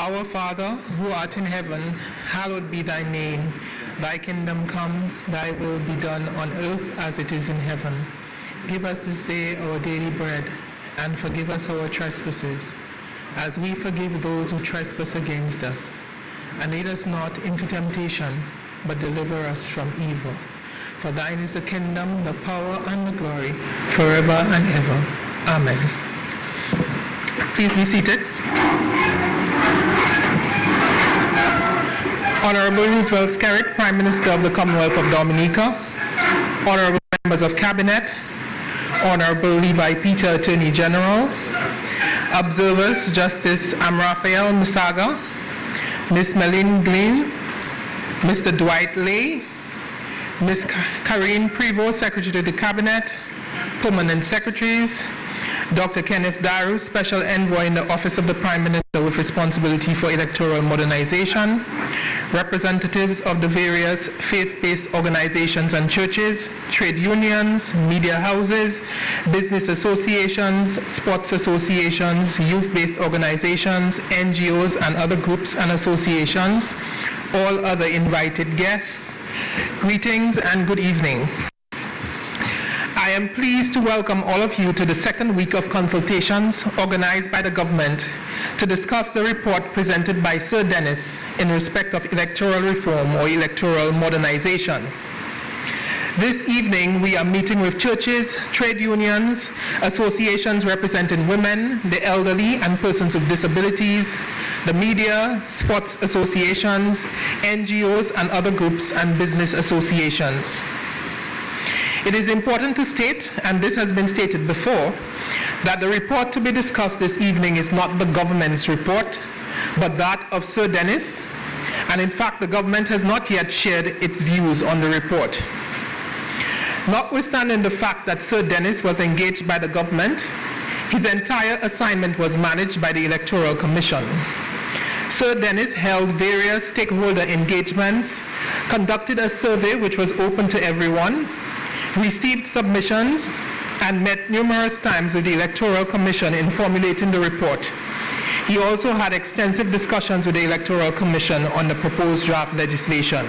Our Father, who art in heaven, hallowed be thy name. Thy kingdom come, thy will be done on earth as it is in heaven. Give us this day our daily bread, and forgive us our trespasses, as we forgive those who trespass against us. And lead us not into temptation, but deliver us from evil. For thine is the kingdom, the power, and the glory, forever and ever. Amen. Please be seated. Honorable Roosevelt Skerritt, Prime Minister of the Commonwealth of Dominica, Honorable Members of Cabinet, Honorable Levi Peter, Attorney General, Observers, Justice Amrafael Musaga, Ms. Meline Glynn, Mr. Dwight Lay, Ms. Karine Prevost, Secretary to the Cabinet, Permanent Secretaries, Dr. Kenneth Daru, Special Envoy in the Office of the Prime Minister with responsibility for electoral modernization, representatives of the various faith-based organizations and churches, trade unions, media houses, business associations, sports associations, youth-based organizations, NGOs and other groups and associations, all other invited guests, greetings and good evening. I am pleased to welcome all of you to the second week of consultations organized by the government to discuss the report presented by Sir Dennis in respect of electoral reform or electoral modernization. This evening, we are meeting with churches, trade unions, associations representing women, the elderly, and persons with disabilities, the media, sports associations, NGOs, and other groups and business associations. It is important to state, and this has been stated before, that the report to be discussed this evening is not the government's report, but that of Sir Dennis, and in fact the government has not yet shared its views on the report. Notwithstanding the fact that Sir Dennis was engaged by the government, his entire assignment was managed by the Electoral Commission. Sir Dennis held various stakeholder engagements, conducted a survey which was open to everyone, received submissions, and met numerous times with the Electoral Commission in formulating the report. He also had extensive discussions with the Electoral Commission on the proposed draft legislation.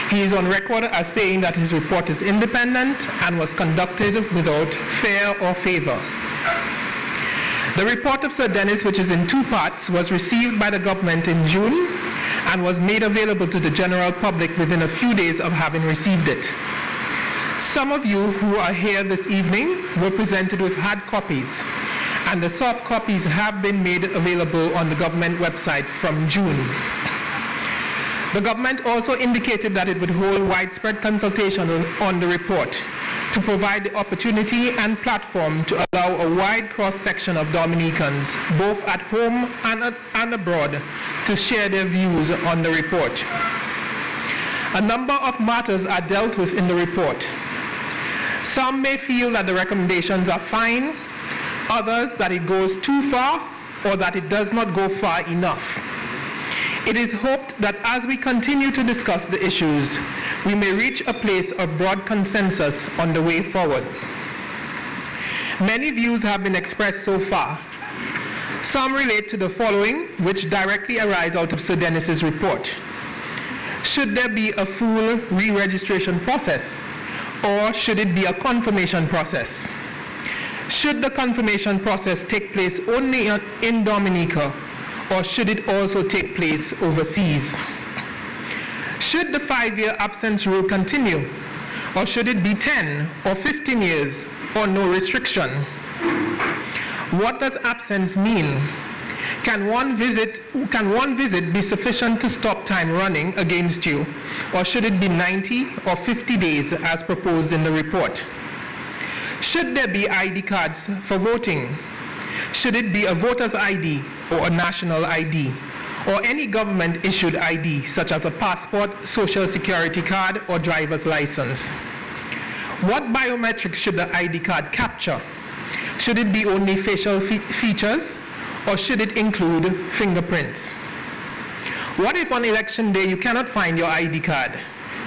He is on record as saying that his report is independent and was conducted without fear or favor. The report of Sir Dennis, which is in two parts, was received by the government in June and was made available to the general public within a few days of having received it. Some of you who are here this evening were presented with hard copies, and the soft copies have been made available on the government website from June. The government also indicated that it would hold widespread consultation on the report to provide the opportunity and platform to allow a wide cross-section of Dominicans, both at home and abroad, to share their views on the report. A number of matters are dealt with in the report. Some may feel that the recommendations are fine, others that it goes too far or that it does not go far enough. It is hoped that as we continue to discuss the issues, we may reach a place of broad consensus on the way forward. Many views have been expressed so far. Some relate to the following, which directly arise out of Sir Dennis's report. Should there be a full re-registration process, or should it be a confirmation process? Should the confirmation process take place only in Dominica, or should it also take place overseas? Should the 5-year absence rule continue, or should it be 10 or 15 years, or no restriction? What does absence mean? Can one visit be sufficient to stop time running against you, or should it be 90 or 50 days as proposed in the report? Should there be ID cards for voting? Should it be a voter's ID or a national ID, or any government-issued ID such as a passport, social security card, or driver's license? What biometrics should the ID card capture? Should it be only facial features, or should it include fingerprints? What if on election day you cannot find your ID card?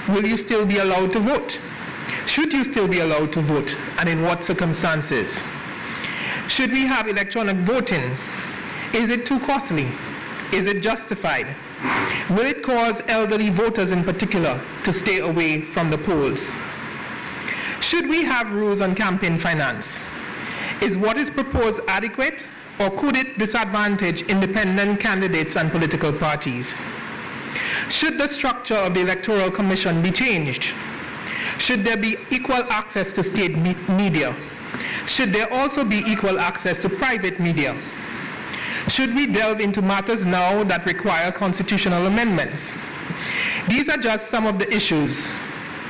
Will you still be allowed to vote? Should you still be allowed to vote, and in what circumstances? Should we have electronic voting? Is it too costly? Is it justified? Will it cause elderly voters in particular to stay away from the polls? Should we have rules on campaign finance? Is what is proposed adequate, or could it disadvantage independent candidates and political parties? Should the structure of the Electoral Commission be changed? Should there be equal access to state media? Should there also be equal access to private media? Should we delve into matters now that require constitutional amendments? These are just some of the issues.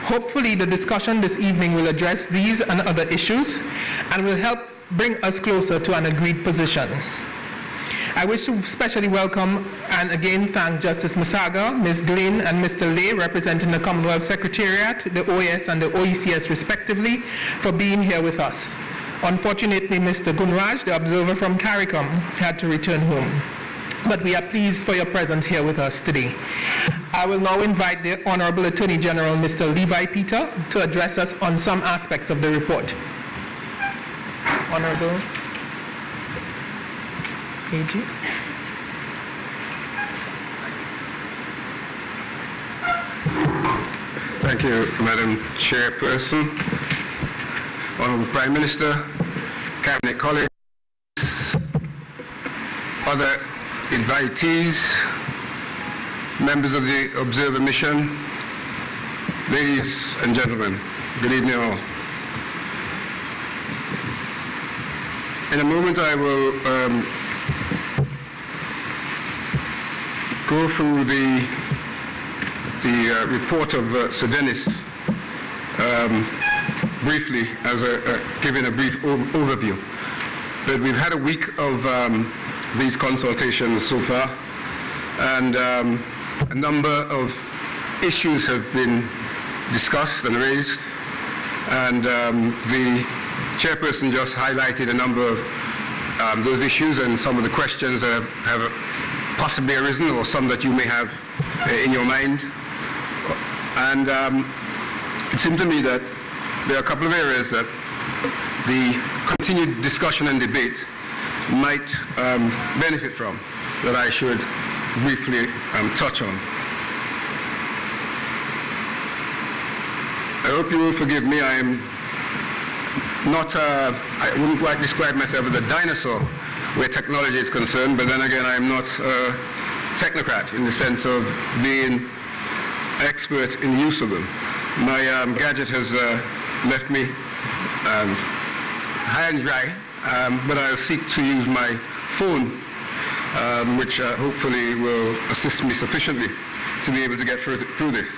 Hopefully the discussion this evening will address these and other issues and will help bring us closer to an agreed position. I wish to especially welcome and again thank Justice Musaga, Ms. Glynn, and Mr. Lay, representing the Commonwealth Secretariat, the OAS and the OECS respectively, for being here with us. Unfortunately, Mr. Gunraj, the observer from CARICOM, had to return home. But we are pleased for your presence here with us today. I will now invite the Honorable Attorney General, Mr. Levi Peter, to address us on some aspects of the report. Honorable AG. Thank you, Madam Chairperson, Honorable Prime Minister, Cabinet colleagues, other invitees, members of the Observer Mission, ladies and gentlemen, good evening all. In a moment I will go through the report of Sir Dennis briefly, as giving a brief overview. But we've had a week of these consultations so far, and a number of issues have been discussed and raised, and the chairperson just highlighted a number of those issues and some of the questions that have possibly arisen, or some that you may have in your mind. And it seemed to me that there are a couple of areas that the continued discussion and debate might benefit from, that I should briefly touch on. I hope you will forgive me. I am not, I wouldn't quite describe myself as a dinosaur where technology is concerned, but then again, I am not a technocrat in the sense of being expert in the use of them. My gadget has left me high and dry, but I'll seek to use my phone, which hopefully will assist me sufficiently to be able to get through this.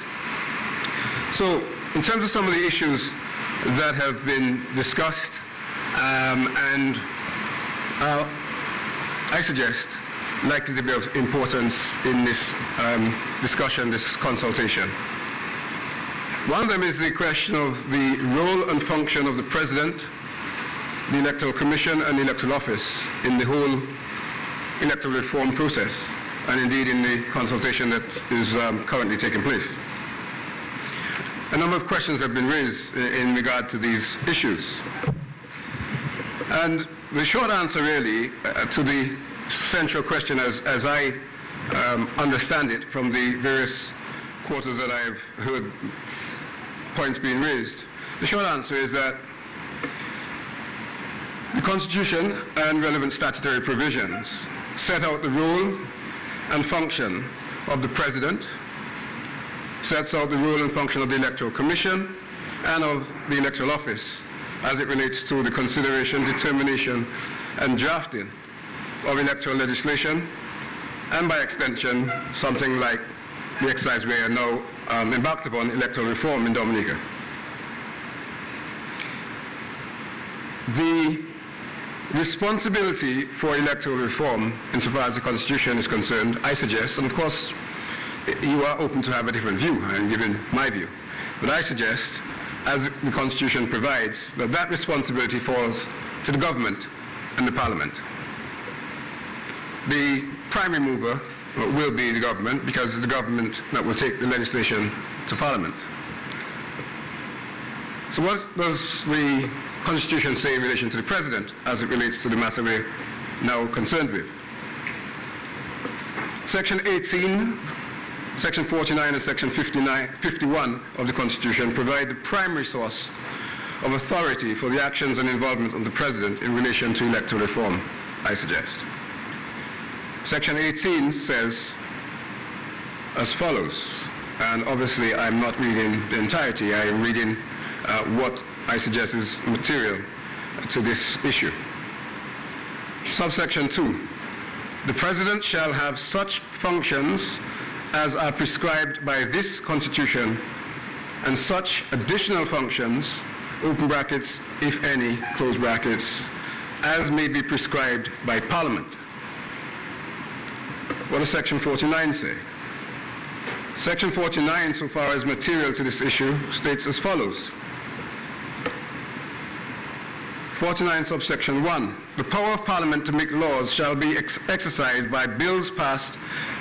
So, in terms of some of the issues that have been discussed, and I suggest likely to be of importance in this discussion, this consultation. One of them is the question of the role and function of the President, the Electoral Commission, and the Electoral Office in the whole electoral reform process, and indeed in the consultation that is currently taking place. A number of questions have been raised in regard to these issues. And the short answer really to the central question, as I understand it from the various quarters that I've heard points being raised, the short answer is that the Constitution and relevant statutory provisions set out the role and function of the President, sets out the role and function of the Electoral Commission and of the Electoral Office as it relates to the consideration, determination, and drafting of electoral legislation, and by extension, something like the exercise we are now embarked upon, electoral reform in Dominica. The responsibility for electoral reform, insofar as the Constitution is concerned, I suggest, and of course, you are open to have a different view, and given my view, but I suggest, as the Constitution provides, that that responsibility falls to the government and the Parliament. The primary mover will be the government, because it's the government that will take the legislation to Parliament. So what does the Constitution say in relation to the President as it relates to the matter we're now concerned with? Section 18, Section 49 and Section 51 of the Constitution provide the primary source of authority for the actions and involvement of the President in relation to electoral reform, I suggest. Section 18 says as follows, and obviously I'm not reading the entirety, I am reading what I suggest is material to this issue. Subsection 2, the President shall have such functions as are prescribed by this Constitution and such additional functions, open brackets, if any, close brackets, as may be prescribed by Parliament. What does Section 49 say? Section 49, so far as material to this issue, states as follows. 49 subsection 1, the power of Parliament to make laws shall be exercised by bills passed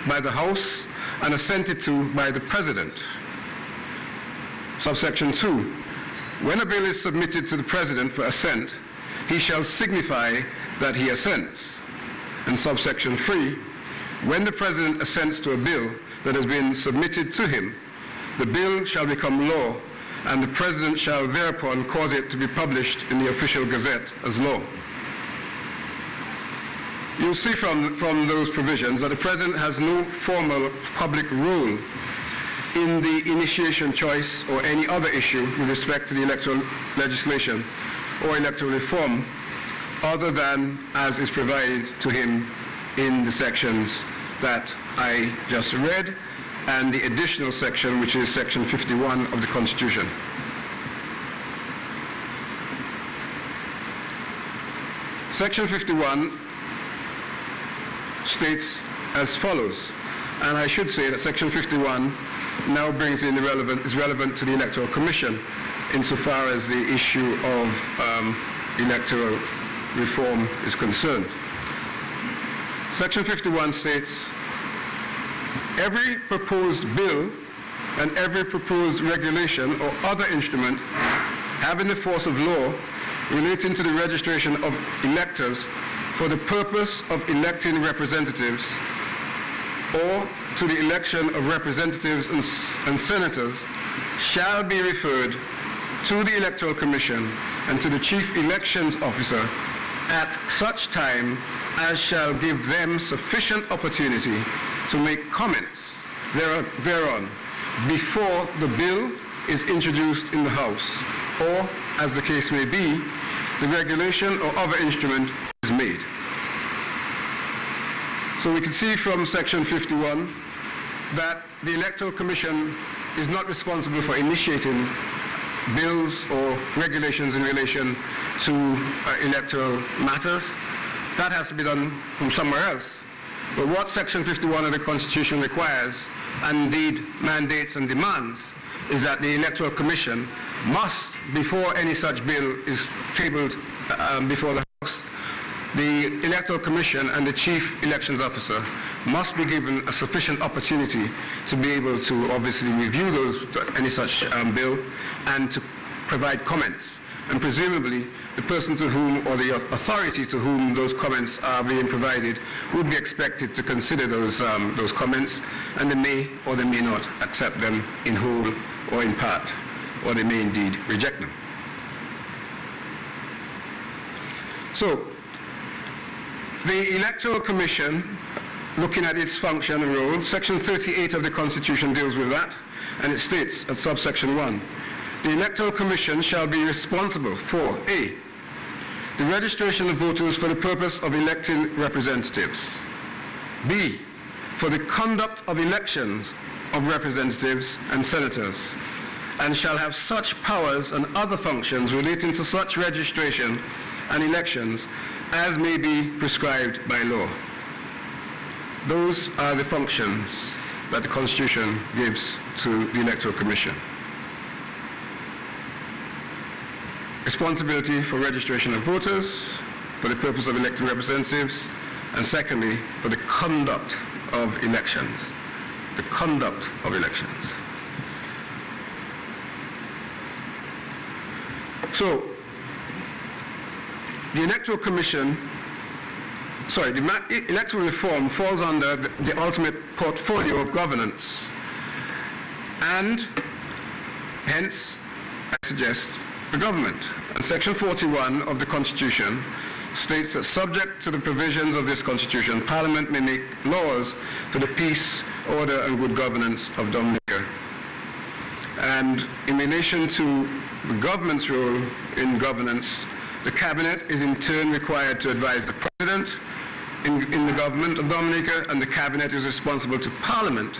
by the House and assented to by the President. Subsection 2, when a bill is submitted to the President for assent, he shall signify that he assents. And subsection 3, when the President assents to a bill that has been submitted to him, the bill shall become law, and the President shall thereupon cause it to be published in the official gazette as law. You'll see from those provisions that the President has no formal public role in the initiation, choice, or any other issue with respect to the electoral legislation or electoral reform, other than as is provided to him in the sections that I just read, and the additional section, which is Section 51 of the Constitution. Section 51 states as follows, and I should say that Section 51 now brings in is relevant to the Electoral Commission insofar as the issue of electoral reform is concerned. Section 51 states, every proposed bill and every proposed regulation or other instrument having the force of law relating to the registration of electors for the purpose of electing representatives or to the election of representatives and senators shall be referred to the Electoral Commission and to the Chief Elections Officer at such time as shall give them sufficient opportunity to make comments thereon before the bill is introduced in the House, or, as the case may be, the regulation or other instrument is made. So we can see from Section 51 that the Electoral Commission is not responsible for initiating bills or regulations in relation to electoral matters. That has to be done from somewhere else. But what Section 51 of the Constitution requires, and indeed mandates and demands, is that the Electoral Commission must, before any such bill is tabled before the House, the Electoral Commission and the Chief Elections Officer must be given a sufficient opportunity to be able to obviously review any such bill and to provide comments. And presumably, the person to whom, or the authority to whom those comments are being provided would be expected to consider those comments, and they may or they may not accept them in whole or in part, or they may indeed reject them. So, the Electoral Commission, looking at its function and role, Section 38 of the Constitution deals with that, and it states at subsection 1, the Electoral Commission shall be responsible for A, the registration of voters for the purpose of electing representatives, B, for the conduct of elections of representatives and senators, and shall have such powers and other functions relating to such registration and elections as may be prescribed by law. Those are the functions that the Constitution gives to the Electoral Commission. Responsibility for registration of voters for the purpose of electing representatives, and secondly, for the conduct of elections. The conduct of elections. So, the Electoral Commission electoral reform falls under the ultimate portfolio of governance. And hence, I suggest the government. And Section 41 of the Constitution states that subject to the provisions of this Constitution, Parliament may make laws for the peace, order, and good governance of Dominica. And in relation to the government's role in governance, the Cabinet is in turn required to advise the President in the government of Dominica, and the Cabinet is responsible to Parliament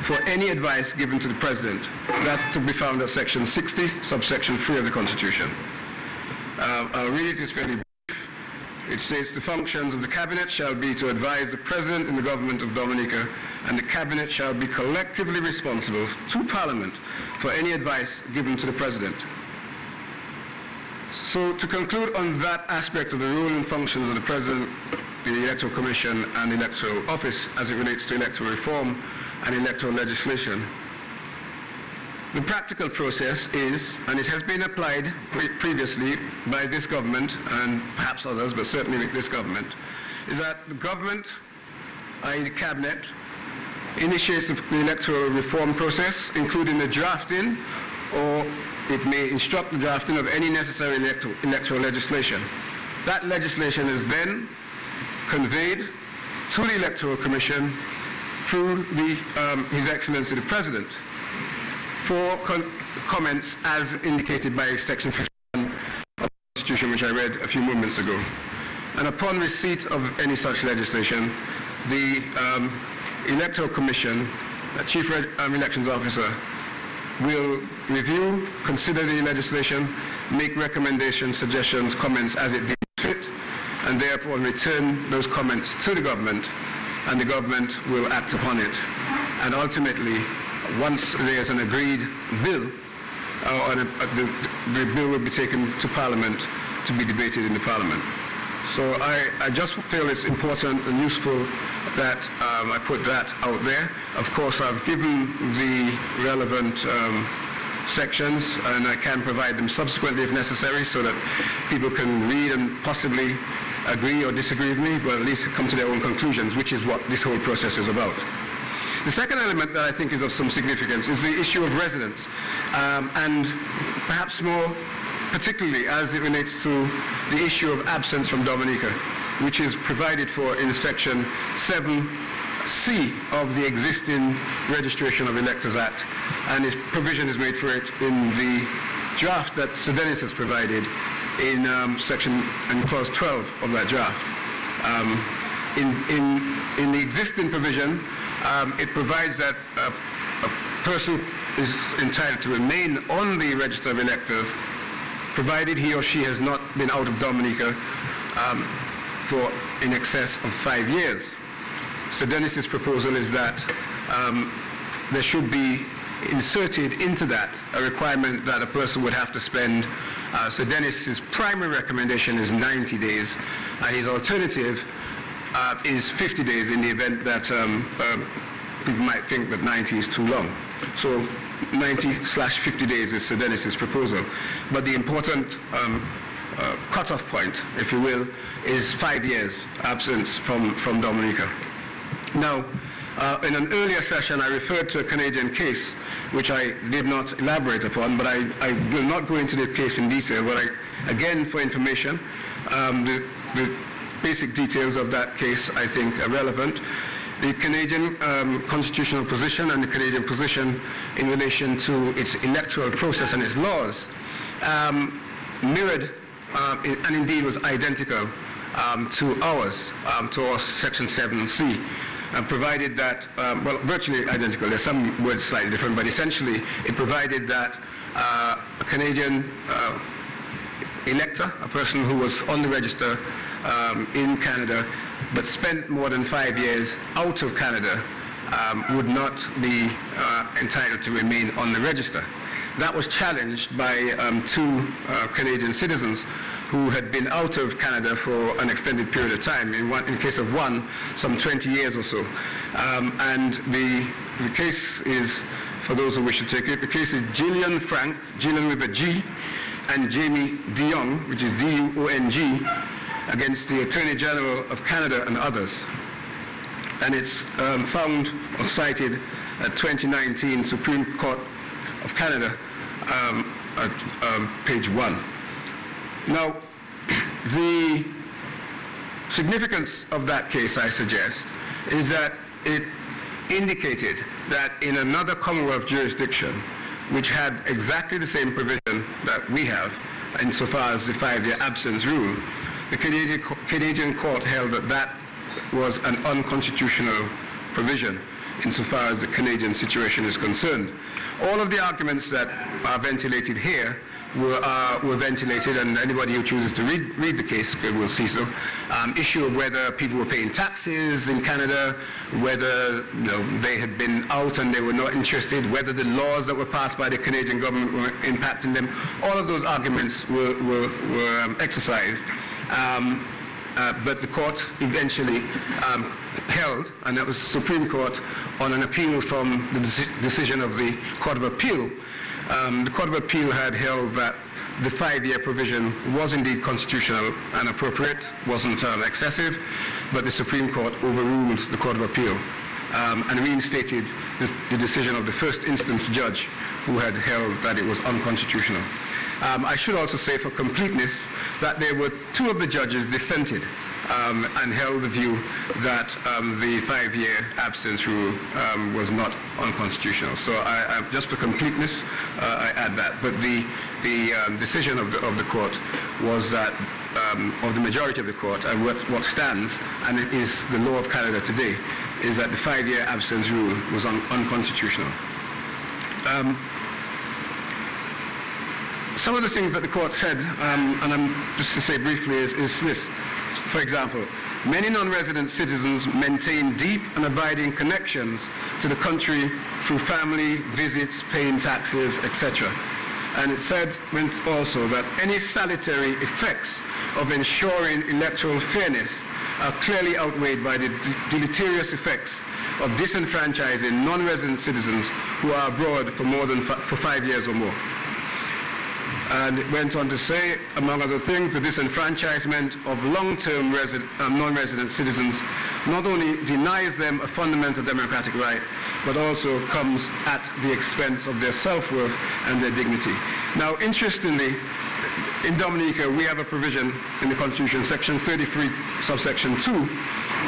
for any advice given to the President. That's to be found at Section 60, subsection 3 of the Constitution. I'll read it, it's fairly brief. It states the functions of the Cabinet shall be to advise the President in the government of Dominica, and the Cabinet shall be collectively responsible to Parliament for any advice given to the President. So to conclude on that aspect of the role and functions of the President, the Electoral Commission, and the Electoral Office as it relates to electoral reform and electoral legislation, the practical process is, and it has been applied previously by this government and perhaps others, but certainly this government, is that the government, i.e. the Cabinet, initiates the electoral reform process, including the drafting, or it may instruct the drafting of any necessary electoral legislation. That legislation is then conveyed to the Electoral Commission through His Excellency the President for comments as indicated by Section 51 of the Constitution, which I read a few moments ago. And upon receipt of any such legislation, the Electoral Commission, Chief Elections Officer, will review, consider the legislation, make recommendations, suggestions, comments as it deems fit, and therefore return those comments to the government, and the government will act upon it. And ultimately, once there is an agreed bill, the bill will be taken to Parliament to be debated in the Parliament. So I just feel it's important and useful that I put that out there. Of course, I've given the relevant sections, and I can provide them subsequently if necessary so that people can read and possibly agree or disagree with me, but at least come to their own conclusions, which is what this whole process is about. The second element that I think is of some significance is the issue of residence, and perhaps more particularly as it relates to the issue of absence from Dominica, which is provided for in Section 7C of the existing Registration of Electors Act, and its provision is made for it in the draft that Sir Dennis has provided in Clause 12 of that draft. In the existing provision, it provides that a person is entitled to remain on the Register of Electors provided he or she has not been out of Dominica for in excess of 5 years. Sir Dennis's proposal is that there should be inserted into that a requirement that a person would have to spend. Sir Dennis's primary recommendation is 90 days, and his alternative is 50 days in the event that people might think that 90 is too long. So 90/50 days is Sir Dennis's proposal. But the important cutoff point, if you will, is 5 years absence from Dominica. Now, in an earlier session, I referred to a Canadian case, which I did not elaborate upon, but I will not go into the case in detail, but again, for information, the basic details of that case, I think, are relevant. The Canadian constitutional position and the Canadian position in relation to its electoral process and its laws mirrored and indeed was identical to ours, to our Section 7C, provided that, well, virtually identical. There's some words slightly different, but essentially it provided that a Canadian elector, a person who was on the register in Canada, but spent more than 5 years out of Canada, would not be entitled to remain on the register. That was challenged by two Canadian citizens who had been out of Canada for an extended period of time. In the case of one, some 20 years or so. And the case is, for those who wish to take it, the case is Gillian Frank, Gillian with a G, and Jamie de Jong, which is D-U-O-N-G, against the Attorney General of Canada and others. And it's found or cited at 2019 Supreme Court of Canada at page 1. Now, the significance of that case, I suggest, is that it indicated that in another Commonwealth jurisdiction, which had exactly the same provision that we have, insofar as the 5-year absence rule, the Canadian court held that that was an unconstitutional provision insofar as the Canadian situation is concerned. All of the arguments that are ventilated here were ventilated, and anybody who chooses to read the case will see so. Issue of whether people were paying taxes in Canada, whether they had been out and they were not interested, whether the laws that were passed by the Canadian government were impacting them. All of those arguments were exercised. But the court eventually held, and that was the Supreme Court, on an appeal from the decision of the Court of Appeal. The Court of Appeal had held that the 5-year provision was indeed constitutional and appropriate, wasn't excessive, but the Supreme Court overruled the Court of Appeal and reinstated the decision of the first instance judge who had held that it was unconstitutional. I should also say for completeness that there were 2 of the judges dissented and held the view that the 5-year absence rule was not unconstitutional. So just for completeness, I add that. But the decision of the court was that, of the majority of the court, and what stands, and it is the law of Canada today, is that the 5-year absence rule was unconstitutional. Some of the things that the court said, and I'm just to say briefly, is this. For example, many non-resident citizens maintain deep and abiding connections to the country through family, visits, paying taxes, etc. And it said also that any salutary effects of ensuring electoral fairness are clearly outweighed by the deleterious effects of disenfranchising non-resident citizens who are abroad for more than for 5 years or more. And it went on to say, among other things, the disenfranchisement of long-term non-resident citizens not only denies them a fundamental democratic right, but also comes at the expense of their self-worth and their dignity. Now, interestingly, in Dominica, we have a provision in the Constitution, Section 33, subsection 2,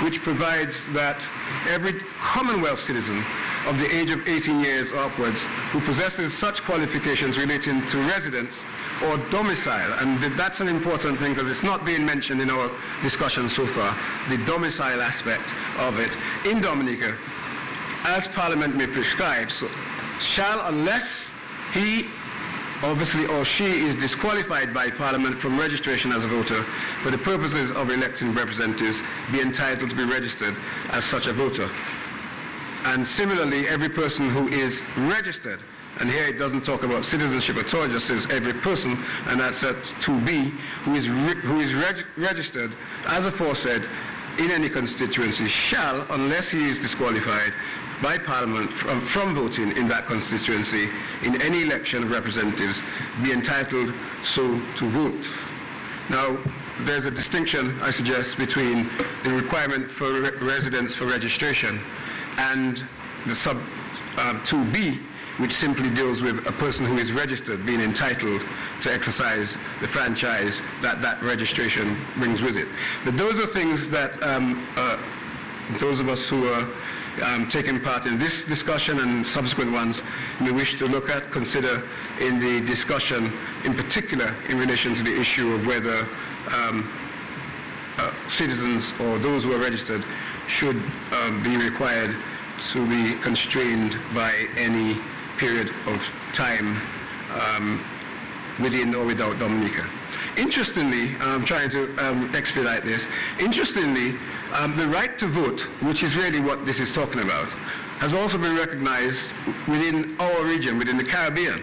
which provides that every Commonwealth citizen of the age of 18 years upwards who possesses such qualifications relating to residence or domicile, and that's an important thing because it's not being mentioned in our discussion so far, the domicile aspect of it, in Dominica, as Parliament may prescribe, so shall, unless he obviously or she is disqualified by Parliament from registration as a voter for the purposes of electing representatives, be entitled to be registered as such a voter. And similarly, every person who is registered, and here it doesn't talk about citizenship at all, it just says every person, and that's at 2B, who is registered as aforesaid in any constituency shall, unless he is disqualified by Parliament from voting in that constituency in any election of representatives, be entitled so to vote. Now, there's a distinction, I suggest, between the requirement for residence for registration and the sub 2B, which simply deals with a person who is registered being entitled to exercise the franchise that that registration brings with it. But those are things that those of us who are taking part in this discussion and subsequent ones may wish to look at, consider in the discussion, in particular in relation to the issue of whether citizens or those who are registered should be required to be constrained by any period of time within or without Dominica. Interestingly, I'm trying to expedite this, interestingly, the right to vote, which is really what this is talking about, has also been recognized within our region, within the Caribbean.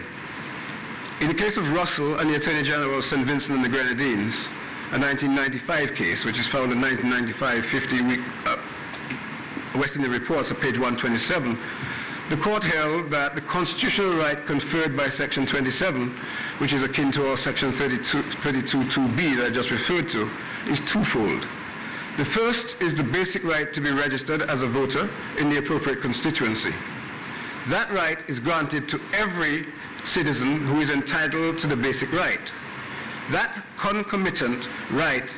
In the case of Russell and the Attorney General of St. Vincent and the Grenadines, a 1995 case, which is found in 1995 50-week West Indian Reports at page 127, the court held that the constitutional right conferred by Section 27, which is akin to our Section 32.2b that I just referred to, is twofold. The first is the basic right to be registered as a voter in the appropriate constituency. That right is granted to every citizen who is entitled to the basic right. That concomitant right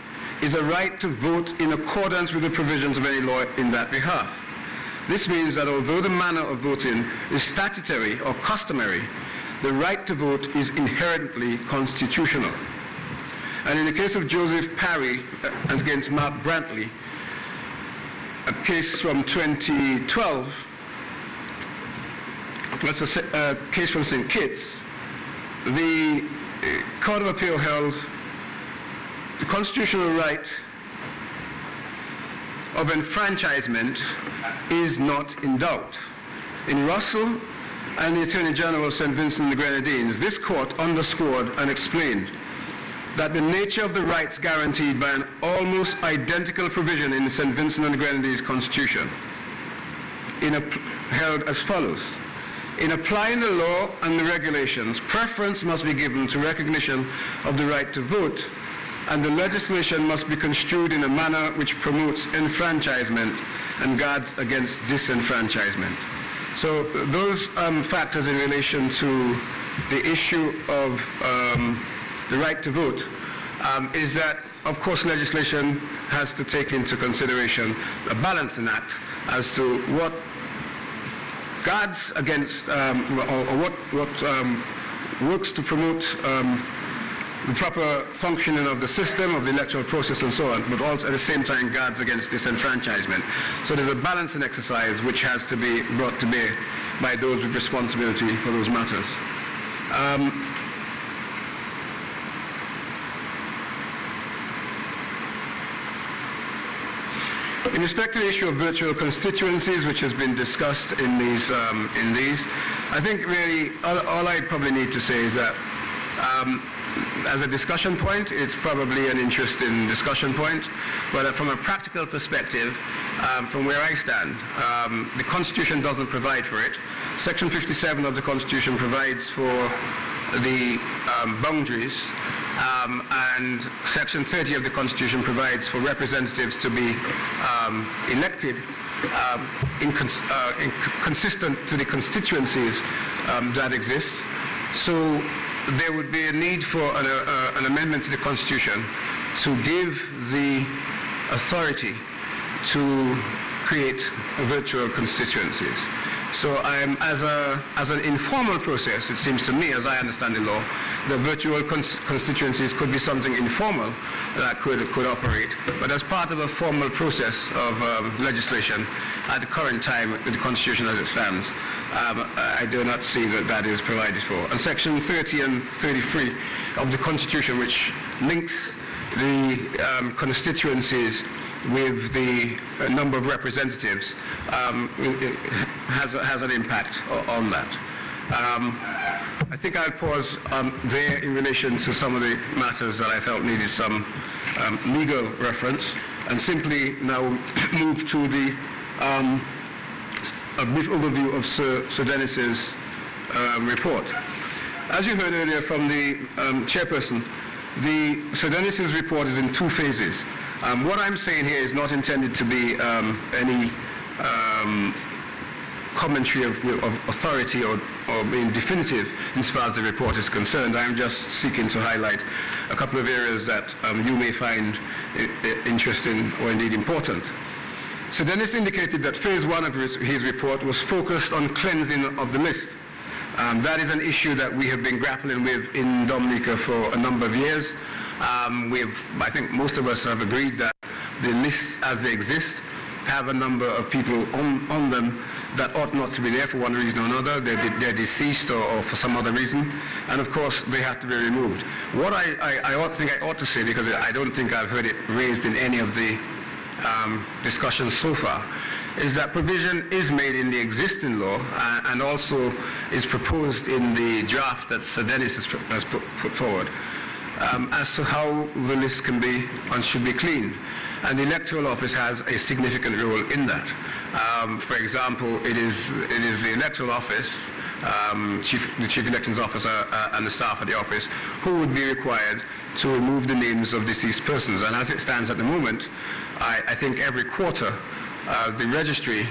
is a right to vote in accordance with the provisions of any law in that behalf. This means that although the manner of voting is statutory or customary, the right to vote is inherently constitutional. And in the case of Joseph Parry against Mark Brantley, a case from 2012, that's a case from St. Kitts, the Court of Appeal held the constitutional right of enfranchisement is not in doubt. In Russell and the Attorney General of St. Vincent and the Grenadines, this court underscored and explained that the nature of the rights guaranteed by an almost identical provision in the St. Vincent and the Grenadines Constitution held as follows. In applying the law and the regulations, preference must be given to recognition of the right to vote, and the legislation must be construed in a manner which promotes enfranchisement and guards against disenfranchisement. So those factors in relation to the issue of the right to vote is that, of course, legislation has to take into consideration a balancing act as to what guards against, or what works to promote the proper functioning of the system, of the electoral process and so on, but also at the same time guards against disenfranchisement. So there's a balancing exercise which has to be brought to bear by those with responsibility for those matters. In respect to the issue of virtual constituencies, which has been discussed in these, I think really all I probably need to say is that as a discussion point, it's probably an interesting discussion point, but from a practical perspective, from where I stand, the Constitution doesn't provide for it. Section 57 of the Constitution provides for the boundaries, and Section 30 of the Constitution provides for representatives to be elected consistent to the constituencies that exist. So there would be a need for an amendment to the Constitution to give the authority to create virtual constituencies. So as an informal process, it seems to me, as I understand the law, the virtual constituencies could be something informal that could operate. But as part of a formal process of legislation, at the current time, with the Constitution as it stands, I do not see that that is provided for. And Section 30 and 33 of the Constitution, which links the constituencies with the number of representatives, has an impact on that. I think I'll pause there in relation to some of the matters that I felt needed some legal reference, and simply now move to the a brief overview of Sir Dennis's report. As you heard earlier from the chairperson, Sir Dennis's report is in two phases. What I'm saying here is not intended to be any commentary of authority or being definitive as far as the report is concerned. I'm just seeking to highlight a couple of areas that you may find interesting or indeed important. So Dennis indicated that phase one of his report was focused on cleansing of the list. That is an issue that we have been grappling with in Dominica for a number of years. I think most of us have agreed that the lists as they exist have a number of people on them that ought not to be there for one reason or another. They're deceased or for some other reason, and of course they have to be removed. What I ought to say, because I don't think I've heard it raised in any of the discussions so far, is that provision is made in the existing law and also is proposed in the draft that Sir Dennis has put forward as to how the list can be and should be cleaned. And the Electoral Office has a significant role in that. For example, it is the Electoral Office, the Chief Elections Officer and the staff of the office, who would be required to remove the names of deceased persons. And as it stands at the moment, I think every quarter the registry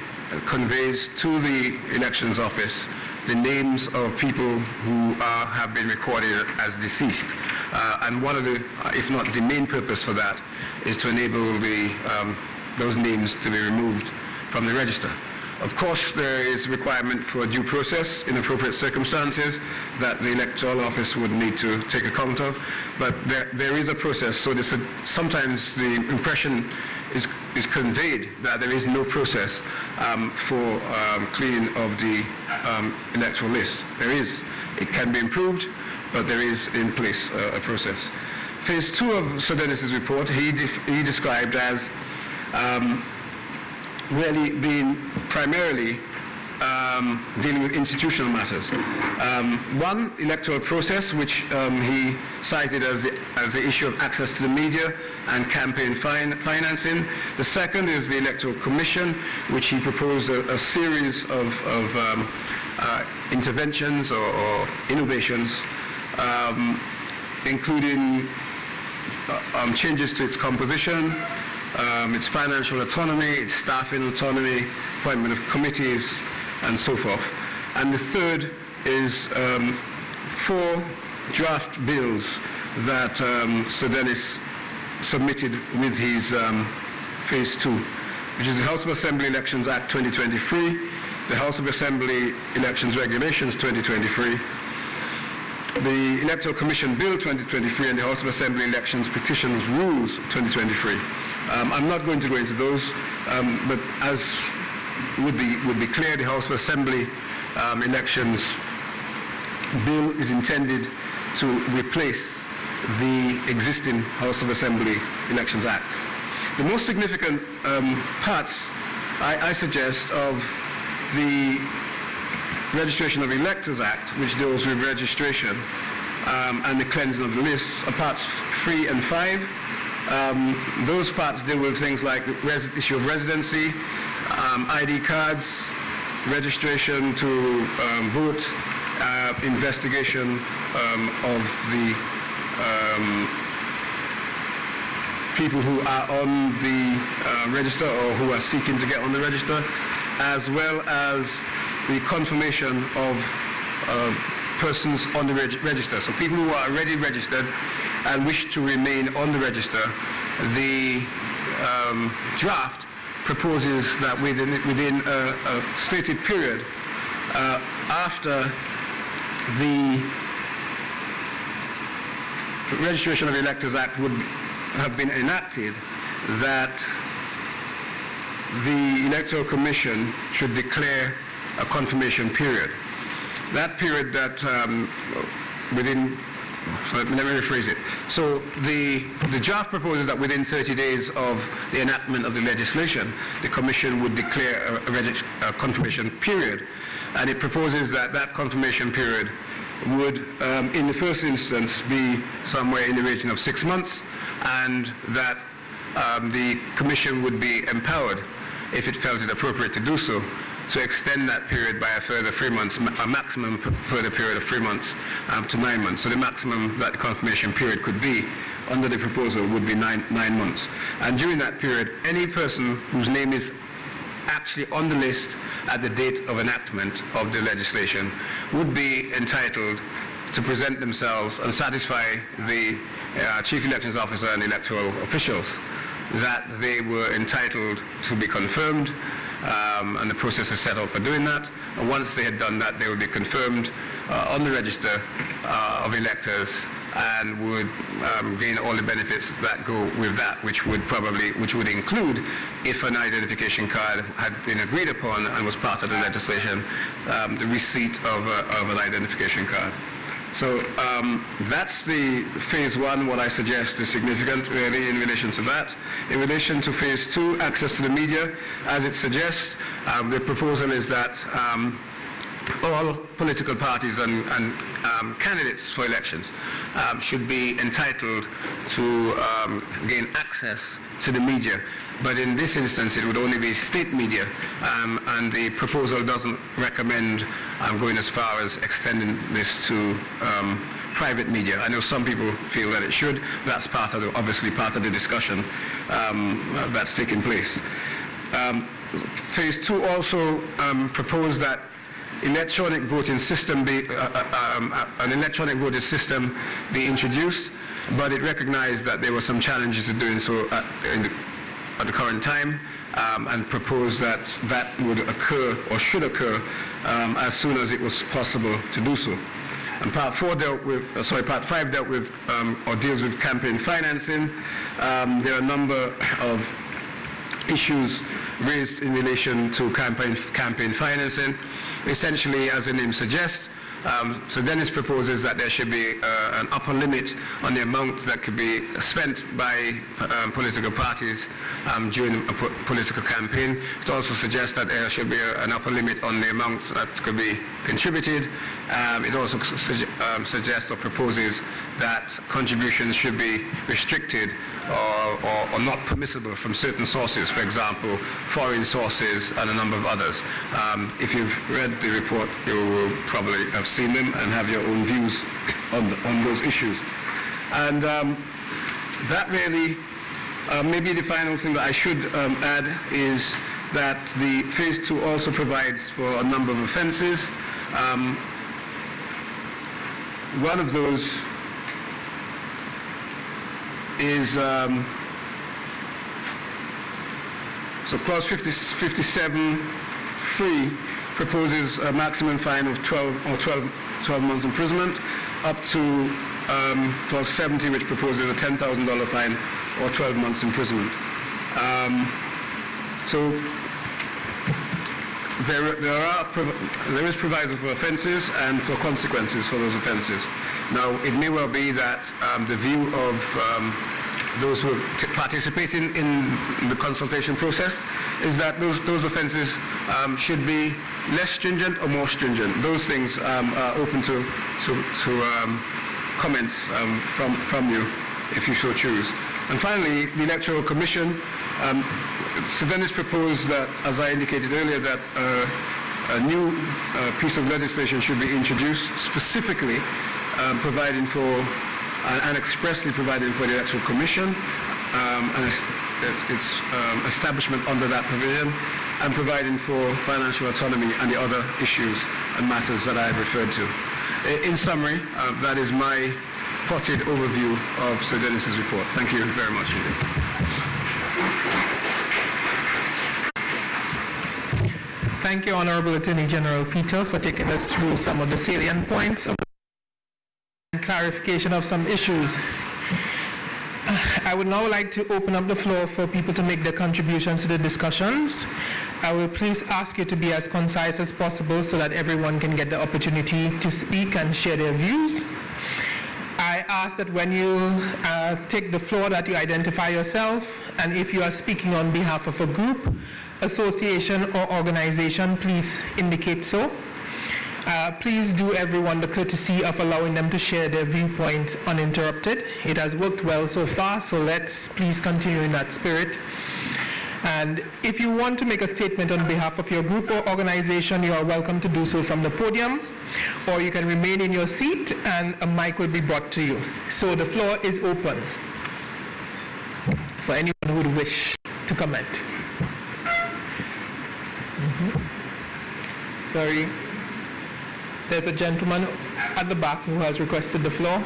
conveys to the elections office the names of people who have been recorded as deceased. And one of the, if not the main purpose for that, is to enable those names to be removed from the register. Of course, there is a requirement for due process in appropriate circumstances that the Electoral Office would need to take account of, but there is a process. So sometimes the impression is conveyed that there is no process for cleaning of the electoral list. There is. It can be improved, but there is in place a process. Phase 2 of Sir Dennis's report, he described as really being primarily dealing with institutional matters. One, electoral process, which he cited as the issue of access to the media and campaign financing. The second is the Electoral Commission, which he proposed a series of interventions or innovations, including changes to its composition, its financial autonomy, its staffing autonomy, appointment of committees, and so forth. And the third is 4 draft bills that Sir Dennis submitted with his Phase 2, which is the House of Assembly Elections Act 2023, the House of Assembly Elections Regulations 2023, the Electoral Commission Bill 2023, and the House of Assembly Elections Petitions Rules 2023. I'm not going to go into those, but as would be clear, the House of Assembly Elections Bill is intended to replace the existing House of Assembly Elections Act. The most significant parts, I suggest, of the Registration of Electors Act, which deals with registration and the cleansing of the lists, are parts 3 and 5. Those parts deal with things like the issue of residency, ID cards, registration to vote, investigation of the people who are on the register or who are seeking to get on the register, as well as the confirmation of persons on the register. So people who are already registered and wish to remain on the register, the draft proposes that within a stated period after the Registration of Electors Act would have been enacted, that the Electoral Commission should declare a confirmation period. That period that so let me rephrase it. So the draft proposes that within 30 days of the enactment of the legislation, the Commission would declare a confirmation period. And it proposes that that confirmation period would, in the first instance, be somewhere in the region of 6 months, and that the Commission would be empowered, if it felt it appropriate to do so, to extend that period by a further 3 months, a maximum further period of 3 months to 9 months. So the maximum that the confirmation period could be under the proposal would be 9 months. And during that period, any person whose name is actually on the list at the date of enactment of the legislation would be entitled to present themselves and satisfy the Chief Elections Officer and electoral officials that they were entitled to be confirmed, and the process is set out for doing that. And once they had done that, they would be confirmed on the register of electors and would gain all the benefits that go with that, which would include, if an identification card had been agreed upon and was part of the legislation, the receipt of an identification card. So that's the phase 1. What I suggest is significant really in relation to that. In relation to phase 2, access to the media, as it suggests, the proposal is that all political parties and candidates for elections should be entitled to gain access to the media. But in this instance, it would only be state media, and the proposal doesn't recommend going as far as extending this to private media. I know some people feel that it should. That's obviously part of the discussion that's taking place. Phase 2 also proposed that electronic voting system an electronic voting system be introduced, but it recognized that there were some challenges to doing so at the current time, and proposed that that would occur or should occur as soon as it was possible to do so. And Part 5 dealt with or deals with campaign financing. There are a number of issues raised in relation to campaign financing. Essentially, as the name suggests, so Dennis proposes that there should be an upper limit on the amount that could be spent by political parties during a political campaign. It also suggests that there should be an upper limit on the amount that could be contributed. It also suggests or proposes that contributions should be restricted or not permissible from certain sources, for example, foreign sources and a number of others. If you've read the report, you will probably have seen them and have your own views on those issues. And that really, maybe the final thing that I should add is that the Phase 2 also provides for a number of offences. One of those is so clause 57(3) proposes a maximum fine of 12 months imprisonment, up to clause 70, which proposes a $10,000 fine or 12 months imprisonment. So there is proviso for offences and for consequences for those offences. Now, it may well be that the view of those who are participating in the consultation process is that those offences should be less stringent or more stringent. Those things are open to comments from you, if you so choose. And finally, the Electoral Commission. So Dennis proposed that, as I indicated earlier, that a new piece of legislation should be introduced, specifically providing for and expressly providing for the Electoral Commission and its establishment under that provision, and providing for financial autonomy and the other issues and matters that I have referred to. In summary, that is my potted overview of Sir Dennis's report. Thank you very much indeed. Thank you, Honorable Attorney General Peter, for taking us through some of the salient points and clarification of some issues. I would now like to open up the floor for people to make their contributions to the discussions. I will please ask you to be as concise as possible so that everyone can get the opportunity to speak and share their views. I ask that when you take the floor that you identify yourself, and if you are speaking on behalf of a group, association or organization, please indicate so. Please do everyone the courtesy of allowing them to share their viewpoint uninterrupted. It has worked well so far, so let's please continue in that spirit. And if you want to make a statement on behalf of your group or organization, you are welcome to do so from the podium, or you can remain in your seat and a mic will be brought to you. So the floor is open for anyone who would wish to comment. Sorry. There's a gentleman at the back who has requested the floor.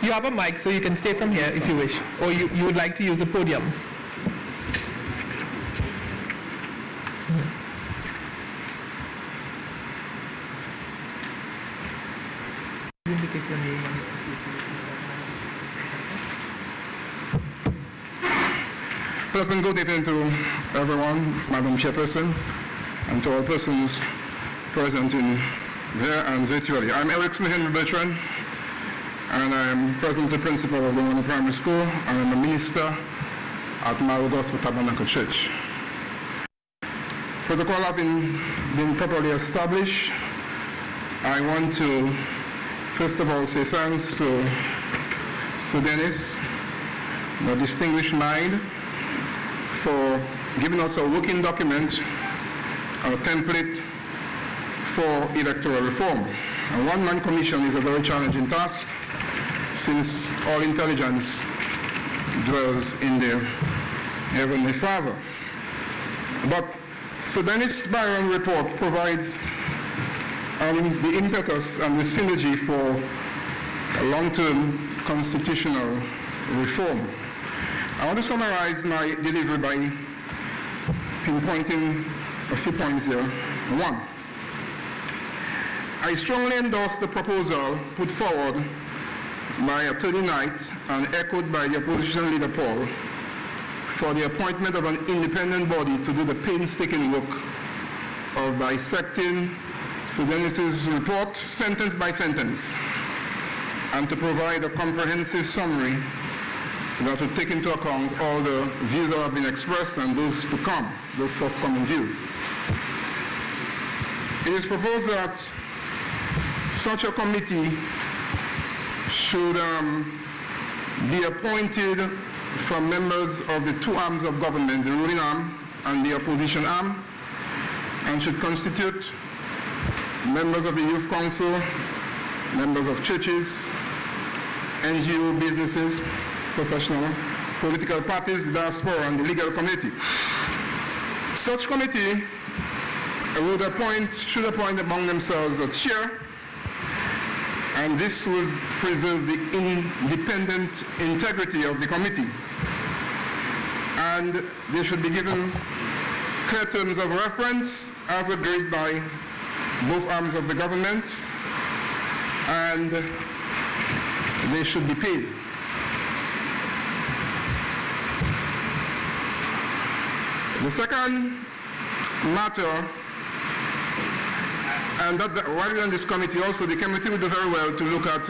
You have a mic, so you can stay from here if you wish, or you would like to use the podium. Pleasant good evening to everyone, Madam Chairperson, and to all persons present in there and virtually. I'm Erickson Henry Bertrand, and I am presently principal of the Primary School, and I'm a minister at Maro Gospel Tabernacle Church. Protocol having been properly established, I want to first of all say thanks to Sir Dennis, the distinguished mind, for giving us a working document, a template for electoral reform. A one-man commission is a very challenging task, since all intelligence dwells in the Heavenly Father. But Sir Dennis Byron report provides the impetus and the synergy for a long-term constitutional reform. I want to summarize my delivery by pinpointing a few points here. One, I strongly endorse the proposal put forward by Attorney Knight and echoed by the opposition leader Paul for the appointment of an independent body to do the painstaking work of dissecting Sir Dennis's report sentence by sentence and to provide a comprehensive summary that will take into account all the views that have been expressed and those to come, those forthcoming views. It is proposed that such a committee should be appointed from members of the two arms of government, the ruling arm and the opposition arm, and should constitute members of the Youth Council, members of churches, NGO businesses, professional, political parties, the diaspora, and the legal community. Such committee should appoint among themselves a chair, and this will preserve the independent integrity of the committee. And they should be given clear terms of reference as agreed by both arms of the government, and they should be paid. The second matter, and while we're on this committee also, the committee will do very well to look at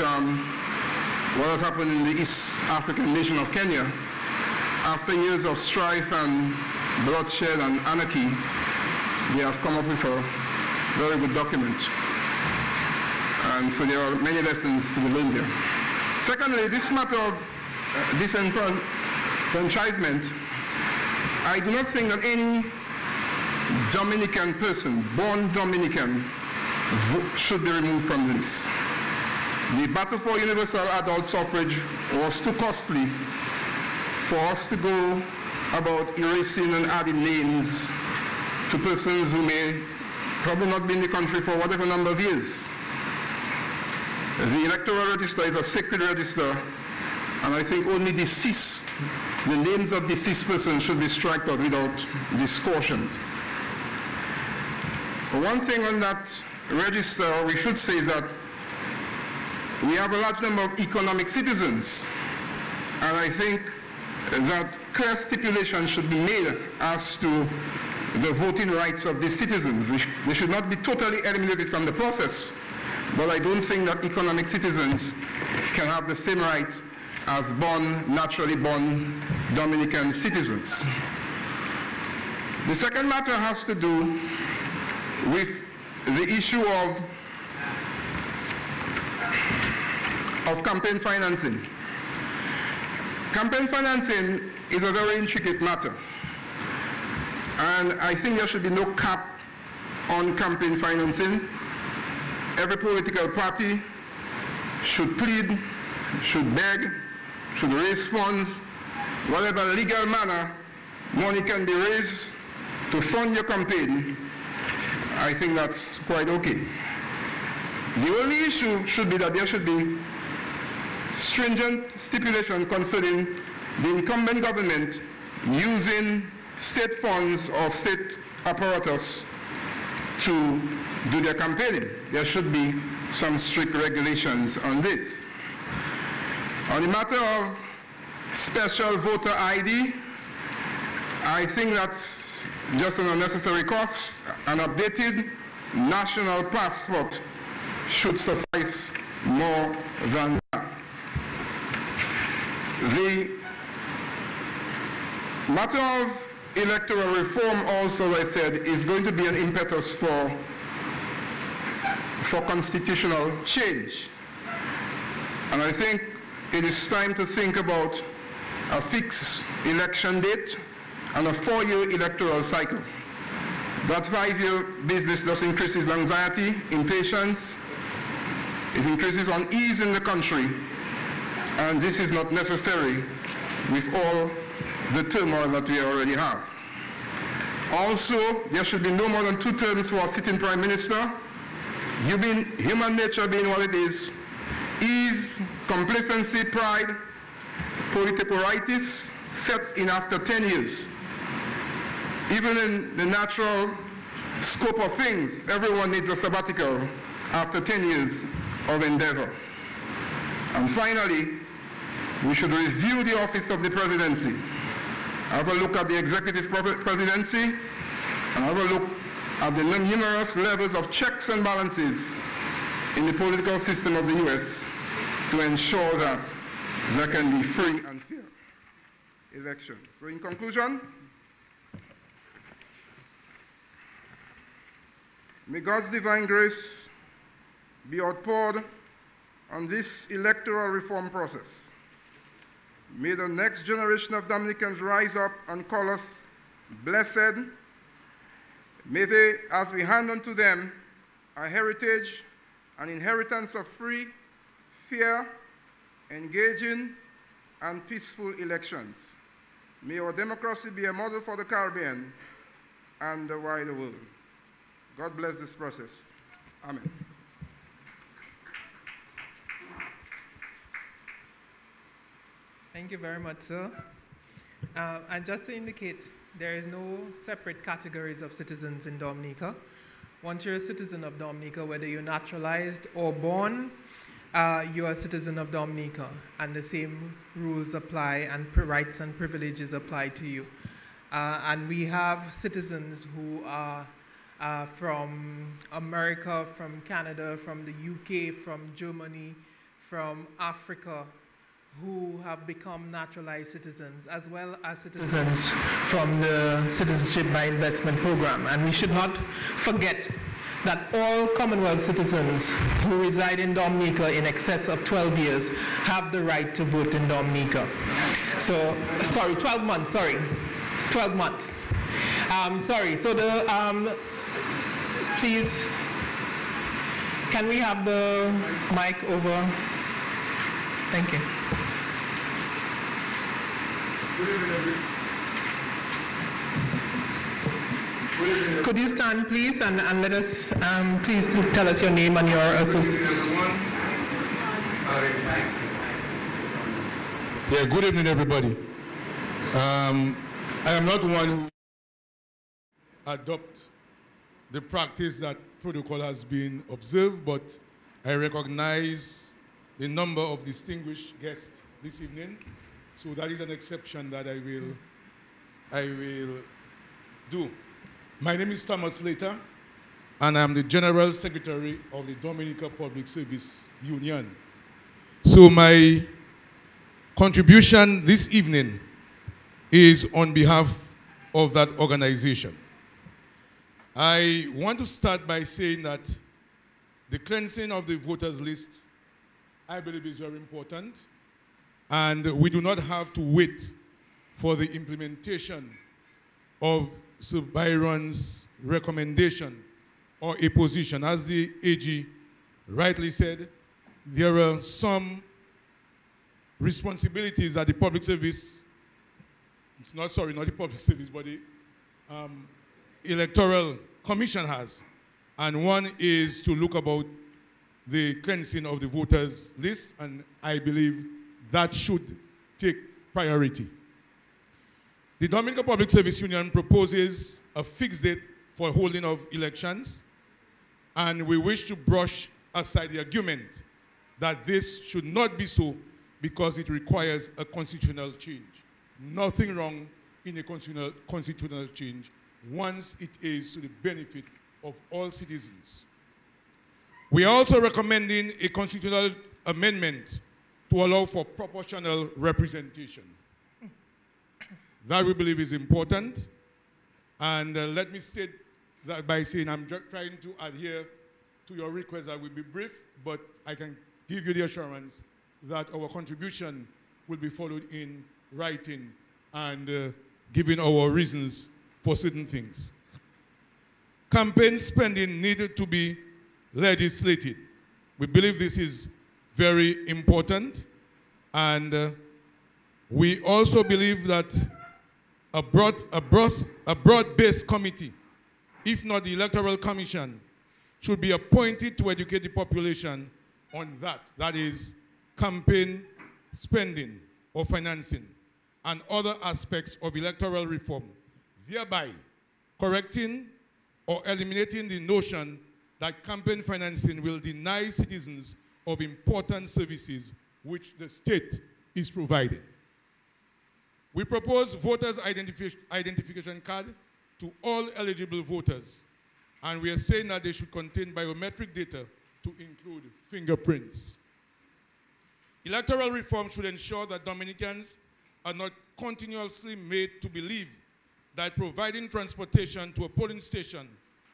what has happened in the East African nation of Kenya. After years of strife and bloodshed and anarchy, they have come up with a very good document. And so there are many lessons to be learned here. Secondly, this matter of disenfranchisement, I do not think that any Dominican person, born Dominican, should be removed from the list. The battle for universal adult suffrage was too costly for us to go about erasing and adding names to persons who may probably not be in the country for whatever number of years. The electoral register is a sacred register, and I think only the names of deceased persons should be struck out without discussions. One thing on that register we should say is that we have a large number of economic citizens, and I think that clear stipulation should be made as to the voting rights of these citizens. They should not be totally eliminated from the process, but I don't think that economic citizens can have the same right as naturally born Dominican citizens. The second matter has to do with the issue of campaign financing. Campaign financing is a very intricate matter, and I think there should be no cap on campaign financing. Every political party should plead, should beg, should raise funds, whatever legal manner money can be raised to fund your campaign. I think that's quite okay. The only issue should be that there should be stringent stipulation concerning the incumbent government using state funds or state apparatus to do their campaigning. There should be some strict regulations on this. On the matter of special voter ID, I think that's just an unnecessary cost. An updated national passport should suffice more than that. The matter of electoral reform also, as I said, is going to be an impetus for constitutional change. And I think it is time to think about a fixed election date and a 4-year electoral cycle. That 5-year business just increases anxiety, impatience, it increases unease in the country, and this is not necessary with all the turmoil that we already have. Also, there should be no more than 2 terms for a sitting prime minister. Human nature being what it is, ease, complacency, pride, politicoritis sets in after 10 years. Even in the natural scope of things, everyone needs a sabbatical after 10 years of endeavor. And finally, we should review the office of the presidency. Have a look at the executive presidency, and have a look at the numerous levels of checks and balances in the political system of the US to ensure that there can be free and fair elections. So in conclusion, may God's divine grace be outpoured on this electoral reform process. May the next generation of Dominicans rise up and call us blessed. May they, as we hand unto them a heritage, an inheritance of free, fair, engaging, and peaceful elections. May our democracy be a model for the Caribbean and the wider world. God bless this process. Amen. Thank you very much, sir. And just to indicate, there is no separate categories of citizens in Dominica. Once you're a citizen of Dominica, whether you're naturalized or born, you are a citizen of Dominica, and the same rules apply and rights and privileges apply to you. And we have citizens who are from America, from Canada, from the UK, from Germany, from Africa, who have become naturalized citizens, as well as citizens from the Citizenship by Investment program. And we should not forget that all Commonwealth citizens who reside in Dominica in excess of 12 years have the right to vote in Dominica. So, sorry, 12 months, sorry. 12 months. Sorry, so the, please, can we have the mic over? Thank you. Could you stand, please, and let us, please tell us your name and your association. Yeah, good evening, everybody. I am not one who adopt the practice that protocol has been observed, but I recognize the number of distinguished guests this evening. So that is an exception that I will do. My name is Thomas Slater, and I'm the General Secretary of the Dominica Public Service Union. So my contribution this evening is on behalf of that organization. I want to start by saying that the cleansing of the voters list, I believe, is very important. And we do not have to wait for the implementation of Sir Byron's recommendation or a position. As the AG rightly said, there are some responsibilities that the public service, not the public service, but the Electoral Commission has. And one is to look about the cleansing of the voters list, and I believe that should take priority. The Dominica Public Service Union proposes a fixed date for holding of elections, and we wish to brush aside the argument that this should not be so because it requires a constitutional change. Nothing wrong in a constitutional change once it is to the benefit of all citizens. We are also recommending a constitutional amendment to allow for proportional representation. That we believe is important. And let me state that by saying I'm trying to adhere to your request. I will be brief, but I can give you the assurance that our contribution will be followed in writing and giving our reasons for certain things. Campaign spending needed to be legislated. We believe this is very important, and we also believe that a broad-based committee, if not the Electoral Commission, should be appointed to educate the population on that is campaign spending or financing and other aspects of electoral reform, thereby correcting or eliminating the notion that campaign financing will deny citizens of important services which the state is providing. We propose voters' identification card to all eligible voters, and we are saying that they should contain biometric data to include fingerprints. Electoral reform should ensure that Dominicans are not continuously made to believe that providing transportation to a polling station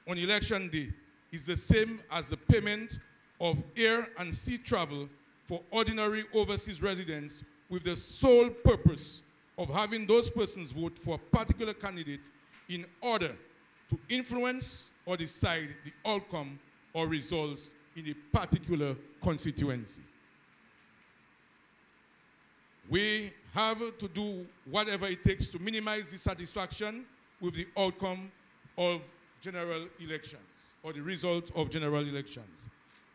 on election day is the same as the payment of air and sea travel for ordinary overseas residents, with the sole purpose of having those persons vote for a particular candidate in order to influence or decide the outcome or results in a particular constituency. We have to do whatever it takes to minimize dissatisfaction with the outcome of general elections or the result of general elections.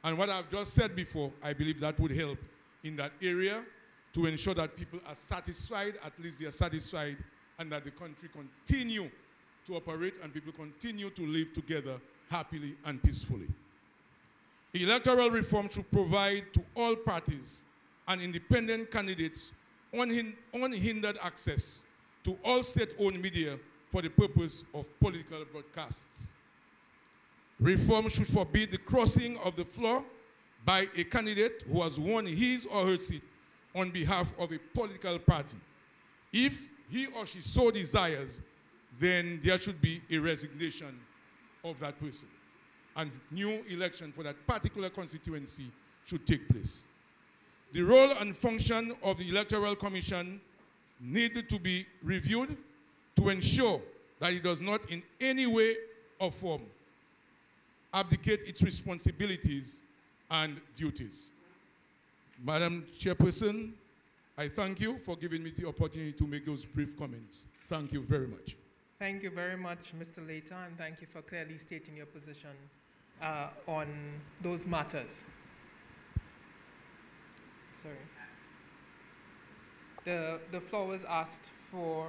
And what I've just said before, I believe that would help in that area to ensure that people are satisfied, at least they are satisfied, and that the country continue to operate and people continue to live together happily and peacefully. Electoral reform should provide to all parties and independent candidates unhindered access to all state-owned media for the purpose of political broadcasts. Reform should forbid the crossing of the floor by a candidate who has won his or her seat on behalf of a political party. If he or she so desires, then there should be a resignation of that person, and new election for that particular constituency should take place. The role and function of the Electoral Commission needed to be reviewed to ensure that it does not in any way or form abdicate its responsibilities and duties. Madam Chairperson, I thank you for giving me the opportunity to make those brief comments. Thank you very much. Thank you very much, Mr. Later, and thank you for clearly stating your position on those matters. Sorry. The floor was asked for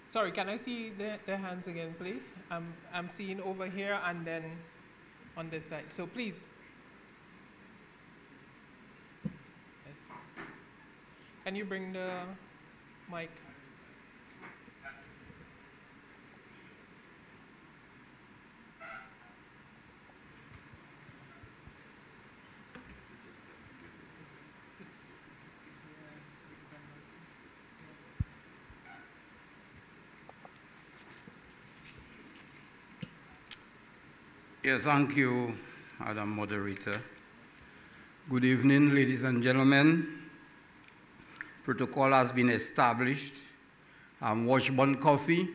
sorry, can I see the hands again, please? I'm seeing over here and then on this side. So please. Yes. Can you bring the mic? Yeah, thank you, Madam Moderator. Good evening, ladies and gentlemen. Protocol has been established. I'm Washburn Coffee.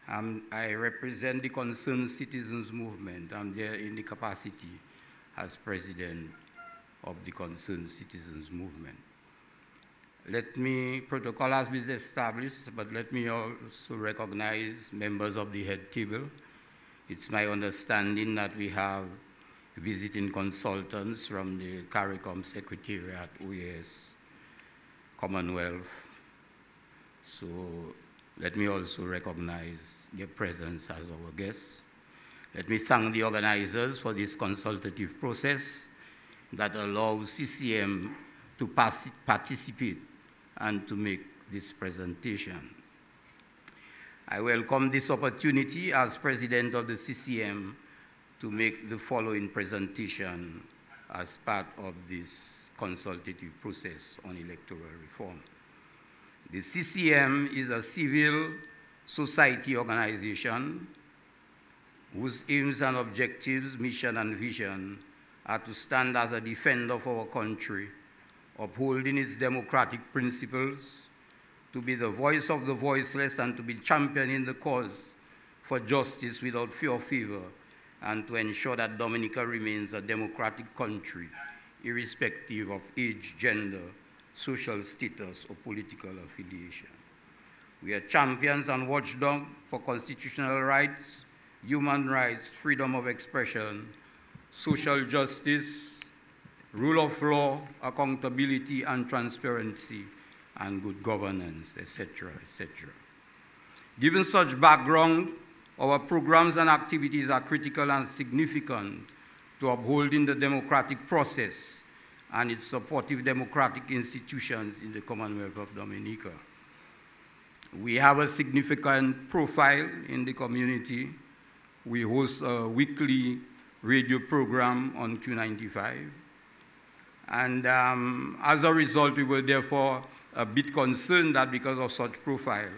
I represent the Concerned Citizens Movement. I'm there in the capacity as president of the Concerned Citizens Movement. Protocol has been established, but let me also recognize members of the head table. It's my understanding that we have visiting consultants from the CARICOM Secretariat, OAS, Commonwealth. So let me also recognize their presence as our guests. Let me thank the organizers for this consultative process that allows CCM to participate and to make this presentation. I welcome this opportunity as president of the CCM to make the following presentation as part of this consultative process on electoral reform. The CCM is a civil society organization whose aims and objectives, mission and vision are to stand as a defender of our country, upholding its democratic principles, to be the voice of the voiceless and to be championing the cause for justice without fear or favor, and to ensure that Dominica remains a democratic country, irrespective of age, gender, social status, or political affiliation. We are champions and watchdogs for constitutional rights, human rights, freedom of expression, social justice, rule of law, accountability and transparency, and good governance, etc., etc. Given such background, our programs and activities are critical and significant to upholding the democratic process and its supportive democratic institutions in the Commonwealth of Dominica. We have a significant profile in the community. We host a weekly radio program on Q95. And as a result, we were therefore a bit concerned that because of such profile,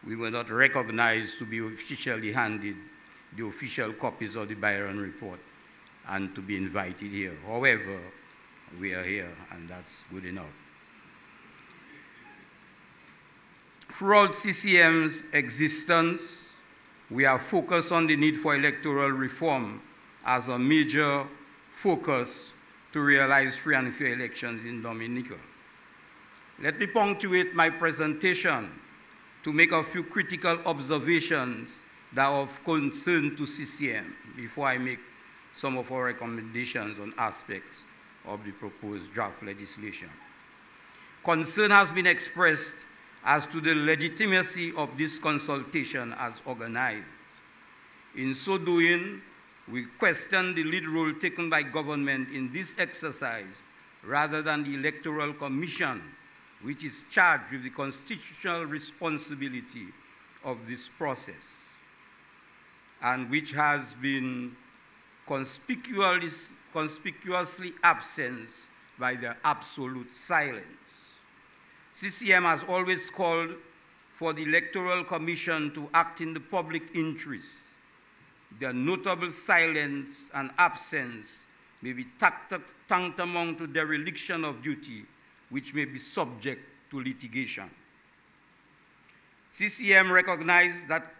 we were not recognized to be officially handed the official copies of the Byron report and to be invited here. However, we are here, and that's good enough. Throughout CCM's existence, we are focused on the need for electoral reform as a major focus to realize free and fair elections in Dominica. Let me punctuate my presentation to make a few critical observations that are of concern to CCM before I make some of our recommendations on aspects of the proposed draft legislation. Concern has been expressed as to the legitimacy of this consultation as organized. In so doing, we question the lead role taken by government in this exercise rather than the Electoral Commission, which is charged with the constitutional responsibility of this process and which has been conspicuously absent by their absolute silence. CCM has always called for the Electoral Commission to act in the public interest. Their notable silence and absence may be tantamount to dereliction of duty, which may be subject to litigation. CCM recognized that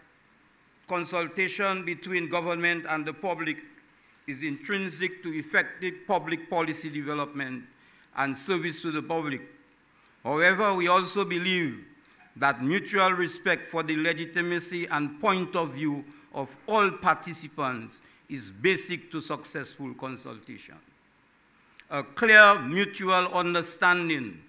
consultation between government and the public is intrinsic to effective public policy development and service to the public. However, we also believe that mutual respect for the legitimacy and point of view of all participants is basic to successful consultation. A clear mutual understanding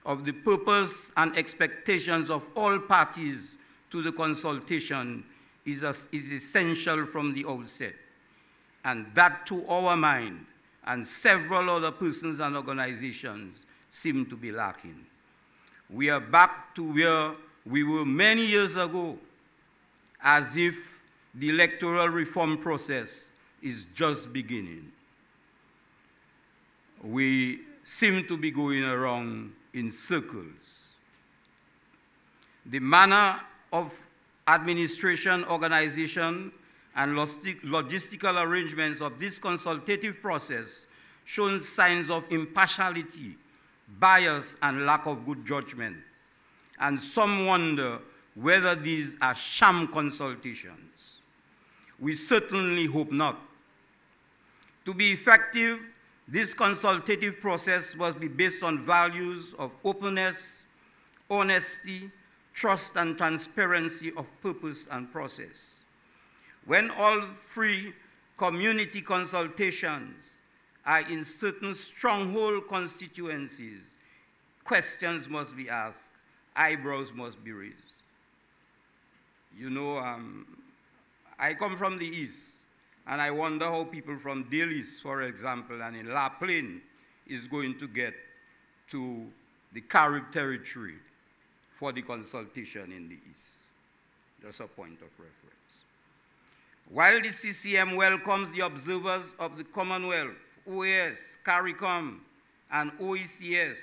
of the purpose and expectations of all parties to the consultation is essential from the outset, and that to our mind and several other persons and organizations seem to be lacking. We are back to where we were many years ago, as if the electoral reform process is just beginning. We seem to be going around in circles. The manner of administration, organization, and logistical arrangements of this consultative process shows signs of impartiality, bias, and lack of good judgment. And some wonder whether these are sham consultations. We certainly hope not. To be effective, this consultative process must be based on values of openness, honesty, trust, and transparency of purpose and process. When all free community consultations are in certain stronghold constituencies, questions must be asked, eyebrows must be raised. You know, I come from the East, and I wonder how people from Dalis, for example, and in La Plaine is going to get to the Carib territory for the consultation in the East. Just a point of reference. While the CCM welcomes the observers of the Commonwealth, OAS, CARICOM, and OECS,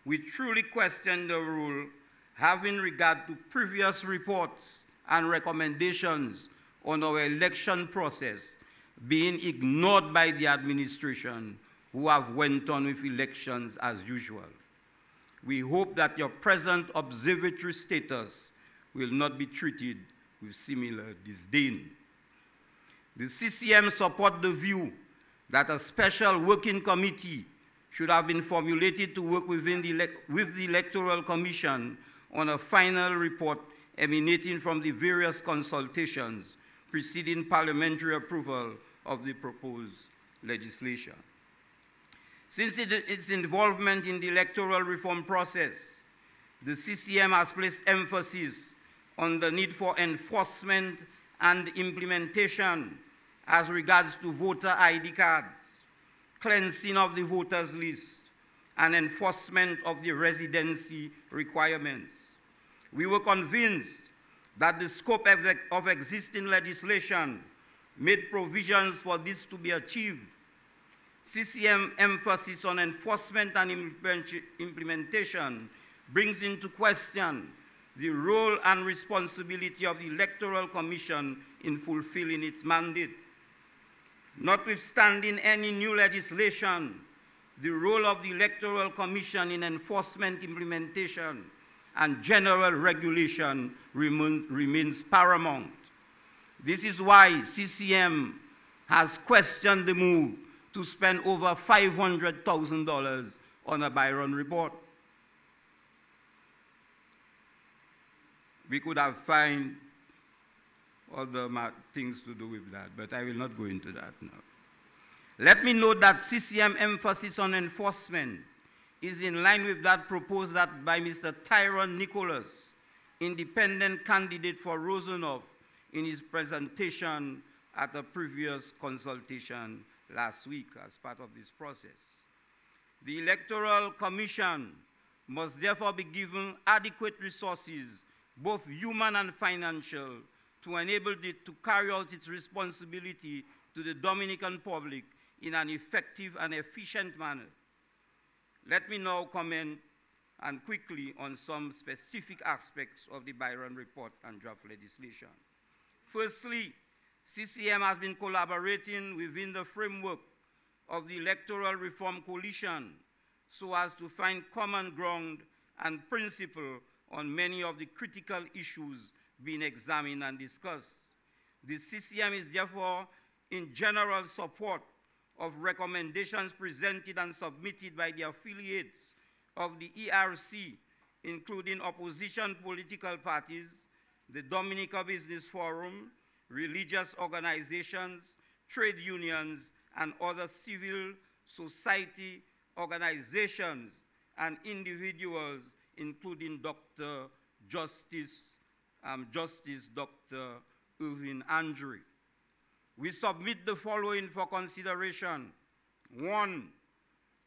we truly question the rule having regard to previous reports and recommendations on our election process being ignored by the administration, who have went on with elections as usual. We hope that your present observatory status will not be treated with similar disdain. The CCM support the view that a special working committee should have been formulated to work with the Electoral Commission on a final report emanating from the various consultations preceding parliamentary approval of the proposed legislation. Since its involvement in the electoral reform process, the CCM has placed emphasis on the need for enforcement and implementation as regards to voter ID cards, cleansing of the voters list, and enforcement of the residency requirements. We were convinced that the scope of existing legislation made provisions for this to be achieved. CCM emphasis on enforcement and implementation brings into question the role and responsibility of the Electoral Commission in fulfilling its mandate. Notwithstanding any new legislation, the role of the Electoral Commission in enforcement, implementation, and general regulation remains paramount. This is why CCM has questioned the move to spend over $500,000 on a Byron report. We could have found other things to do with that, but I will not go into that now. Let me note that CCM emphasis on enforcement is in line with that proposed by Mr. Tyrone Nicholas, independent candidate for Rosenhoff, in his presentation at a previous consultation last week as part of this process. The Electoral Commission must therefore be given adequate resources, both human and financial, to enable it to carry out its responsibility to the Dominican public in an effective and efficient manner. Let me now comment and quickly on some specific aspects of the Byron report and draft legislation. Firstly, CCM has been collaborating within the framework of the Electoral Reform Coalition so as to find common ground and principle on many of the critical issues being examined and discussed. The CCM is therefore in general support of recommendations presented and submitted by the affiliates of the ERC, including opposition political parties, the Dominica Business Forum, religious organizations, trade unions, and other civil society organizations and individuals, including Justice Dr. Irvin Andre. We submit the following for consideration. 1,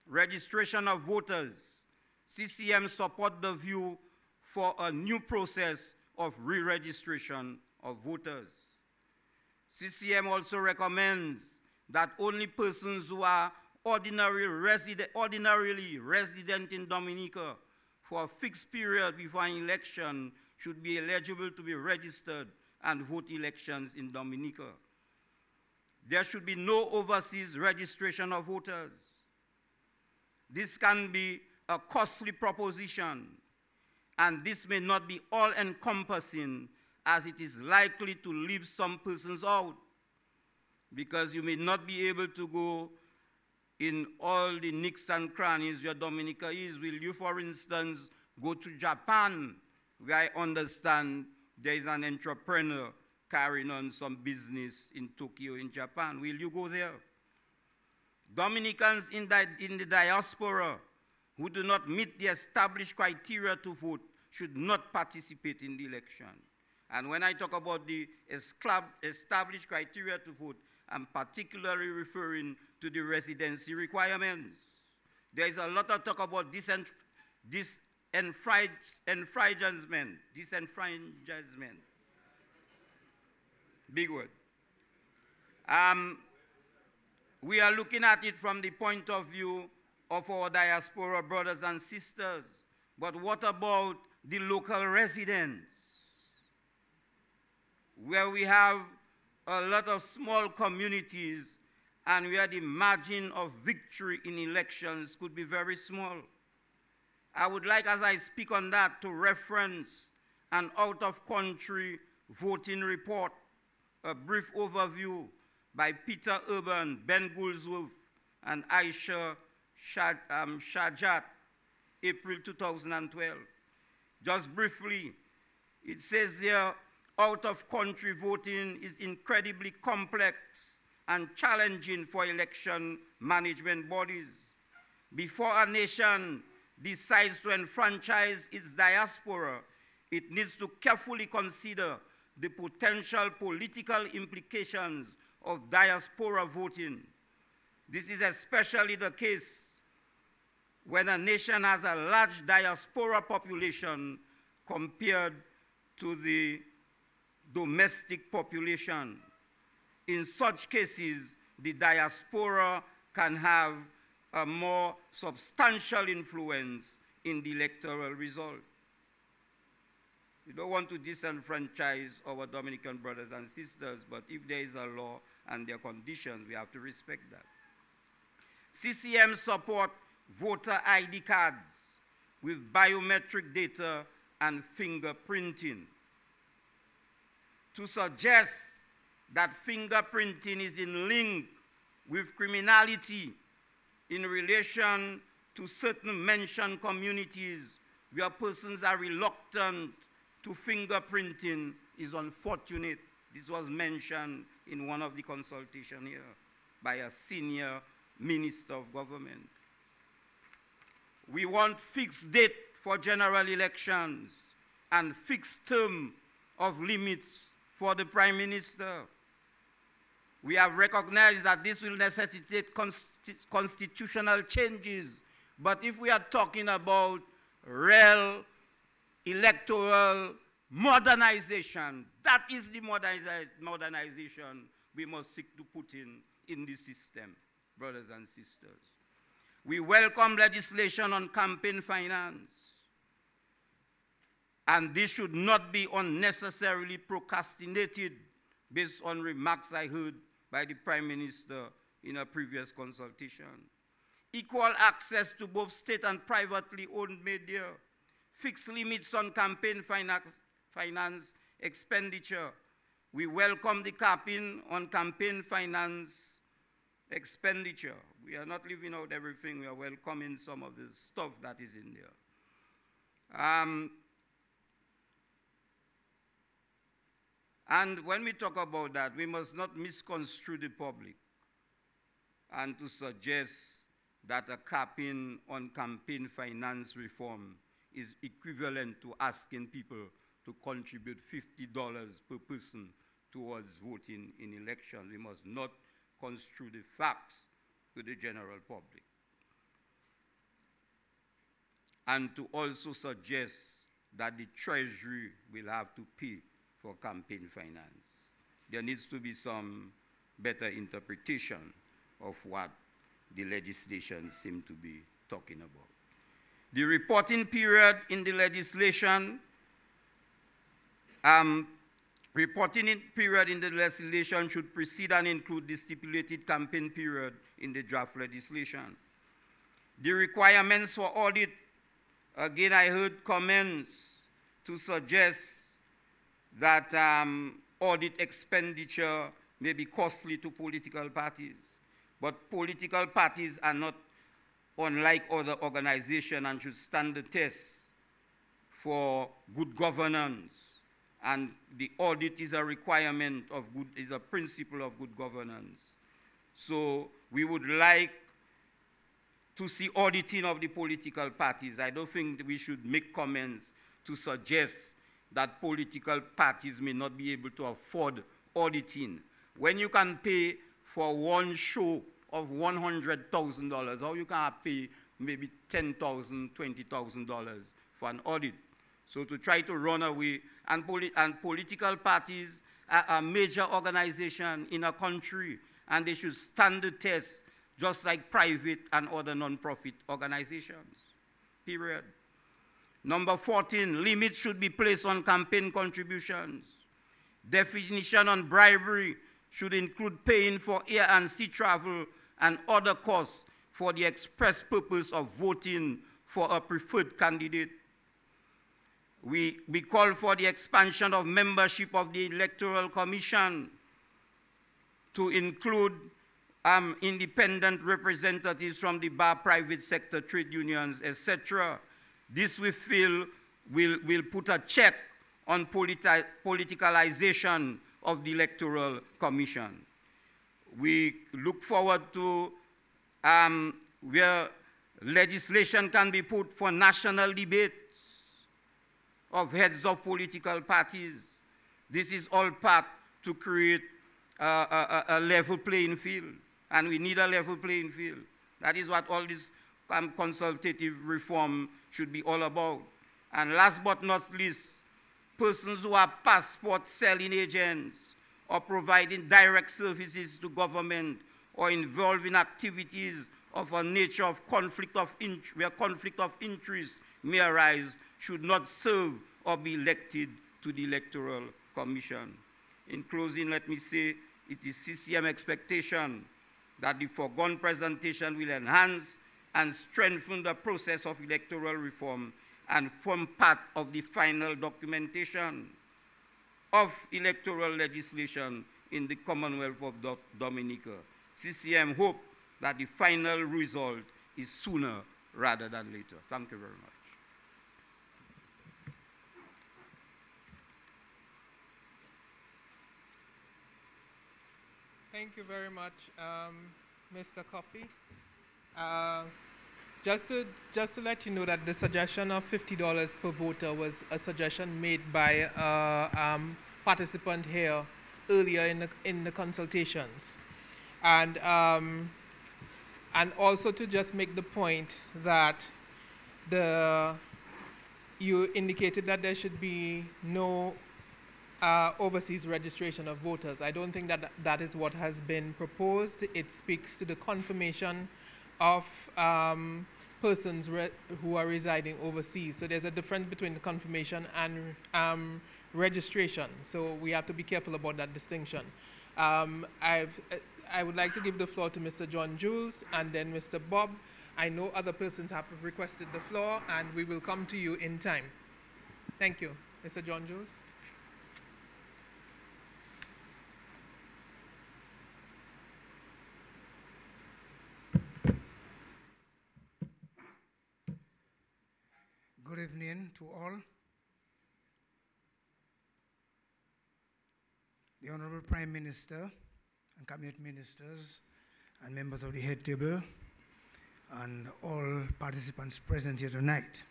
registration of voters. CCM support the view for a new process of re-registration of voters. CCM also recommends that only persons who are ordinarily resident in Dominica for a fixed period before an election should be eligible to be registered and vote elections in Dominica. There should be no overseas registration of voters. This can be a costly proposition, and this may not be all-encompassing, as it is likely to leave some persons out, because you may not be able to go in all the nooks and crannies where Dominica is. Will you, for instance, go to Japan, where I understand there is an entrepreneur carrying on some business in Tokyo, in Japan? Will you go there? Dominicans in the diaspora who do not meet the established criteria to vote should not participate in the election. And when I talk about the established criteria to vote, I'm particularly referring to the residency requirements. There is a lot of talk about disenfranchisement. Big word. We are looking at it from the point of view of our diaspora brothers and sisters. But what about the local residents? Where we have a lot of small communities and where the margin of victory in elections could be very small. I would like, as I speak on that, to reference an out-of-country voting report, a brief overview by Peter Urban, Ben Gouldsworth, and Aisha Shajat, April 2012. Just briefly, it says here, out-of-country voting is incredibly complex and challenging for election management bodies. Before a nation decides to enfranchise its diaspora, it needs to carefully consider the potential political implications of diaspora voting. This is especially the case when a nation has a large diaspora population compared to the domestic population. In such cases, the diaspora can have a more substantial influence in the electoral result. We don't want to disenfranchise our Dominican brothers and sisters, but if there is a law and there are conditions, we have to respect that. CCM support voter ID cards with biometric data and fingerprinting. To suggest that fingerprinting is in link with criminality in relation to certain mentioned communities where persons are reluctant to fingerprinting is unfortunate. This was mentioned in one of the consultations here by a senior minister of government. We want fixed date for general elections and fixed term of limits for the Prime Minister. We have recognized that this will necessitate constitutional changes, but if we are talking about real electoral modernization, that is the modernization we must seek to put in the system, brothers and sisters. We welcome legislation on campaign finance, and this should not be unnecessarily procrastinated based on remarks I heard by the Prime Minister in a previous consultation. Equal access to both state and privately owned media, fixed limits on campaign finance expenditure. We welcome the capping on campaign finance expenditure. We are not leaving out everything. We are welcoming some of the stuff that is in there. And when we talk about that, we must not misconstrue the public and to suggest that a capping on campaign finance reform is equivalent to asking people to contribute $50 per person towards voting in elections. We must not construe the facts to the general public. And to also suggest that the Treasury will have to pay for campaign finance. There needs to be some better interpretation of what the legislation seems to be talking about. The reporting period in the legislation, should precede and include the stipulated campaign period in the draft legislation. The requirements for audit, again, I heard comments to suggest that audit expenditure may be costly to political parties. But political parties are not unlike other organizations and should stand the test for good governance. And the audit is a requirement of is a principle of good governance. So we would like to see auditing of the political parties. I don't think we should make comments to suggest that political parties may not be able to afford auditing. When you can pay for one show of $100,000, or you can pay maybe $10,000, $20,000 for an audit. So to try to run away, and political parties are a major organization in a country, and they should stand the test just like private and other non-profit organizations, period. Number 14, limits should be placed on campaign contributions. Definition on bribery should include paying for air and sea travel and other costs for the express purpose of voting for a preferred candidate. We call for the expansion of membership of the Electoral Commission to include independent representatives from the bar, private sector, trade unions, etc. This we feel will put a check on politicalization of the Electoral Commission. We look forward to where legislation can be put for national debates of heads of political parties. This is all part to create a level playing field, and we need a level playing field. That is what all this consultative reform should be all about. And last but not least, persons who are passport selling agents or providing direct services to government or involved in activities of a nature of where conflict of interest may arise should not serve or be elected to the Electoral Commission. In closing, let me say it is CCM expectation that the foregone presentation will enhance and strengthen the process of electoral reform and form part of the final documentation of electoral legislation in the Commonwealth of Dominica. CCM hope that the final result is sooner rather than later. Thank you very much. Thank you very much, Mr. Coffey. Just to let you know that the suggestion of $50 per voter was a suggestion made by a participant here earlier in the consultations. And also to just make the point that you indicated that there should be no overseas registration of voters. I don't think that is what has been proposed. It speaks to the confirmation of persons who are residing overseas. So there's a difference between the confirmation and registration. So we have to be careful about that distinction. I would like to give the floor to Mr. John Jules and then Mr. Bob. I know other persons have requested the floor, and we will come to you in time. Thank you. Mr. John Jules. Good evening to all. The Honorable Prime Minister and Cabinet Ministers and members of the head table and all participants present here tonight.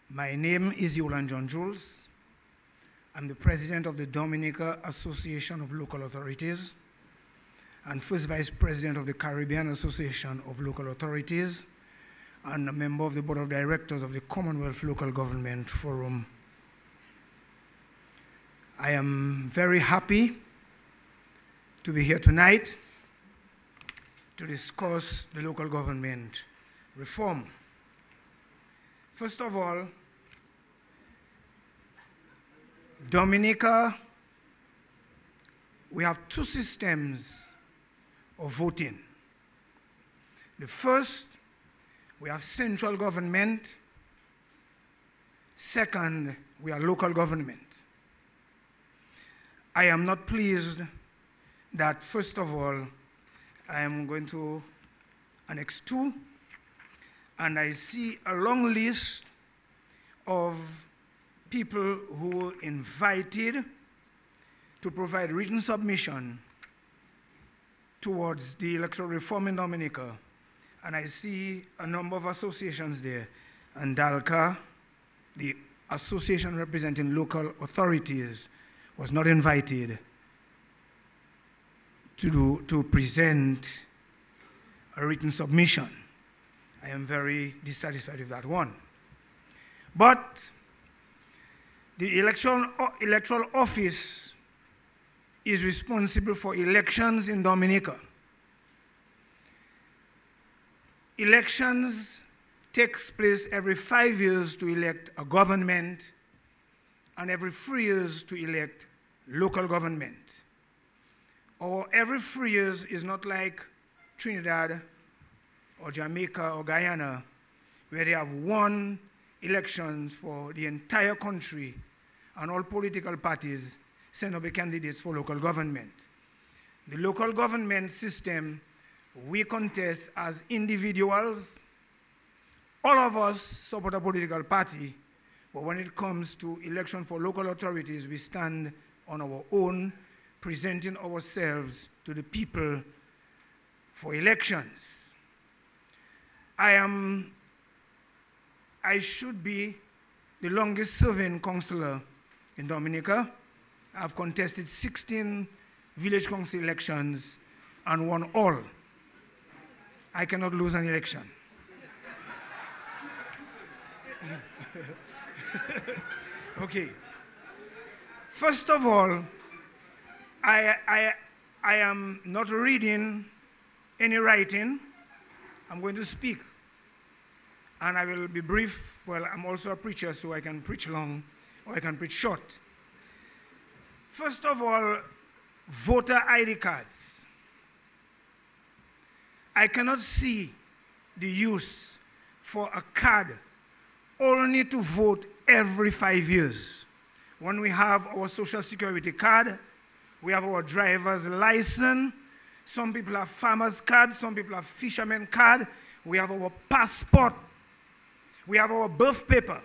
My name is Yolan John Jules. I'm the President of the Dominica Association of Local Authorities and First Vice President of the Caribbean Association of Local Authorities and a member of the Board of Directors of the Commonwealth Local Government Forum. I am very happy to be here tonight to discuss the local government reform. First of all, Dominica, we have two systems of voting. The first, we have central government. Second, we are local government. I am not pleased that, first of all, I am going to Annex 2, and I see a long list of people who were invited to provide written submission towards the electoral reform in Dominica. And I see a number of associations there. And DALCA, the association representing local authorities, was not invited to present a written submission. I am very dissatisfied with that one. But the electoral office is responsible for elections in Dominica. Elections takes place every 5 years to elect a government and every 3 years to elect local government. Or every 3 years is not like Trinidad or Jamaica or Guyana, where they have one elections for the entire country and all political parties send up the candidates for local government. The local government system, we contest as individuals. All of us support a political party, but when it comes to election for local authorities, we stand on our own, presenting ourselves to the people for elections. I should be the longest serving councillor in Dominica. I've contested 16 village council elections and won all. I cannot lose an election. Okay. First of all, I am not reading any writing. I'm going to speak. And I will be brief. Well, I'm also a preacher, so I can preach long or I can preach short. First of all, voter ID cards. I cannot see the use for a card only to vote every 5 years. When we have our social security card, we have our driver's license, some people have farmer's card, some people have fisherman card, we have our passport, we have our birth paper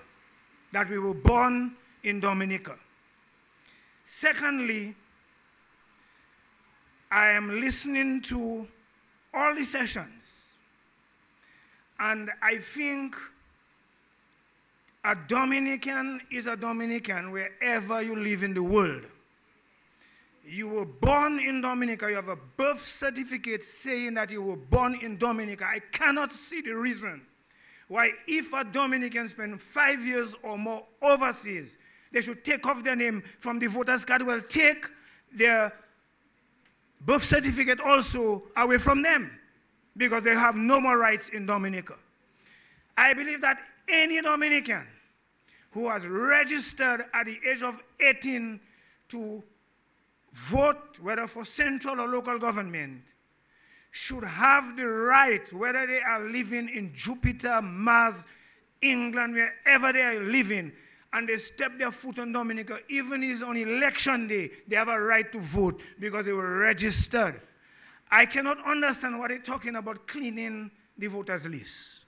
that we were born in Dominica. Secondly, I am listening to all the sessions, and I think a Dominican is a Dominican wherever you live in the world. You were born in Dominica, you have a birth certificate saying that you were born in Dominica. I cannot see the reason why if a Dominican spends 5 years or more overseas, they should take off their name from the voter's card. Well, take their birth certificate also away from them because they have no more rights in Dominica. I believe that any Dominican who has registered at the age of 18 to vote, whether for central or local government, should have the right, whether they are living in Jupiter, Mars, England, wherever they are living, and they step their foot on Dominica, even if it's on election day, they have a right to vote because they were registered. I cannot understand what they're talking about cleaning the voters list.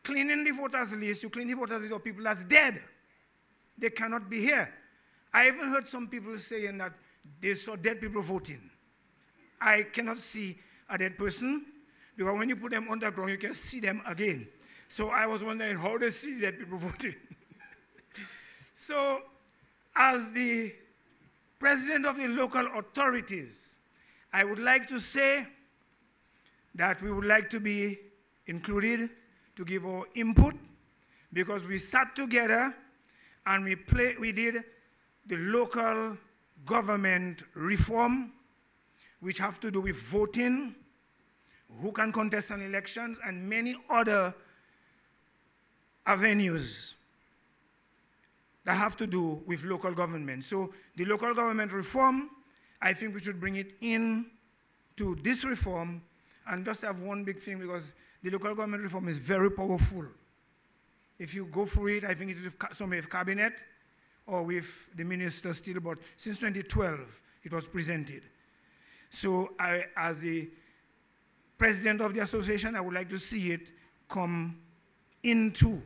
Cleaning the voters list, you clean the voters list of people that's dead. They cannot be here. I even heard some people saying that they saw dead people voting. I cannot see a dead person because when you put them underground, you can see them again. So I was wondering how they see dead people voting. So as the president of the local authorities, I would like to say that we would like to be included to give our input because we sat together and we did the local government reform, which have to do with voting, who can contest on elections, and many other avenues that have to do with local government. So the local government reform, I think we should bring it in to this reform and just have one big thing because the local government reform is very powerful. If you go through it, I think it's with some with cabinet or with the minister still, but since 2012, it was presented. So I, as the president of the association, I would like to see it come into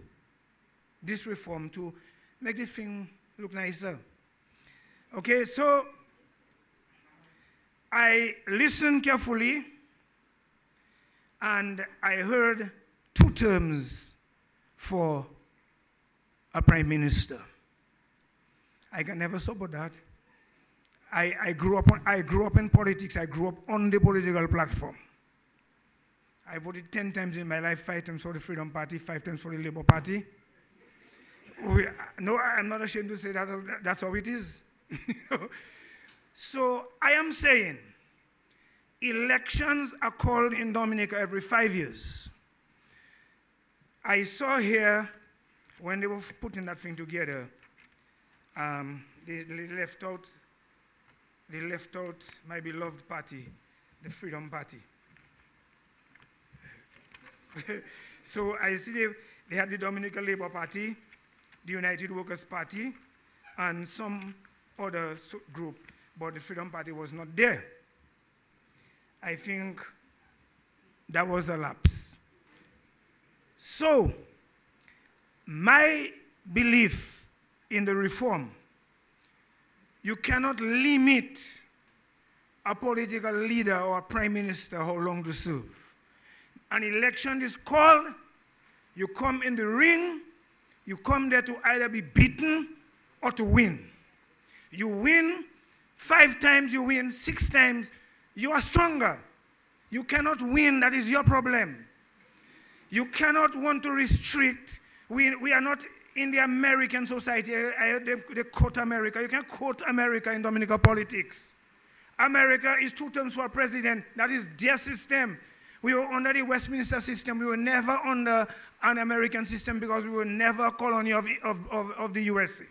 this reform to make the thing look nicer. Okay, so I listened carefully and I heard 2 terms for a prime minister. I can never support that. I grew up in politics. I grew up on the political platform. I voted 10 times in my life, 5 times for the Freedom Party, 5 times for the Labour Party. No, I'm not ashamed to say that that's how it is. So I am saying elections are called in Dominica every 5 years. I saw here when they were putting that thing together, they left out they left out my beloved party, the Freedom Party. So I see they had the Dominica Labour Party, the United Workers' Party, and some other group, but the Freedom Party was not there. I think that was a lapse. So, my belief in the reform, you cannot limit a political leader or a prime minister how long to serve. An election is called, you come in the ring, you come there to either be beaten or to win. You win 5 times, you win 6 times, you are stronger. You cannot win, that is your problem. You cannot want to restrict. We are not in the American society. They quote America. You can't quote America in Dominica politics. America is 2 terms for a president. That is their system. We were under the Westminster system. We were never under an American system because we were never a colony of the USA.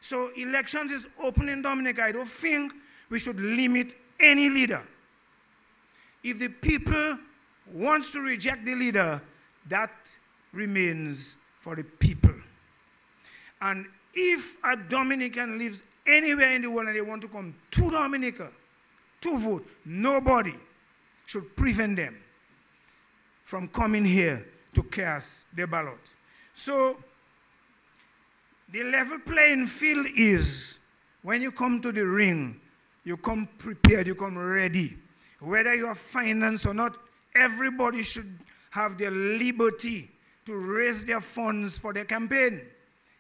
So elections is open in Dominica. I don't think we should limit any leader. If the people wants to reject the leader, that remains for the people. And if a Dominican lives anywhere in the world and they want to come to Dominica to vote, nobody should prevent them from coming here to cast their ballot. So the level playing field is when you come to the ring, you come prepared, you come ready. Whether you are financed or not, everybody should have their liberty to raise their funds for their campaign.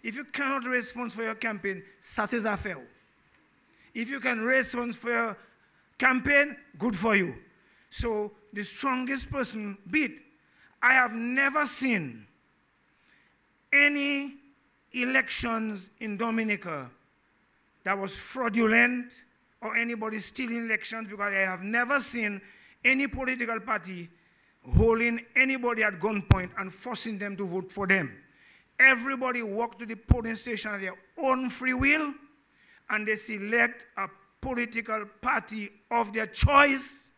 If you cannot raise funds for your campaign, ça c'est affaire. If you can raise funds for your campaign, good for you. So the strongest person beat. I have never seen any elections in Dominica that was fraudulent or anybody stealing elections, because I have never seen any political party holding anybody at gunpoint and forcing them to vote for them. Everybody walked to the polling station at their own free will, and they select a political party of their choice,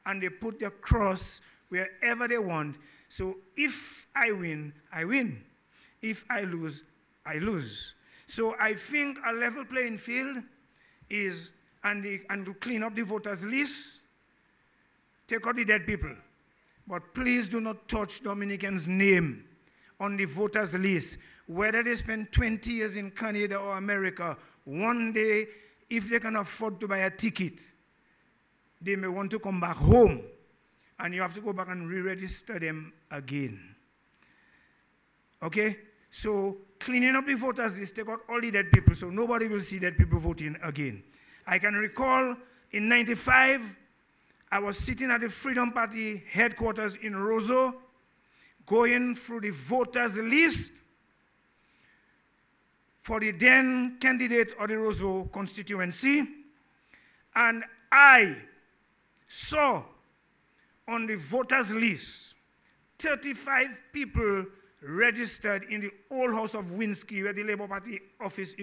and they put their cross wherever they want. So if I win, I win. If I lose, I lose. So I think a level playing field is, and to clean up the voters list, take out the dead people. But please do not touch Dominicans' name on the voters list. Whether they spend 20 years in Canada or America, one day, if they can afford to buy a ticket, they may want to come back home, and you have to go back and re-register them again. Okay? So cleaning up the voters list, take out all the dead people, so nobody will see dead people voting again. I can recall in '95, I was sitting at the Freedom Party headquarters in Roseau, going through the voters list for the then candidate of the Roseau constituency, and I saw on the voters list 35 people registered in the old house of Winsky, where the Labour Party office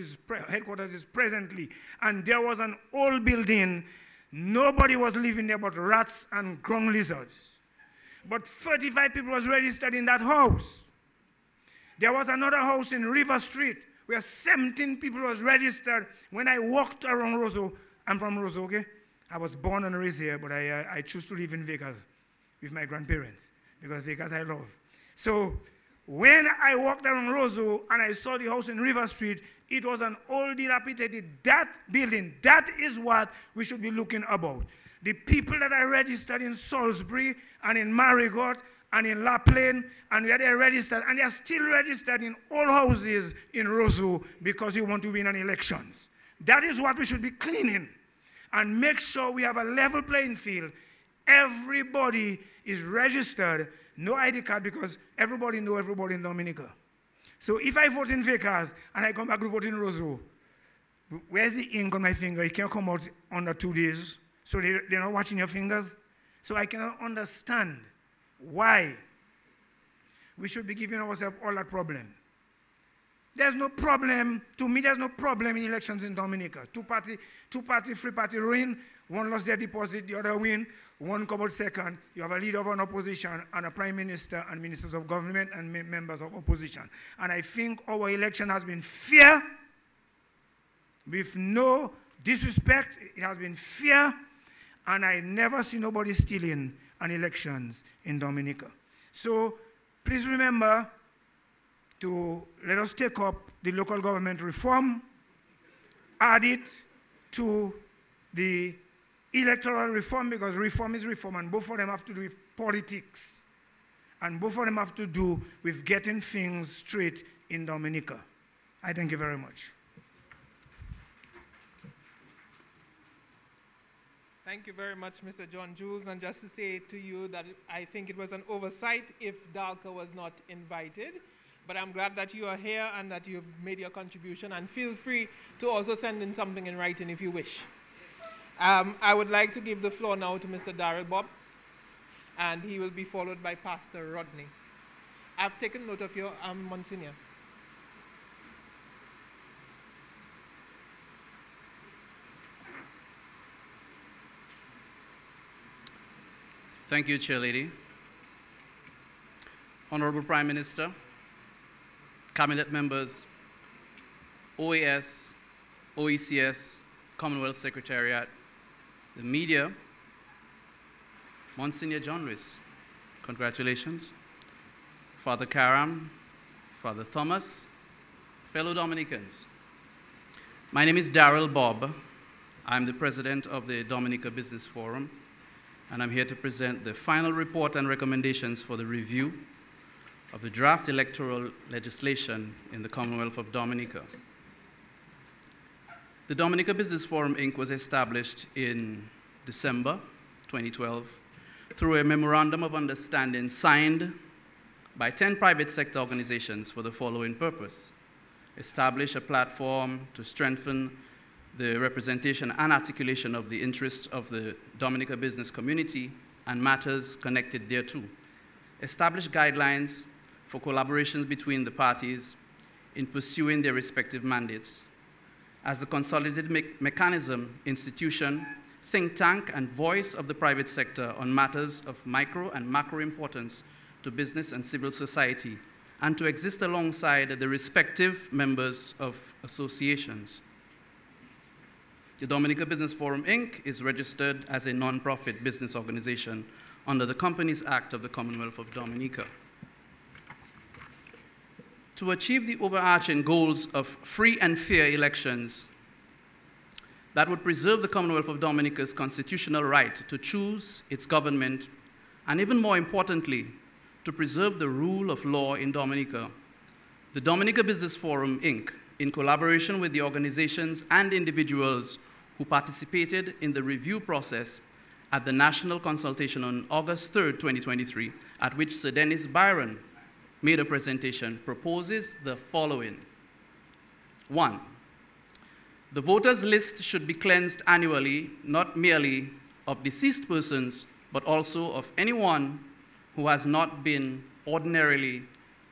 headquarters is presently. And there was an old building. Nobody was living there but rats and ground lizards. But 35 people was registered in that house. There was another house in River Street where 17 people was registered. When I walked around Roseau, I'm from Roseau, okay? I was born and raised here, but I choose to live in Vegas with my grandparents, because Vegas I love. So when I walked around Roseau and I saw the house in River Street, it was an old dilapidated, that building, that is what we should be looking about. The people that are registered in Salisbury and in Marigot and in La Plaine, and where they're registered, and they're still registered in all houses in Roseau because you want to win an elections. That is what we should be cleaning, and make sure we have a level playing field. Everybody is registered, no ID card, because everybody knows everybody in Dominica. So if I vote in Vegas and I come back to vote in Roseau, where's the ink on my finger? It can't come out under 2 days. So they're not watching your fingers. So I cannot understand why we should be giving ourselves all that problem. there's no problem, to me there's no problem in elections in Dominica. Two party, free party win, one lost their deposit, the other win, one come out second. You have a leader of an opposition and a prime minister and ministers of government and members of opposition. And I think our election has been fair, with no disrespect. It has been fair, and I never see nobody stealing an elections in Dominica. So please remember to let us take up the local government reform, add it to the electoral reform, because reform is reform, and both of them have to do with politics, and both of them have to do with getting things straight in Dominica. I thank you very much. Thank you very much, Mr. John Jules. And just to say to you that I think it was an oversight if Dalka was not invited. But I'm glad that you are here and that you've made your contribution. And feel free to also send in something in writing if you wish. I would like to give the floor now to Mr. Darrell Bob. And he will be followed by Pastor Rodney. I've taken note of your Monsignor. Thank you, Chair Lady. Honorable Prime Minister, Cabinet members, OAS, OECS, Commonwealth Secretariat, the media, Monsignor John Rhys, congratulations. Father Karam, Father Thomas, fellow Dominicans. My name is Darrell Bob. I'm the president of the Dominica Business Forum, and I'm here to present the final report and recommendations for the review of the draft electoral legislation in the Commonwealth of Dominica. The Dominica Business Forum, Inc. was established in December 2012 through a memorandum of understanding signed by 10 private sector organizations for the following purpose: establish a platform to strengthen the representation and articulation of the interests of the Dominica business community and matters connected thereto. Establish guidelines for collaborations between the parties in pursuing their respective mandates. As the consolidated mechanism, institution, think tank, and voice of the private sector on matters of micro and macro importance to business and civil society, and to exist alongside the respective members of associations. The Dominica Business Forum, Inc. is registered as a non-profit business organization under the Companies Act of the Commonwealth of Dominica. To achieve the overarching goals of free and fair elections that would preserve the Commonwealth of Dominica's constitutional right to choose its government, and even more importantly, to preserve the rule of law in Dominica, the Dominica Business Forum, Inc., in collaboration with the organizations and individuals who participated in the review process at the National Consultation on August 3rd, 2023, at which Sir Dennis Byron made a presentation, proposes the following. 1, the voters list should be cleansed annually, not merely of deceased persons, but also of anyone who has not been ordinarily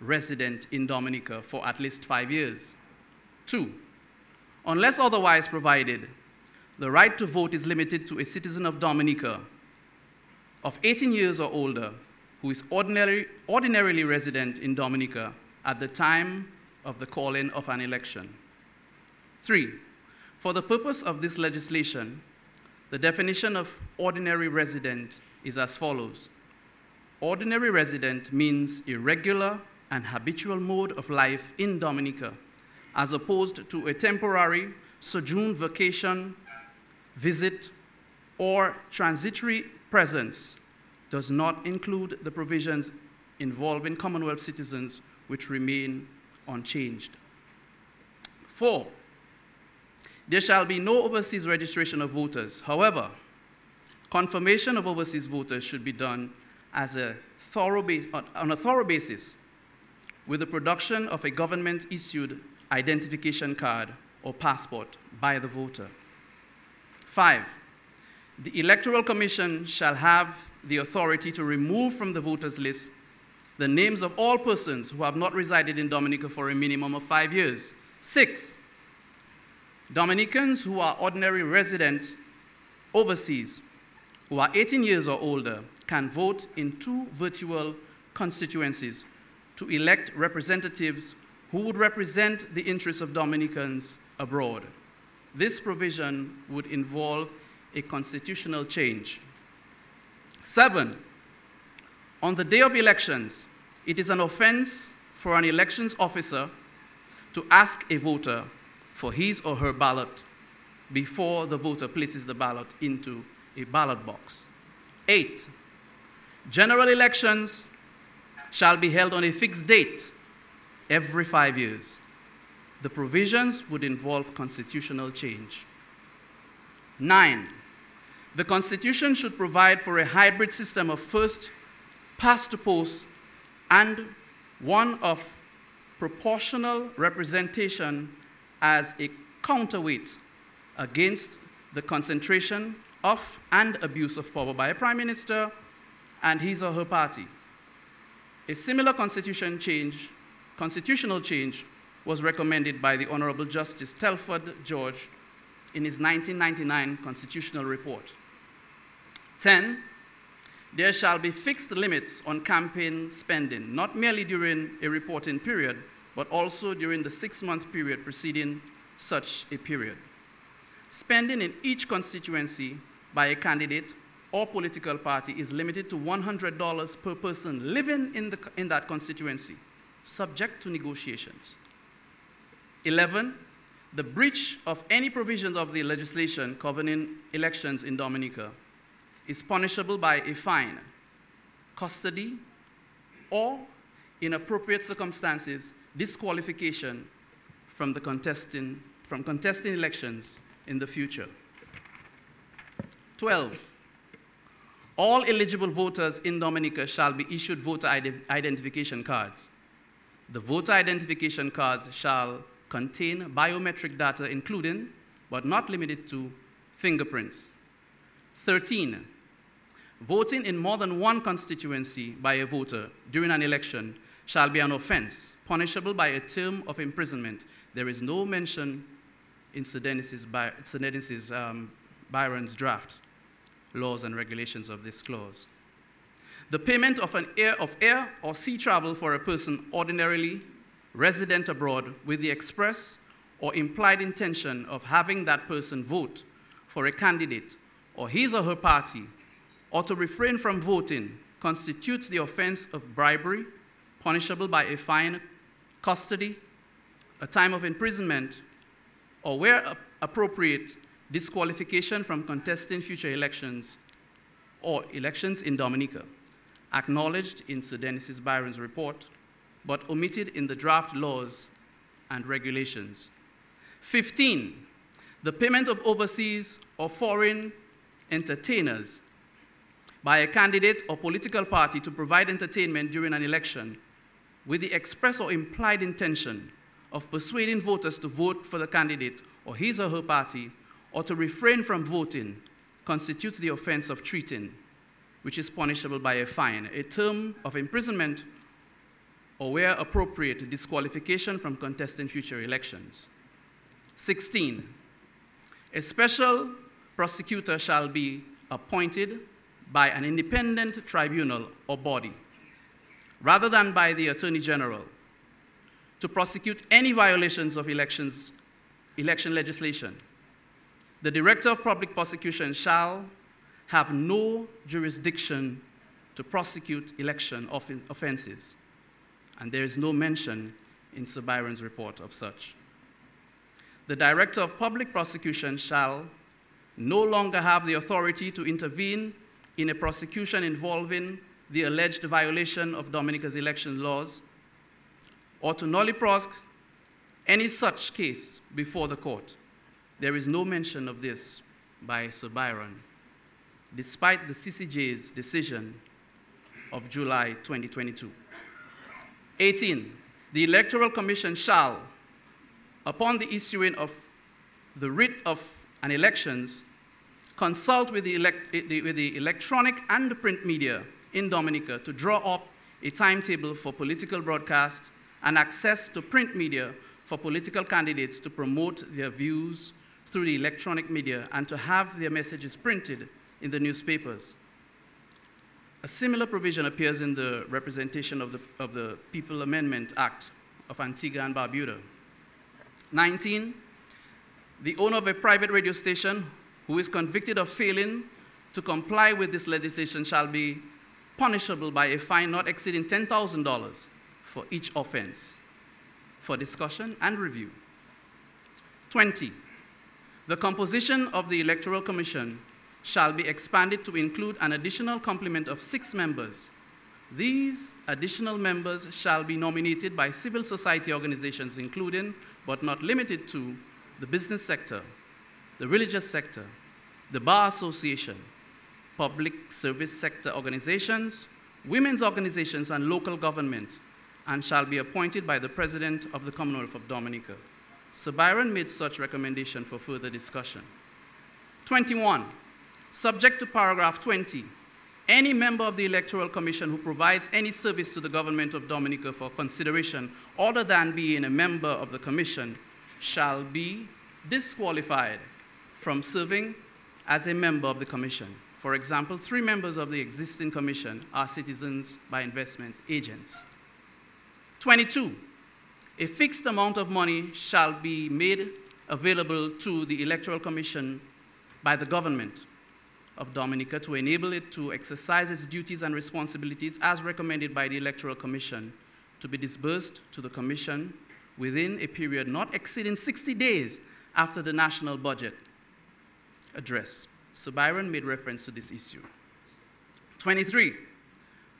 resident in Dominica for at least 5 years. 2, unless otherwise provided, the right to vote is limited to a citizen of Dominica of 18 years or older who is ordinarily resident in Dominica at the time of the calling of an election. 3, for the purpose of this legislation, the definition of ordinary resident is as follows. Ordinary resident means a regular and habitual mode of life in Dominica, as opposed to a temporary sojourn, vacation, visit, or transitory presence. Does not include the provisions involving Commonwealth citizens, which remain unchanged. 4, there shall be no overseas registration of voters. However, confirmation of overseas voters should be done as on a thorough basis with the production of a government-issued identification card or passport by the voter. 5, the Electoral Commission shall have the authority to remove from the voters list the names of all persons who have not resided in Dominica for a minimum of 5 years. 6, Dominicans who are ordinary resident overseas, who are 18 years or older, can vote in 2 virtual constituencies to elect representatives who would represent the interests of Dominicans abroad. This provision would involve a constitutional change. 7, on the day of elections, it is an offense for an elections officer to ask a voter for his or her ballot before the voter places the ballot into a ballot box. 8, general elections shall be held on a fixed date every 5 years. The provisions would involve constitutional change. 9, the Constitution should provide for a hybrid system of first past to post and one of proportional representation as a counterweight against the concentration of and abuse of power by a prime minister and his or her party. A similar constitutional change was recommended by the Honorable Justice Telford George in his 1999 constitutional report. 10, there shall be fixed limits on campaign spending, not merely during a reporting period, but also during the 6-month period preceding such a period. Spending in each constituency by a candidate or political party is limited to $100 per person living in that constituency, subject to negotiations. 11, the breach of any provisions of the legislation governing elections in Dominica is punishable by a fine, custody, or, in appropriate circumstances, disqualification from contesting elections in the future. 12, all eligible voters in Dominica shall be issued voter identification cards. The voter identification cards shall contain biometric data including, but not limited to, fingerprints. 13, voting in more than one constituency by a voter during an election shall be an offense, punishable by a term of imprisonment. There is no mention in Sir Dennis's Byron's draft laws and regulations of this clause. The payment of air or sea travel for a person ordinarily resident abroad with the express or implied intention of having that person vote for a candidate or his or her party, or to refrain from voting, constitutes the offense of bribery, punishable by a fine, custody, a time of imprisonment, or where appropriate, disqualification from contesting future elections or elections in Dominica, acknowledged in Sir Dennis Byron's report, but omitted in the draft laws and regulations. 15, the payment of overseas or foreign entertainers by a candidate or political party to provide entertainment during an election with the express or implied intention of persuading voters to vote for the candidate or his or her party, or to refrain from voting, constitutes the offense of treating, which is punishable by a fine, a term of imprisonment, or where appropriate, disqualification from contesting future elections. 16, a special prosecutor shall be appointed by an independent tribunal or body, rather than by the Attorney General, to prosecute any violations of election legislation. The Director of Public Prosecution shall have no jurisdiction to prosecute election offenses, and there is no mention in Sir Byron's report of such. The Director of Public Prosecution shall no longer have the authority to intervene in a prosecution involving the alleged violation of Dominica's election laws, or to nolly-prosecute any such case before the court. There is no mention of this by Sir Byron, despite the CCJ's decision of July 2022. 18, the Electoral Commission shall, upon the issuing of the writ of an elections, consult with the electronic and print media in Dominica to draw up a timetable for political broadcast, and access to print media for political candidates to promote their views through the electronic media and to have their messages printed in the newspapers. A similar provision appears in the Representation of the People Amendment Act of Antigua and Barbuda. 19, the owner of a private radio station who is convicted of failing to comply with this legislation shall be punishable by a fine not exceeding $10,000 for each offense. For discussion and review. 20, the composition of the Electoral Commission shall be expanded to include an additional complement of 6 members. These additional members shall be nominated by civil society organizations, including, but not limited to, the business sector, the religious sector, the Bar Association, public service sector organizations, women's organizations, and local government, and shall be appointed by the President of the Commonwealth of Dominica. Sir Byron made such recommendation for further discussion. 21, subject to paragraph 20, any member of the Electoral Commission who provides any service to the government of Dominica for consideration other than being a member of the Commission shall be disqualified from serving as a member of the Commission. For example, 3 members of the existing Commission are citizens by investment agents. 22, a fixed amount of money shall be made available to the Electoral Commission by the government of Dominica to enable it to exercise its duties and responsibilities as recommended by the Electoral Commission, to be disbursed to the Commission within a period not exceeding 60 days after the national budget address. Sir Byron made reference to this issue. 23,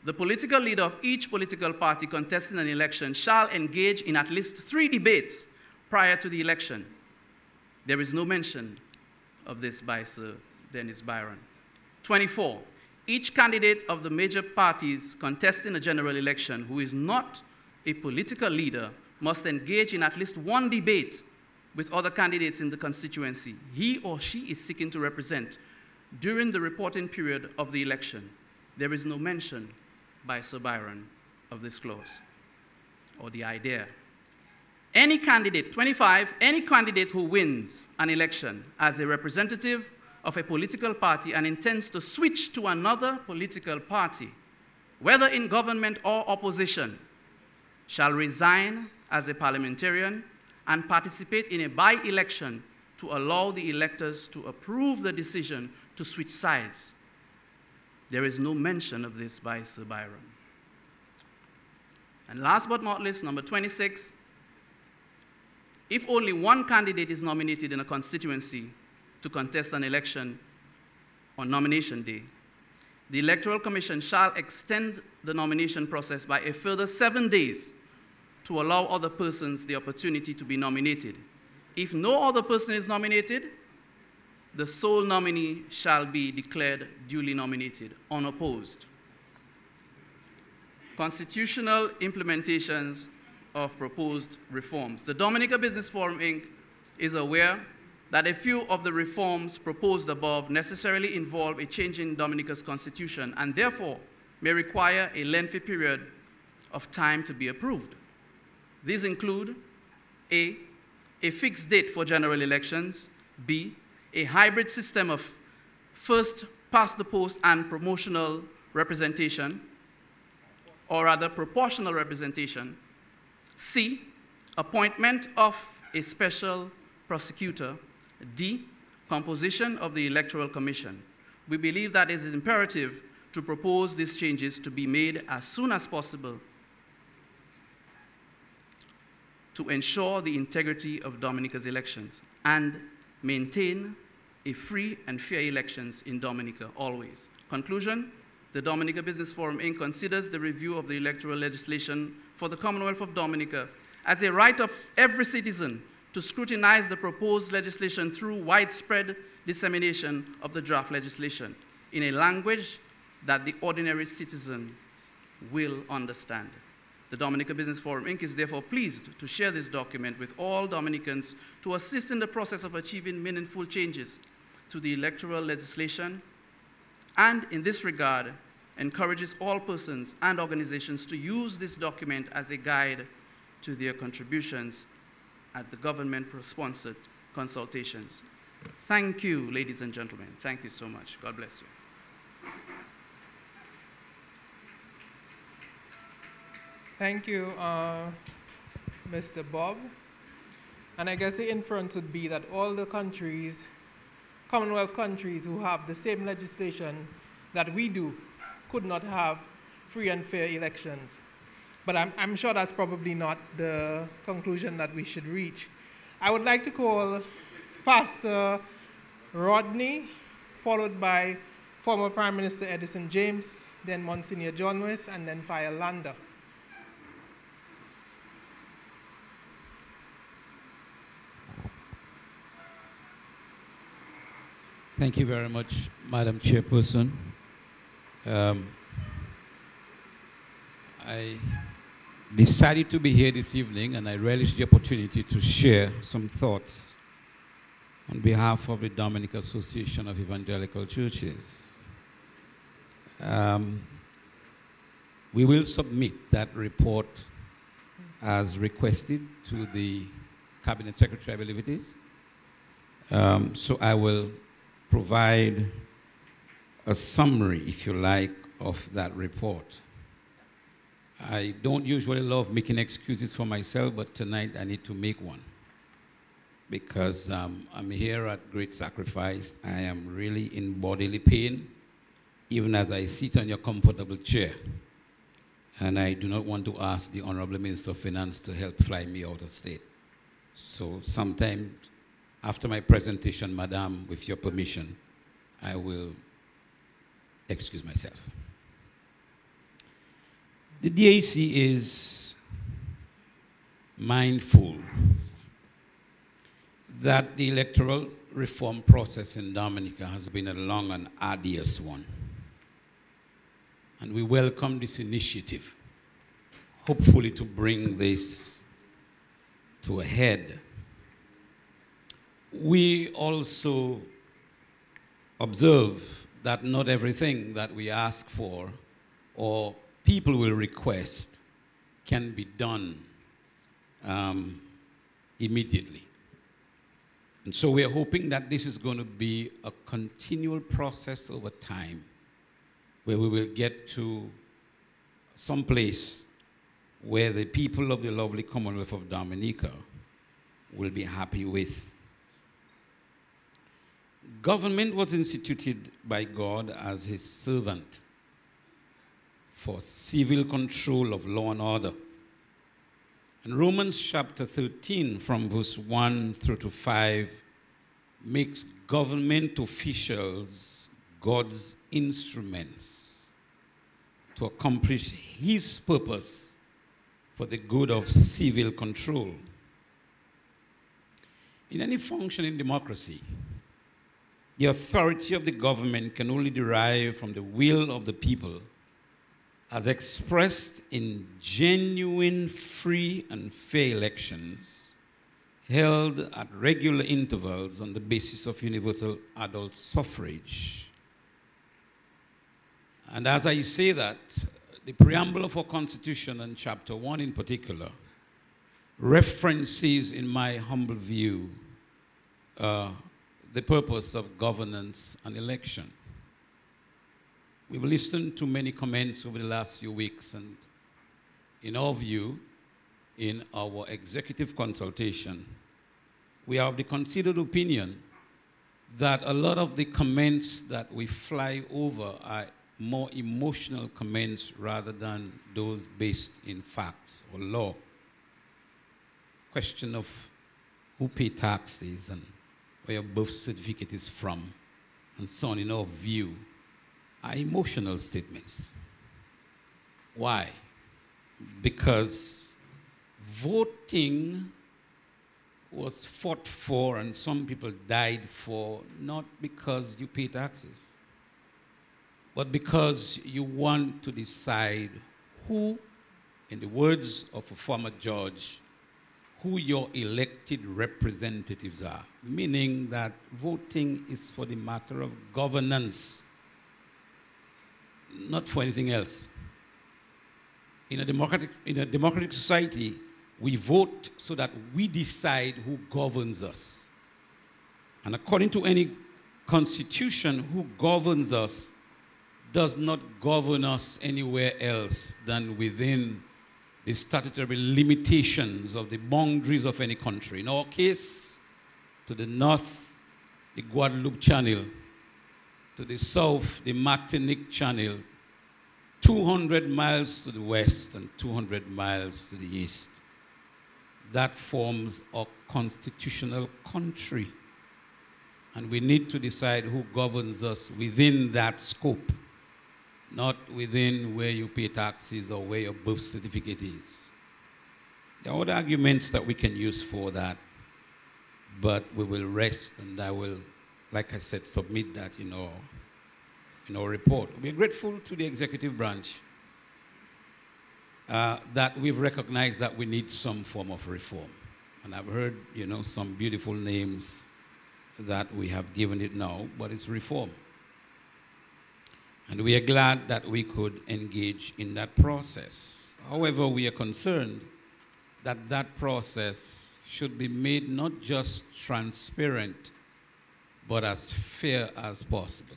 the political leader of each political party contesting an election shall engage in at least 3 debates prior to the election. There is no mention of this by Sir Dennis Byron. 24, each candidate of the major parties contesting a general election who is not a political leader must engage in at least 1 debate with other candidates in the constituency he or she is seeking to represent during the reporting period of the election. There is no mention by Sir Byron of this clause or the idea. Any candidate, 25, any candidate who wins an election as a representative of a political party and intends to switch to another political party, whether in government or opposition, shall resign as a parliamentarian and participate in a by-election to allow the electors to approve the decision to switch sides. There is no mention of this by Sir Byron. And last but not least, number 26, if only 1 candidate is nominated in a constituency to contest an election on nomination day, the Electoral Commission shall extend the nomination process by a further 7 days to allow other persons the opportunity to be nominated. If no other person is nominated, the sole nominee shall be declared duly nominated, unopposed. Constitutional implementations of proposed reforms. The Dominica Business Forum, Inc. is aware that a few of the reforms proposed above necessarily involve a change in Dominica's constitution and therefore may require a lengthy period of time to be approved. These include A, fixed date for general elections, B, a hybrid system of first past the post and proportional representation, or rather proportional representation, C, appointment of a special prosecutor, D, composition of the Electoral Commission. We believe that it is imperative to propose these changes to be made as soon as possible to ensure the integrity of Dominica's elections and maintain a free and fair elections in Dominica always. Conclusion, the Dominica Business Forum, Inc. considers the review of the electoral legislation for the Commonwealth of Dominica as a right of every citizen to scrutinize the proposed legislation through widespread dissemination of the draft legislation in a language that the ordinary citizens will understand. The Dominica Business Forum, Inc. is therefore pleased to share this document with all Dominicans to assist in the process of achieving meaningful changes to the electoral legislation, and in this regard, encourages all persons and organizations to use this document as a guide to their contributions at the government-sponsored consultations. Thank you, ladies and gentlemen. Thank you so much. God bless you. Thank you, Mr. Bob. And I guess the inference would be that all the countries, Commonwealth countries who have the same legislation that we do, could not have free and fair elections. But I'm sure that's probably not the conclusion that we should reach. I would like to call Pastor Rodney, followed by former Prime Minister Edison James, then Monsignor John West, and then Fire Lander. Thank you very much, Madam Chairperson. I decided to be here this evening, and I relish the opportunity to share some thoughts on behalf of the Dominica Association of Evangelical Churches. We will submit that report as requested to the Cabinet Secretary, I believe it is. So I will provide a summary, if you like, of that report. I don't usually love making excuses for myself, but tonight I need to make one because I'm here at great sacrifice. I am really in bodily pain, even as I sit on your comfortable chair. And I do not want to ask the Honorable Minister of Finance to help fly me out of state. So sometime after my presentation, Madam, with your permission, I will excuse myself. The DAC is mindful that the electoral reform process in Dominica has been a long and arduous one. And we welcome this initiative, hopefully to bring this to a head. We also observe that not everything that we ask for or people will request can be done immediately. And so we're hoping that this is going to be a continual process over time where we will get to some place where the people of the lovely Commonwealth of Dominica will be happy with. Government was instituted by God as his servant for civil control of law and order. And Romans chapter 13 from verse 1 through to 5 makes government officials God's instruments to accomplish his purpose for the good of civil control. In any functioning democracy, the authority of the government can only derive from the will of the people as expressed in genuine, free, and fair elections held at regular intervals on the basis of universal adult suffrage. And as I say that, the preamble of our Constitution and Chapter 1 in particular references, in my humble view, the purpose of governance and election. We've listened to many comments over the last few weeks, and in our view, in our executive consultation, we are of the considered opinion that a lot of the comments that we fly over are more emotional comments rather than those based in facts or law. Question of who pay taxes and where your birth certificate is from, and so on, in our view, are emotional statements. Why? Because voting was fought for and some people died for, not because you pay taxes, but because you want to decide who, in the words of a former judge, who your elected representatives are, meaning that voting is for the matter of governance, not for anything else. In a democratic society, we vote so that we decide who governs us. And according to any constitution, who governs us does not govern us anywhere else than within the statutory limitations of the boundaries of any country. In our case, to the north, the Guadeloupe Channel, to the south, the Martinique Channel, 200 miles to the west and 200 miles to the east. That forms our constitutional country. And we need to decide who governs us within that scope, not within where you pay taxes or where your birth certificate is. There are other arguments that we can use for that, but we will rest, and I will, like I said, submit that in our report. We're grateful to the executive branch that we've recognized that we need some form of reform. And I've heard, some beautiful names that we have given it now, but it's reform. And we are glad that we could engage in that process. However, we are concerned that that process should be made not just transparent, but as fair as possible.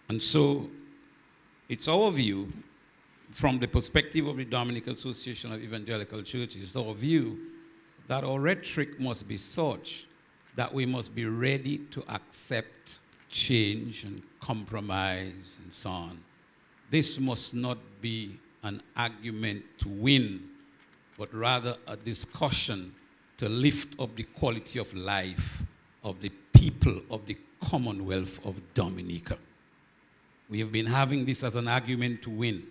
And so it's our view, from the perspective of the Dominican Association of Evangelical Churches, it's our view that our rhetoric must be such that we must be ready to accept change and compromise and so on. This must not be an argument to win, but rather a discussion to lift up the quality of life of the people of the Commonwealth of Dominica. We have been having this as an argument to win.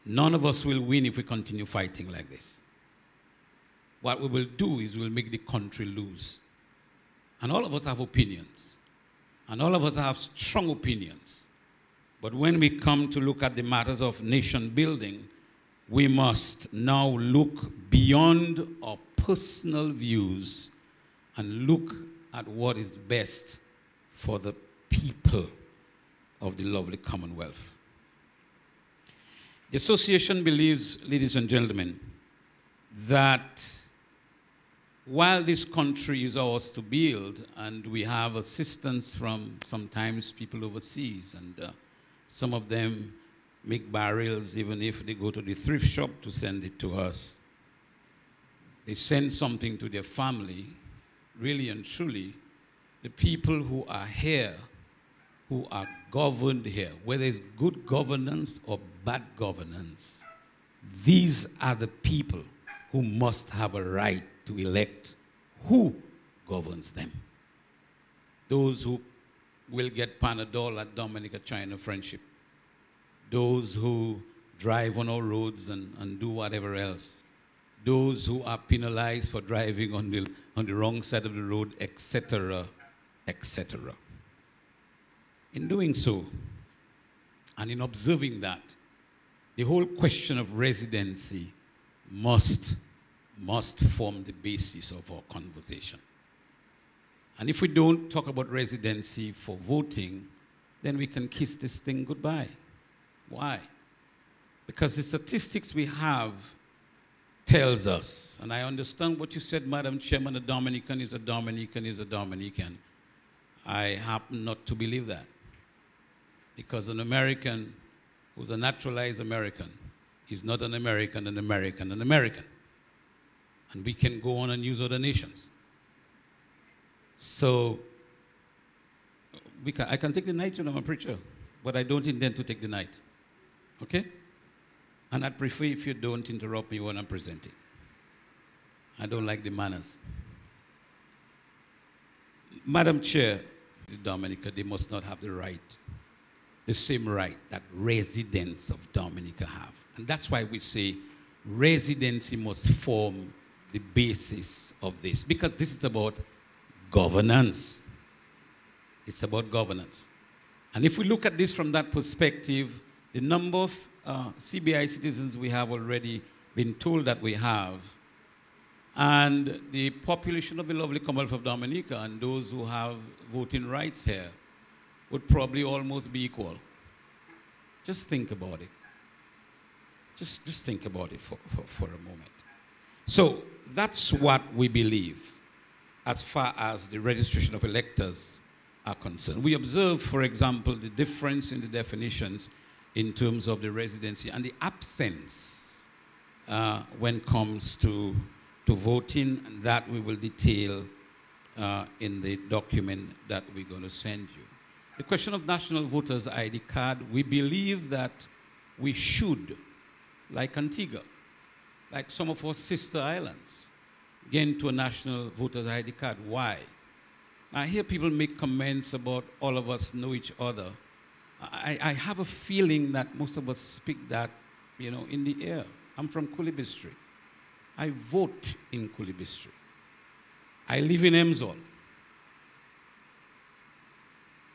None of us will win if we continue fighting like this. What we will do is we'll make the country lose. And all of us have opinions. And all of us have strong opinions. But when we come to look at the matters of nation building, we must now look beyond our personal views and look at what is best for the people of the lovely Commonwealth. The association believes, ladies and gentlemen, that while this country is ours to build, and we have assistance from sometimes people overseas, and some of them make barrels even if they go to the thrift shop to send it to us. They send something to their family, really and truly. The people who are here, who are governed here, whether it's good governance or bad governance, these are the people who must have a right to elect who governs them. Those who will get Panadol at Dominica China Friendship. Those who drive on our roads and do whatever else. Those who are penalized for driving on the wrong side of the road, etc., etc. In doing so, and in observing that, the whole question of residency must form the basis of our conversation. And if we don't talk about residency for voting, then we can kiss this thing goodbye. Why? Because the statistics we have tells us, and I understand what you said, Madam Chairman, a Dominican is a Dominican is a Dominican. I happen not to believe that. Because an American who's a naturalized American is not an American, an American, an American. And we can go on and use other nations. So, I can take the night when I'm a preacher, but I don't intend to take the night. Okay? And I'd prefer if you don't interrupt me when I'm presenting. I don't like the manners. Madam Chair, Dominica, they must not have the same right that residents of Dominica have. And that's why we say residency must form the basis of this, because this is about governance. It's about governance. And if we look at this from that perspective, the number of CBI citizens we have already been told that we have, and the population of the lovely Commonwealth of Dominica and those who have voting rights here would probably almost be equal. Just think about it. Just think about it for a moment. So that's what we believe as far as the registration of electors are concerned. We observe, for example, the difference in the definitions in terms of the residency and the absence when it comes to voting, and that we will detail in the document that we're going to send you. The question of national voters ID card, we believe that we should, like Antigua, like some of our sister islands, get into a national voters ID card. Why? I hear people make comments about all of us know each other. I have a feeling that most of us speak that, you know, in the air. I'm from Kulibistri. I vote in Kulibistri. I live in Emzon.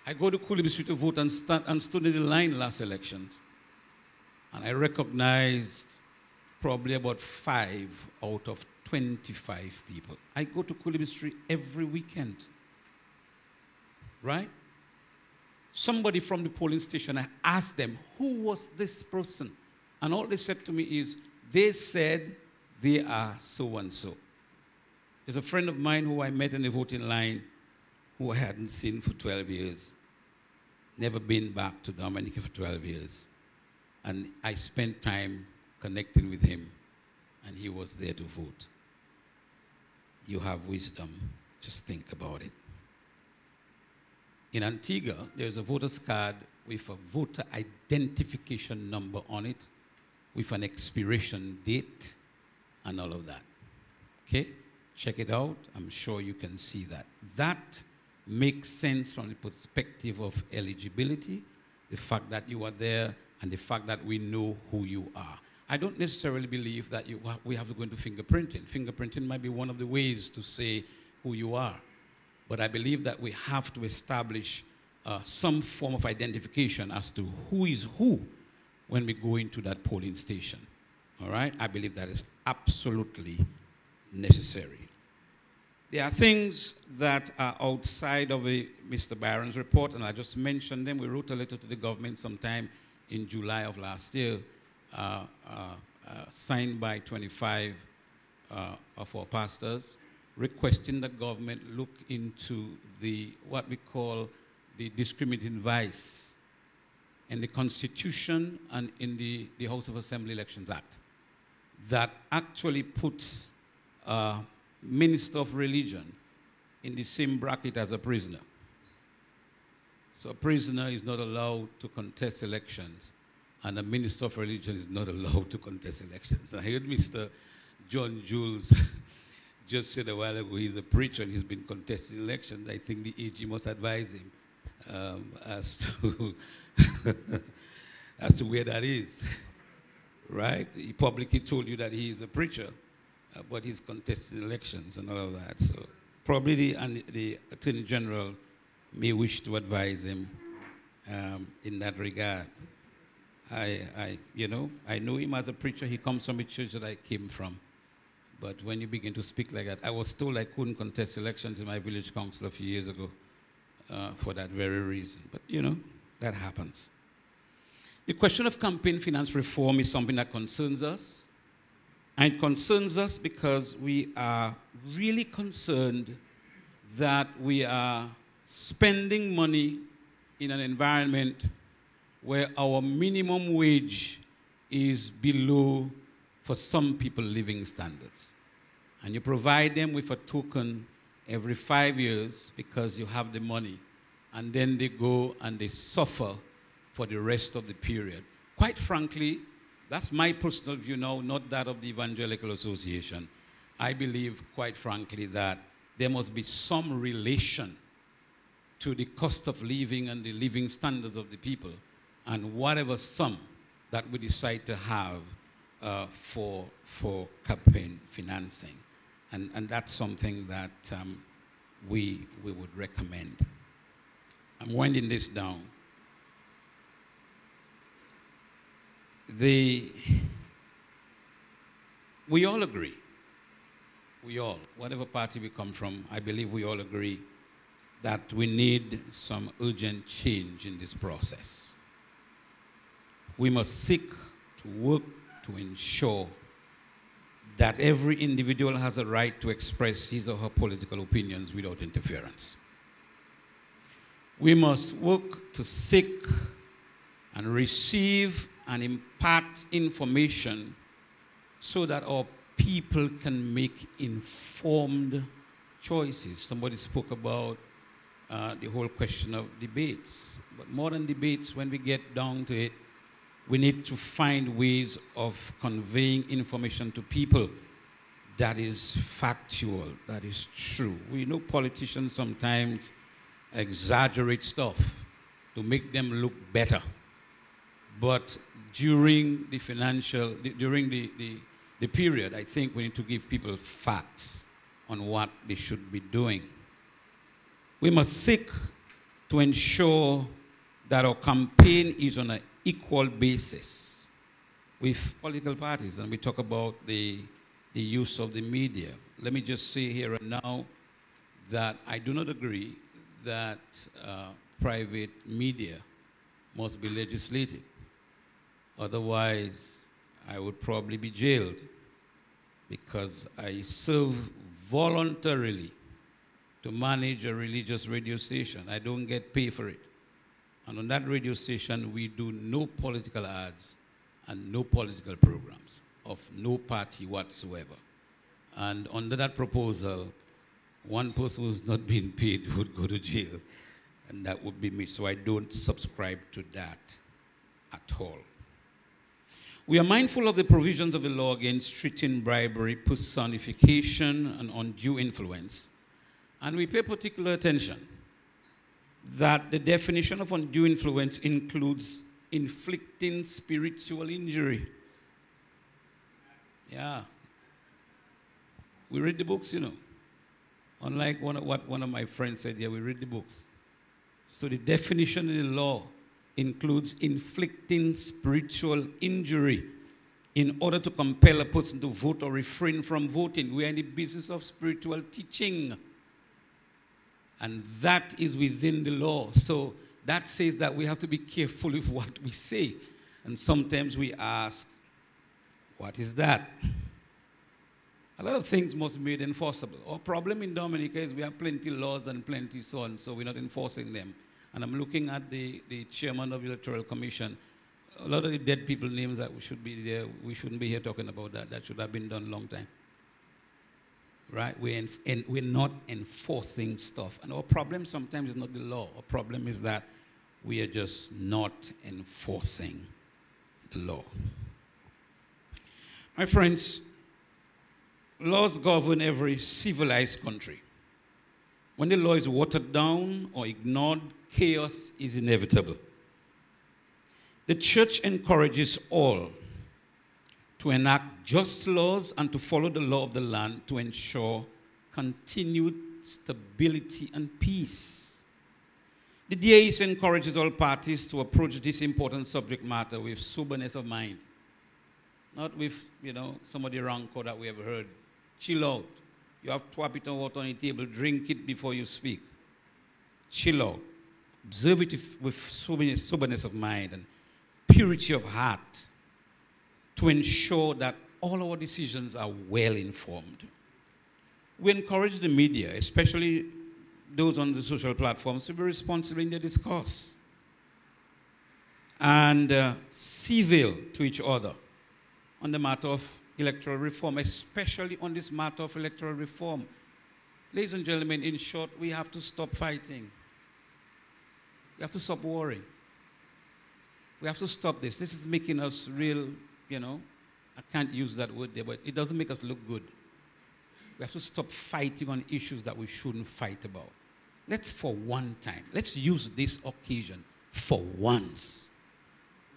I go to Kulibistri to vote and stood in the line last elections. And I recognized probably about 5 out of 25 people. I go to Kulibistri every weekend. Right? Somebody from the polling station, I asked them, who was this person? And all they said to me is, they said they are so-and-so. There's a friend of mine who I met in the voting line who I hadn't seen for 12 years. Never been back to Dominica for 12 years. And I spent time connecting with him, and he was there to vote. You have wisdom. Just think about it. In Antigua, there's a voter's card with a voter identification number on it, with an expiration date, and all of that. Okay? Check it out. I'm sure you can see that. That makes sense from the perspective of eligibility, the fact that you are there, and the fact that we know who you are. I don't necessarily believe that we have to go into fingerprinting. Fingerprinting might be one of the ways to say who you are. But I believe that we have to establish some form of identification as to who is who when we go into that polling station. All right? I believe that is absolutely necessary. There are things that are outside of Mr. Byron's report, and I just mentioned them. We wrote a letter to the government sometime in July of last year, signed by 25 of our pastors, requesting the government look into what we call the discriminating vice in the Constitution and in the House of Assembly Elections Act that actually puts minister of religion in the same bracket as a prisoner. So a prisoner is not allowed to contest elections, and a minister of religion is not allowed to contest elections. I heard Mr. John Jules just said a while ago he's a preacher and he's been contesting elections. I think the AG must advise him as to as to where that is, right? He publicly told you that he is a preacher, but he's contesting elections and all of that. So probably the Attorney General may wish to advise him in that regard. I know him as a preacher. He comes from a church that I came from. But when you begin to speak like that, I was told I couldn't contest elections in my village council a few years ago for that very reason. But, you know, that happens. The question of campaign finance reform is something that concerns us. And it concerns us because we are really concerned that we are spending money in an environment where our minimum wage is below, for some people, living standards. And you provide them with a token every 5 years because you have the money. And then they go and they suffer for the rest of the period. Quite frankly, that's my personal view now, not that of the Evangelical Association. I believe, quite frankly, that there must be some relation to the cost of living and the living standards of the people and whatever sum that we decide to have for campaign financing. And that's something that we would recommend. I'm winding this down. We all agree, whatever party we come from, I believe we all agree that we need some urgent change in this process. we must seek to work to ensure that every individual has a right to express his or her political opinions without interference. We must work to seek and receive and impart information so that our people can make informed choices. Somebody spoke about the whole question of debates. But more than debates, when we get down to it, we need to find ways of conveying information to people that is factual, that is true. We know politicians sometimes exaggerate stuff to make them look better. But during the period, I think we need to give people facts on what they should be doing. We must seek to ensure that our campaign is on an equal basis with political parties, and we talk about the use of the media. Let me just say here and now that I do not agree that private media must be legislated. Otherwise, I would probably be jailed because I serve voluntarily to manage a religious radio station. I don't get paid for it. And on that radio station, we do no political ads and no political programs of no party whatsoever. And under that proposal, one person who's not being paid would go to jail, and that would be me. So I don't subscribe to that at all. We are mindful of the provisions of the law against treating bribery, personification, and undue influence. And we pay particular attention that the definition of undue influence includes inflicting spiritual injury. Yeah. We read the books, you know. Unlike what one of my friends said, yeah, we read the books. So the definition in the law includes inflicting spiritual injury in order to compel a person to vote or refrain from voting. We are in the business of spiritual teaching. And that is within the law. So that says that we have to be careful with what we say. And sometimes we ask, what is that? A lot of things must be made enforceable. Our problem in Dominica is we have plenty laws and plenty so on, so we're not enforcing them. And I'm looking at the chairman of the Electoral Commission. A lot of the dead people names that we should be there, we shouldn't be here talking about that. That should have been done a long time. Right? We're not enforcing stuff. And our problem sometimes is not the law. Our problem is that we are just not enforcing the law. My friends, laws govern every civilized country. When the law is watered down or ignored, chaos is inevitable. The church encourages all to enact just laws and to follow the law of the land to ensure continued stability and peace. The DAEC encourages all parties to approach this important subject matter with soberness of mind, not with, some of the rancor that we have heard. Chill out. You have 2 pieces of water on the table. Drink it before you speak. Chill out. Observe it with soberness of mind and purity of heart to ensure that all our decisions are well informed. We encourage the media, especially those on the social platforms, to be responsible in their discourse and civil to each other on the matter of electoral reform, especially on this matter of electoral reform. Ladies and gentlemen, in short, we have to stop fighting. We have to stop warring. We have to stop this. This is making us real, I can't use that word there, but it doesn't make us look good. We have to stop fighting on issues that we shouldn't fight about. Let's, for one time, let's use this occasion for once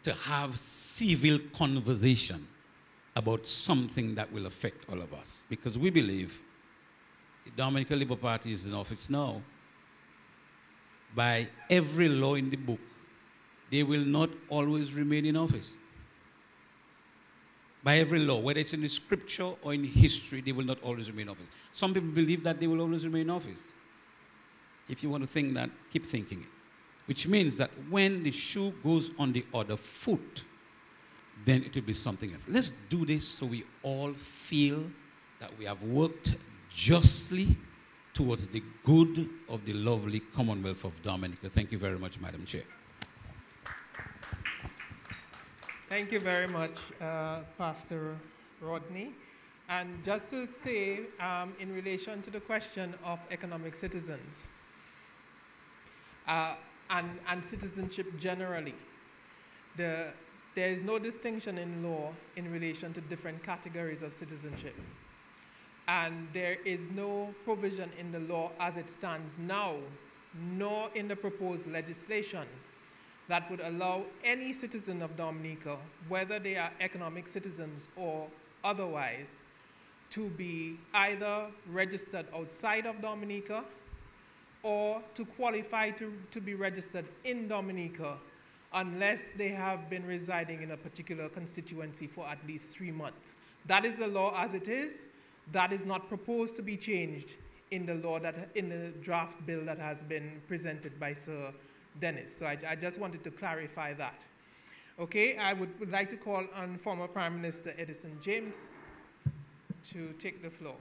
to have civil conversation about something that will affect all of us. Because we believe the Dominica Labour Party is in office now. By every law in the book, they will not always remain in office. By every law, whether it's in the scripture or in history, they will not always remain in office. Some people believe that they will always remain in office. If you want to think that, keep thinking it. Which means that when the shoe goes on the other foot, then it will be something else. Let's do this so we all feel that we have worked justly towards the good of the lovely Commonwealth of Dominica. Thank you very much, Madam Chair. Thank you very much, Pastor Rodney. And just to say, in relation to the question of economic citizens and citizenship generally, there is no distinction in law in relation to different categories of citizenship. And there is no provision in the law as it stands now, nor in the proposed legislation, that would allow any citizen of Dominica, whether they are economic citizens or otherwise, to be either registered outside of Dominica or to qualify to be registered in Dominica unless they have been residing in a particular constituency for at least 3 months. That is the law as it is. That is not proposed to be changed in the law in the draft bill that has been presented by Sir Dennis. So I just wanted to clarify that. Okay, I would like to call on former Prime Minister Edison James to take the floor.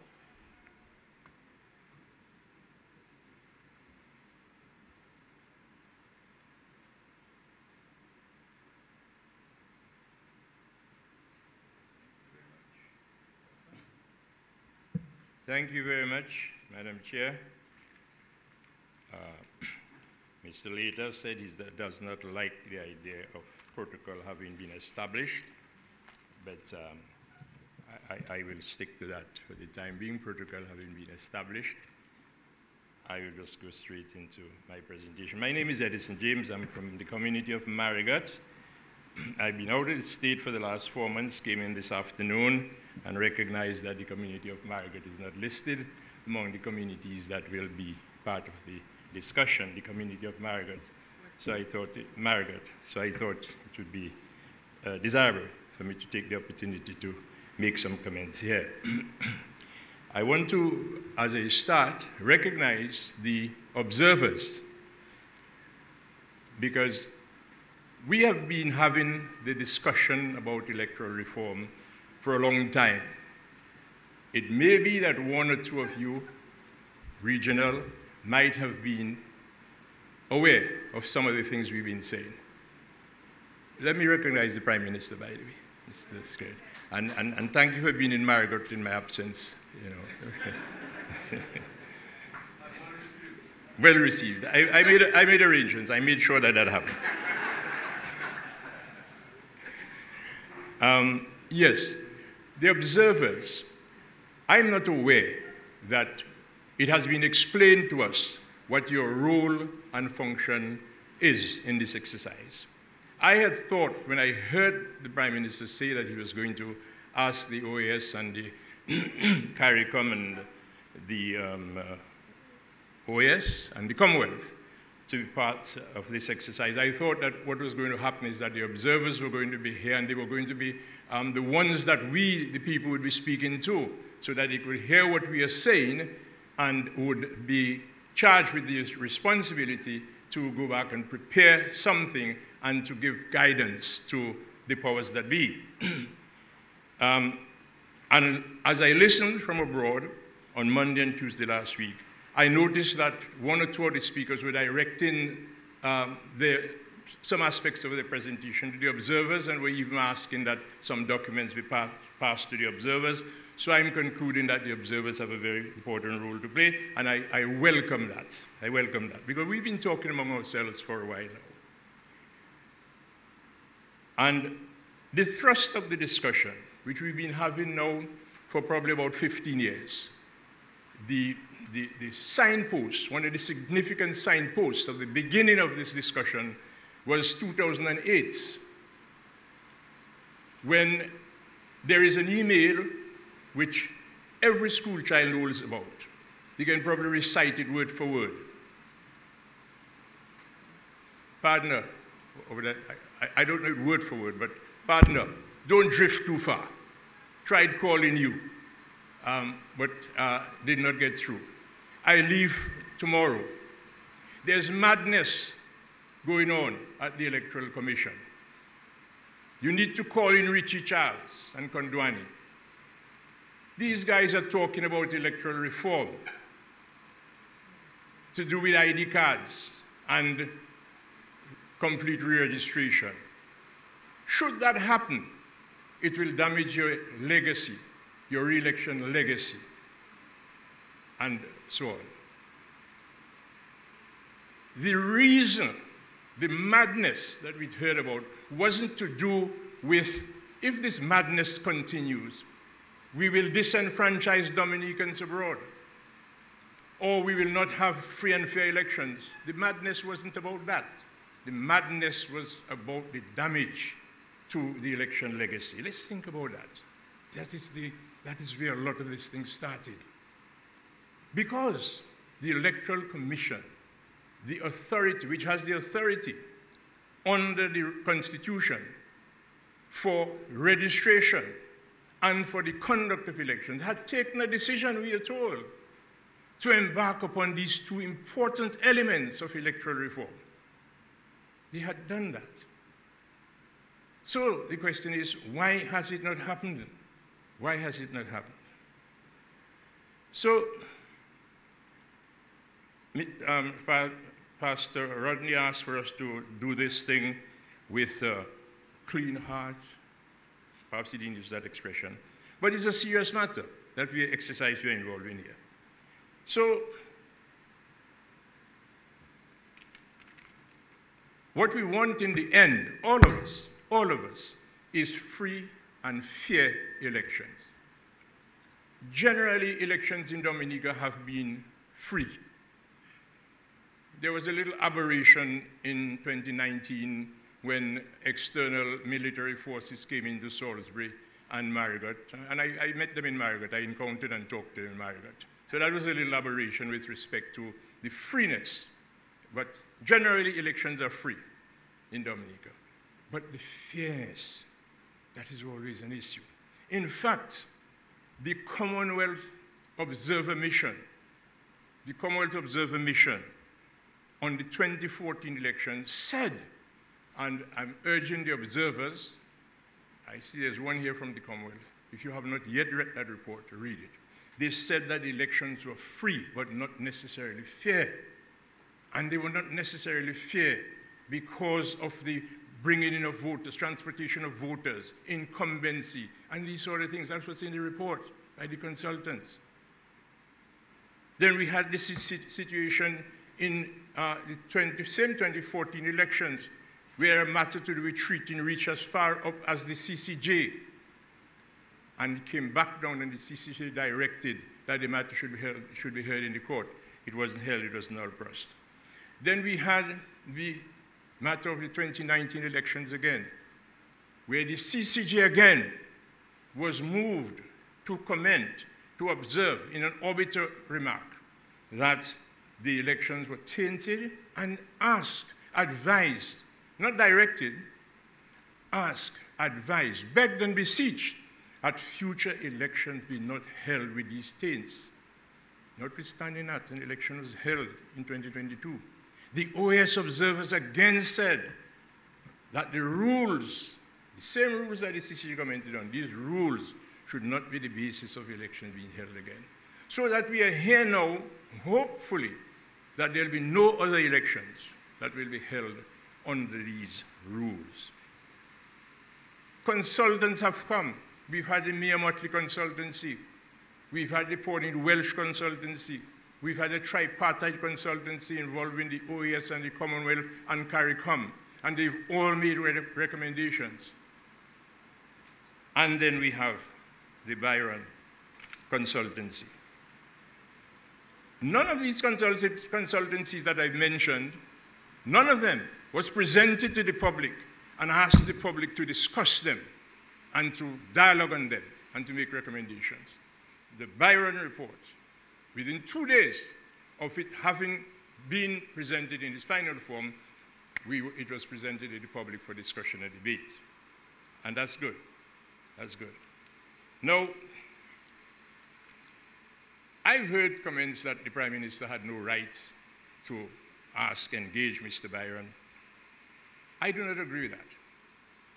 Thank you very much, Madam Chair. Mr. Later said he does not like the idea of protocol having been established, but I will stick to that for the time being, protocol having been established. I will just go straight into my presentation. My name is Edison James. I'm from the community of Marigot. I've been out of the state for the last 4 months, came in this afternoon and recognized that the community of Marigot is not listed among the communities that will be part of the discussion, the community of Marigot. So I thought it would be desirable for me to take the opportunity to make some comments here. I want to, as a start, recognize the observers, because we have been having the discussion about electoral reform for a long time. It may be that one or two of you, regional, might have been aware of some of the things we've been saying. Let me recognize the Prime Minister, by the way. Mr. Scott. And thank you for being in Marigot in my absence. You know. Well received. I made arrangements. I made sure that happened. Yes, the observers, I'm not aware that it has been explained to us what your role and function is in this exercise. I had thought, when I heard the Prime Minister say that he was going to ask the OAS and the CARICOM and the OAS and the Commonwealth to be part of this exercise, I thought that what was going to happen is that the observers were going to be here and they were going to be the ones that we, the people, would be speaking to, so that they could hear what we are saying and would be charged with the responsibility to go back and prepare something and to give guidance to the powers that be. And as I listened from abroad on Monday and Tuesday last week, I noticed that one or two of the speakers were directing some aspects of the presentation to the observers, and were even asking that some documents be passed to the observers. So I'm concluding that the observers have a very important role to play, and I welcome that. I welcome that, because we've been talking among ourselves for a while now. And the thrust of the discussion, which we've been having now for probably about 15 years, the signpost, one of the significant signposts of the beginning of this discussion was 2008, when there is an email which every school child knows about. You can probably recite it word for word. Partner, over that, I don't know it word for word, but partner, don't drift too far. Tried calling you, but did not get through. I leave tomorrow. There's madness going on at the Electoral Commission. You need to call in Richie Charles and Kondwani. These guys are talking about electoral reform to do with ID cards and complete re-registration. Should that happen, it will damage your legacy, your re-election legacy, and so on. The reason, the madness that we heard about wasn't to do with, if this madness continues, we will disenfranchise Dominicans abroad, or we will not have free and fair elections. The madness wasn't about that. The madness was about the damage to the election legacy. Let's think about that. That is where a lot of this thing started. Because the Electoral Commission, the authority, which has the authority under the Constitution for registration and for the conduct of elections, had taken a decision, we are told, to embark upon these two important elements of electoral reform. They had done that. So the question is, why has it not happened? Why has it not happened? So, Pastor Rodney asked for us to do this thing with a clean heart. Perhaps he didn't use that expression. But it's a serious matter that we exercise we're involved in here. So, what we want in the end, all of us, is free and fair elections. Generally, elections in Dominica have been free. There was a little aberration in 2019 when external military forces came into Salisbury and Marigot, and I met them in Marigot. I encountered and talked to them in Marigot. So that was a little aberration with respect to the freeness. But generally, elections are free in Dominica. But the fairness, that is always an issue. In fact, the Commonwealth Observer Mission on the 2014 election said, and I'm urging the observers, I see there's one here from the Commonwealth. If you have not yet read that report, read it. They said that the elections were free, but not necessarily fair. And they were not necessarily fair because of the bringing in of voters, transportation of voters, incumbency, and these sort of things. That's what's in the report by the consultants. Then we had this situation in the same 2014 elections, where a matter to do with treating reached as far up as the CCJ, and came back down, and the CCJ directed that the matter should be heard in the court. It wasn't held, it was null pros. Then we had the matter of the 2019 elections again, where the CCJ again was moved to comment, to observe in an obiter remark that the elections were tainted, and asked, advised, not directed, asked, advised, begged and beseeched that future elections be not held with these taints. Notwithstanding that, an election was held in 2022. The OAS observers again said that the rules, the same rules that the CCJ commented on, these rules should not be the basis of elections being held again. So that we are here now, hopefully, that there will be no other elections that will be held under these rules. Consultants have come. We've had the Mayor Motley consultancy. We've had the Port Welsh consultancy. We've had a tripartite consultancy involving the OAS and the Commonwealth and CARICOM, and they've all made recommendations. And then we have the Byron consultancy. None of these consultancies that I've mentioned, none of them was presented to the public and asked the public to discuss them and to dialogue on them and to make recommendations. The Byron report, within 2 days of it having been presented in its final form, it was presented to the public for discussion and debate. And that's good. That's good. Now, I've heard comments that the Prime Minister had no right to engage Mr. Byron. I do not agree with that.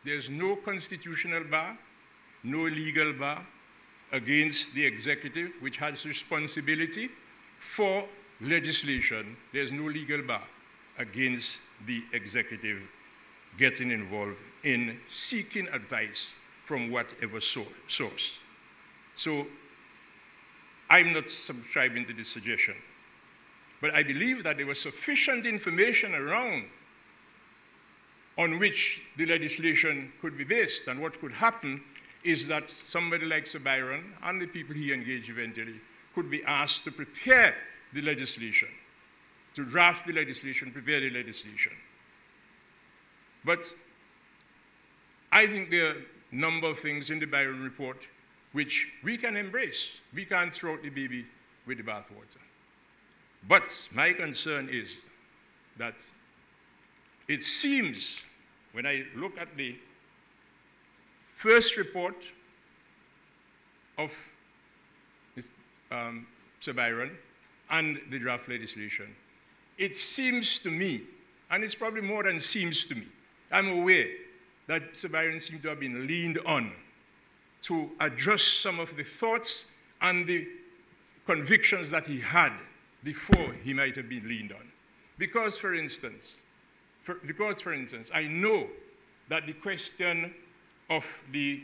There's no constitutional bar, no legal bar against the executive, which has responsibility for legislation. There's no legal bar against the executive getting involved in seeking advice from whatever source. So I'm not subscribing to this suggestion. But I believe that there was sufficient information around on which the legislation could be based. And what could happen is that somebody like Sir Byron and the people he engaged eventually could be asked to prepare the legislation, to draft the legislation, prepare the legislation. But I think there are a number of things in the Byron report which we can embrace. We can't throw out the baby with the bathwater. But my concern is that it seems, when I look at the first report of Sir Byron and the draft legislation, it seems to me, and it's probably more than seems to me, I'm aware that Sir Byron seemed to have been leaned on to adjust some of the thoughts and the convictions that he had before he might have been leaned on. Because, for instance, I know that the question of the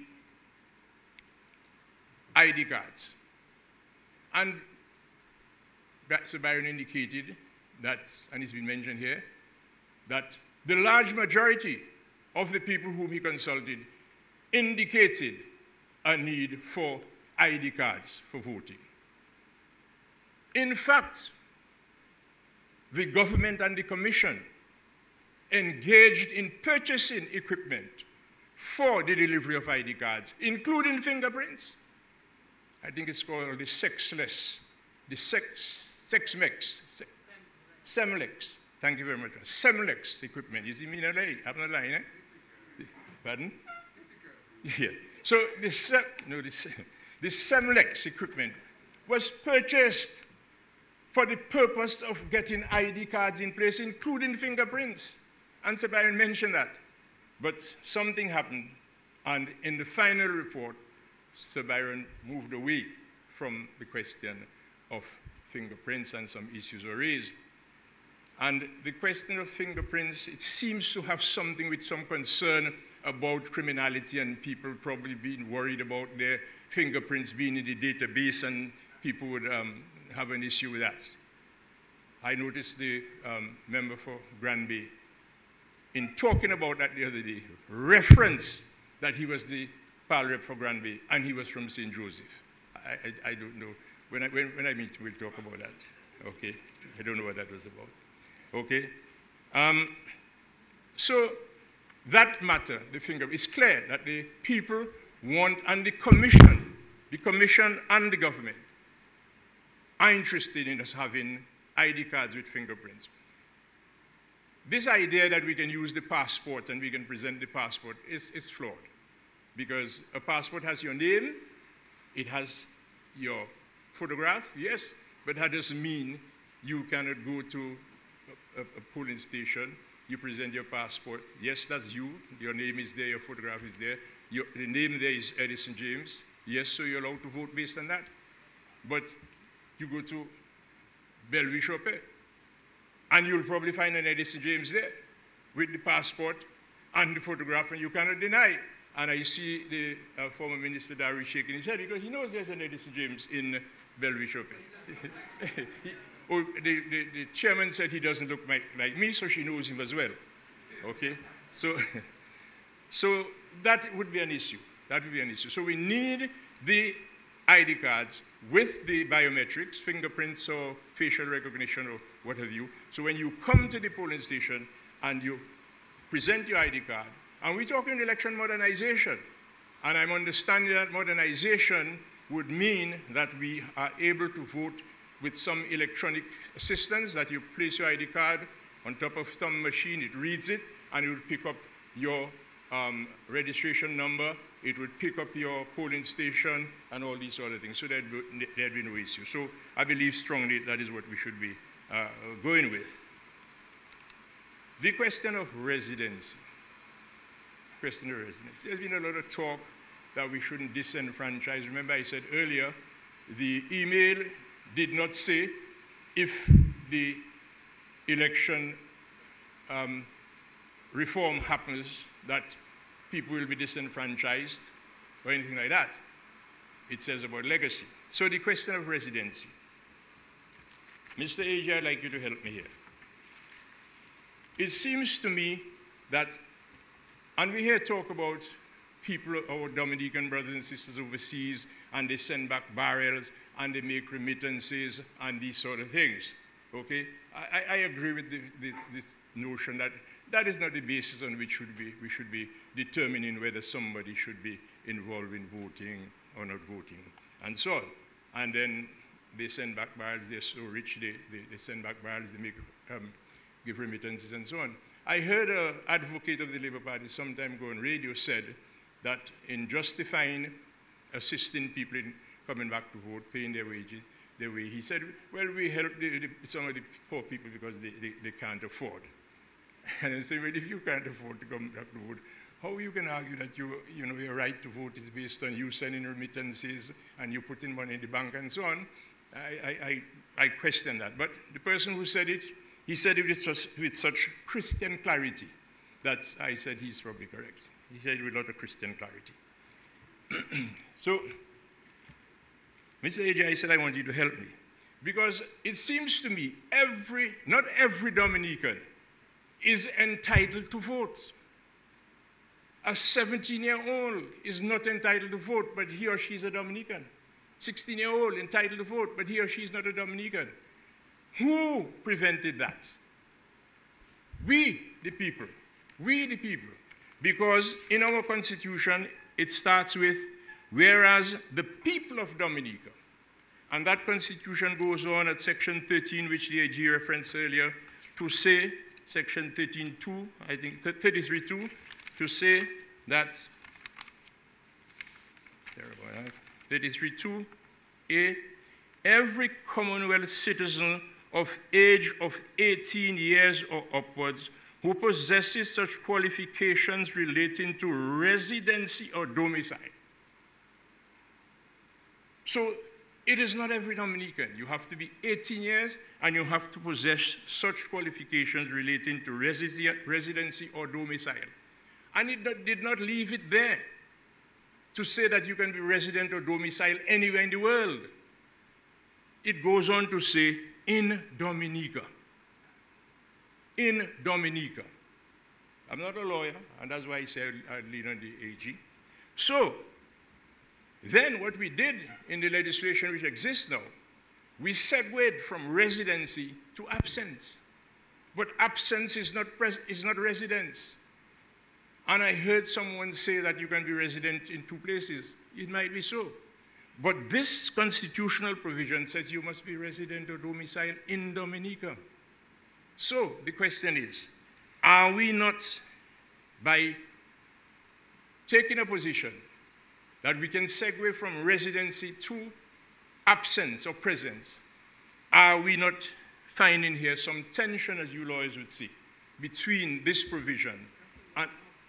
ID cards, and Sir Byron indicated that, and it's been mentioned here, that the large majority of the people whom he consulted indicated a need for ID cards for voting. In fact, the government and the commission engaged in purchasing equipment for the delivery of ID cards, including fingerprints. I think it's called the Sexlex, the Sexmex, Semlex. Thank you very much. Semlex equipment. You see me in a line? I'm not lying, eh? Pardon? Yes. So the Semlex equipment was purchased for the purpose of getting ID cards in place, including fingerprints. And Sir Byron mentioned that. But something happened, and in the final report, Sir Byron moved away from the question of fingerprints, and some issues were raised. And the question of fingerprints, it seems to have something with some concern about criminality and people probably being worried about their fingerprints being in the database, and people would have an issue with that. I noticed the member for Granby, in talking about that the other day, referenced that he was the PAL rep for Granby and he was from St. Joseph. I don't know. When I meet, we'll talk about that. Okay? I don't know what that was about. Okay? So that matter, the fingerprint, it's clear that the people want, and the commission and the government are interested in us having ID cards with fingerprints. This idea that we can use the passport and we can present the passport is flawed, because a passport has your name, it has your photograph, yes, but that doesn't mean you cannot go to a polling station, you present your passport, yes, that's you, your name is there, your photograph is there, the name there is Edison James, yes, so you're allowed to vote based on that. But you go to Bellevue Chopin, and you'll probably find an Edison James there with the passport and the photograph, and you cannot deny. And I see the former Minister Darry shaking his head because he knows there's an Edison James in Bellevue Chopin. The chairman said he doesn't look like me, so she knows him as well. Okay? So that would be an issue. That would be an issue. So we need the ID cards with the biometrics, fingerprints or facial recognition or what have you. So when you come to the polling station and you present your ID card, and we're talking election modernization, and I'm understanding that modernization would mean that we are able to vote with some electronic assistance, that you place your ID card on top of some machine, it reads it, and it will pick up your registration number, it would pick up your polling station, and all these other things. So there'd be no issue. So I believe strongly that is what we should be going with. The question of residency. question of residence. There's been a lot of talk that we shouldn't disenfranchise. Remember I said earlier, the email did not say if the election reform happens that people will be disenfranchised or anything like that. It says about legacy. So the question of residency. Mr. AG, I'd like you to help me here. It seems to me that, and we hear talk about people, our Dominican brothers and sisters overseas, and they send back barrels, and they make remittances, and these sort of things, okay? I agree with this notion that that is not the basis on which we should be determining whether somebody should be involved in voting or not voting, and so on. And then they send back barrels, they're so rich, they send back barrels, they make, give remittances and so on. I heard an advocate of the Labour Party some time ago on radio said that in justifying assisting people in coming back to vote, paying their wages, he said, well, we help some of the poor people because they can't afford. And I said, well, if you can't afford to come back to vote, how you can argue that your right to vote is based on you sending remittances and you putting money in the bank and so on? I question that. But the person who said it, he said it with such Christian clarity that I said he's probably correct. He said it with a lot of Christian clarity. So, Mr. AJ, I said I want you to help me. Because it seems to me not every Dominican is entitled to vote. A 17-year-old is not entitled to vote, but he or she is a Dominican. 16-year-old entitled to vote, but he or she is not a Dominican. Who prevented that? We, the people. We, the people. Because in our Constitution, it starts with, whereas the people of Dominica, and that Constitution goes on at section 13, which the AG referenced earlier, to say, section 13.2, I think 33.2, to say that, 33.2a, every Commonwealth citizen of age of 18 years or upwards who possesses such qualifications relating to residency or domicile. So it is not every Dominican. You have to be 18 years and you have to possess such qualifications relating to residency or domicile. And it did not leave it there to say that you can be resident or domicile anywhere in the world. It goes on to say, in Dominica. In Dominica. I'm not a lawyer, and that's why I say I lean on the AG. So, then what we did in the legislation which exists now, we segued from residency to absence. But absence is not residence. And I heard someone say that you can be resident in two places. It might be so. But this constitutional provision says you must be resident or domicile in Dominica. So the question is, are we not, by taking a position that we can segue from residency to absence or presence, are we not finding here some tension, as you lawyers would see, between this provision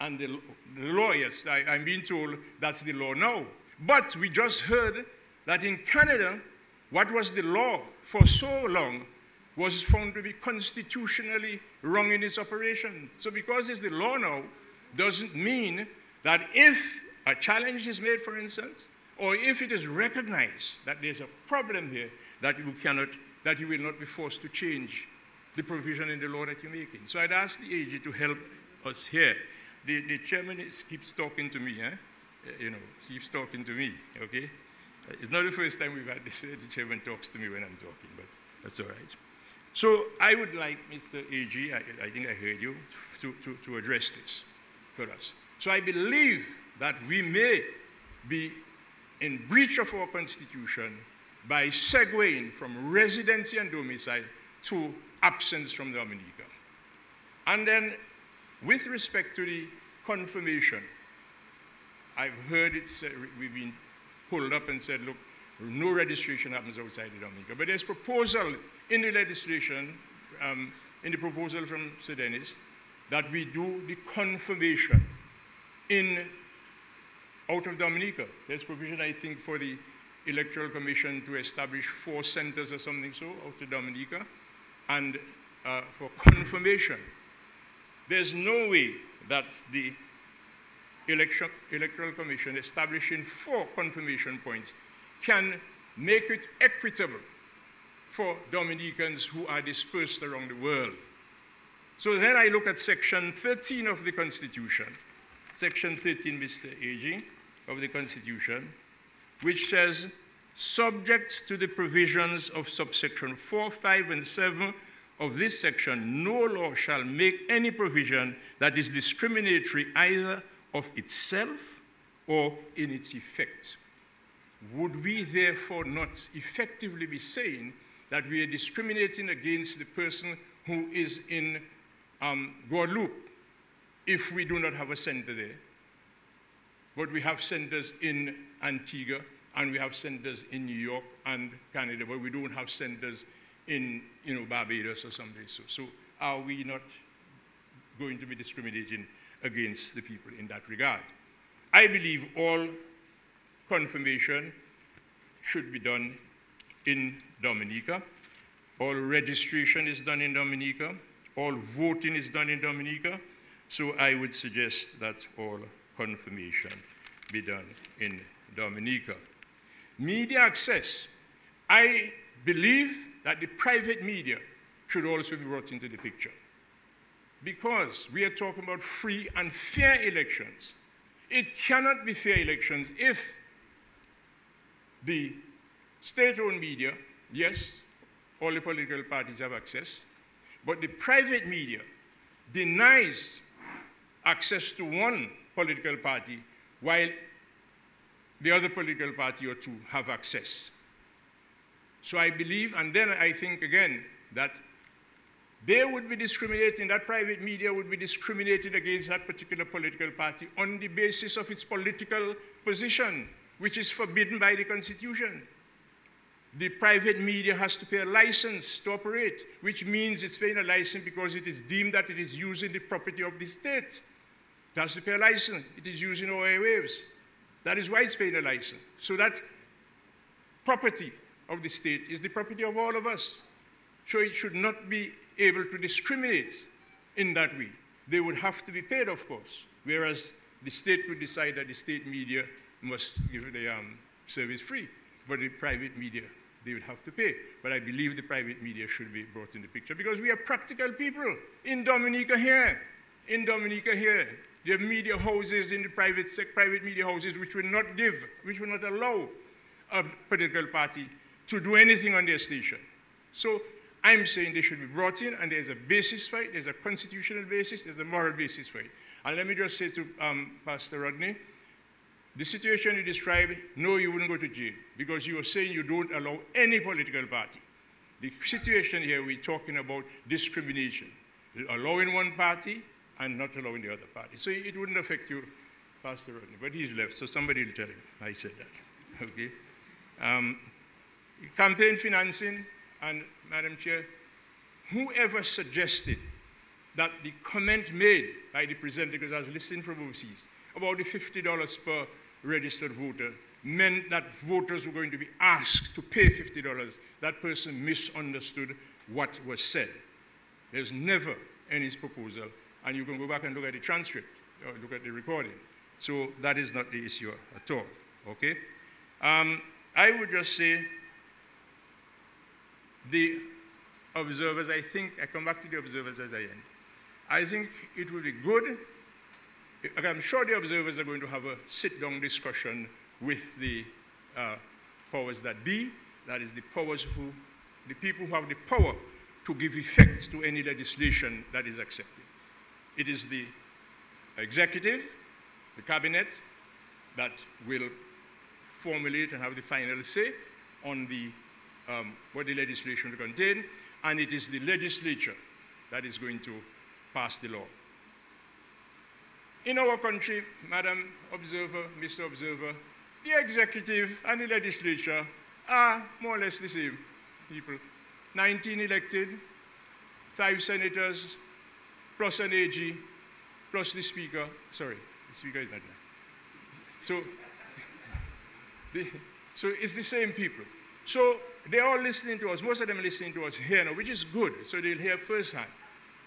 and the lawyers? I'm being told that's the law now. But we just heard that in Canada, what was the law for so long was found to be constitutionally wrong in its operation. So because it's the law now, doesn't mean that if a challenge is made, for instance, or if it is recognized that there's a problem here, that you will not be forced to change the provision in the law that you're making. So I'd ask the AG to help us here. The chairman keeps talking to me, keeps talking to me, okay? It's not the first time we've had this, the chairman talks to me when I'm talking, but that's all right. So I would like Mr. AG, I think I heard you, to address this for us. So I believe that we may be in breach of our Constitution by segueing from residency and domicile to absence from Dominica. And then with respect to the confirmation, I've heard it said, we've been pulled up and said, look, no registration happens outside of Dominica. But there's proposal in the legislation, in the proposal from Sir Dennis, that we do the confirmation out of Dominica. There's provision, I think, for the Electoral Commission to establish 4 centers or something so out of Dominica. And for confirmation, there's no way that the Electoral Commission establishing 4 confirmation points can make it equitable for Dominicans who are dispersed around the world. So then I look at Section 13 of the Constitution, Section 13, Mr. AG, of the Constitution, which says, subject to the provisions of subsection 4, 5, and 7 of this section, no law shall make any provision that is discriminatory either of itself or in its effect. Would we therefore not effectively be saying that we are discriminating against the person who is in Guadeloupe if we do not have a center there? But we have centers in Antigua, and we have centers in New York and Canada, but we don't have centers in Barbados or someplace. So are we not going to be discriminating against the people in that regard? I believe all confirmation should be done in Dominica. All registration is done in Dominica. All voting is done in Dominica. So I would suggest that all confirmation be done in Dominica. Media access. I believe that the private media should also be brought into the picture, because we are talking about free and fair elections. It cannot be fair elections if the state-owned media, yes, all the political parties have access, but the private media denies access to one political party while the other political party or two have access. So I believe, and then I think again, that they would be discriminating, that private media would be discriminating against that particular political party on the basis of its political position, which is forbidden by the Constitution. The private media has to pay a license to operate, which means it's paying a license because it is deemed that it is using the property of the state. It has to pay a license. It is using OA waves. That is why it's paying a license. So that property of the state is the property of all of us. So it should not be able to discriminate in that way. They would have to be paid, of course, whereas the state could decide that the state media must give the service free, but the private media, they would have to pay. But I believe the private media should be brought in the picture, because we are practical people in Dominica here. In Dominica here, there are media houses in the private media houses which will not allow a political party to do anything on their station. So I'm saying they should be brought in, and there's a basis for it, there's a constitutional basis, there's a moral basis for it. And let me just say to Pastor Rodney, the situation you described, no, you wouldn't go to jail, because you are saying you don't allow any political party. The situation here, we're talking about discrimination, allowing one party and not allowing the other party. So it wouldn't affect you, Pastor Rodney, but he's left, so somebody will tell him I said that, okay? Campaign financing, and Madam Chair, whoever suggested that the comment made by the presenter, because I was listening from overseas, about the $50 per registered voter meant that voters were going to be asked to pay $50, that person misunderstood what was said. There's never any proposal, and you can go back and look at the transcript, or look at the recording. So that is not the issue at all, okay? I would just say the observers, I come back to the observers as I end. I think it would be good, I'm sure the observers are going to have a sit-down discussion with the powers that be, that is the people who have the power to give effect to any legislation that is accepted. It is the executive, the cabinet, that will formulate and have the final say on the what the legislation will contain, and it is the legislature that is going to pass the law. In our country, Madam Observer, Mr. Observer, the executive and the legislature are more or less the same people. 19 elected, 5 senators, plus an AG, plus the speaker, The speaker is not there. So it's the same people. So they're all listening to us. Most of them are listening to us here now, which is good. So they'll hear firsthand.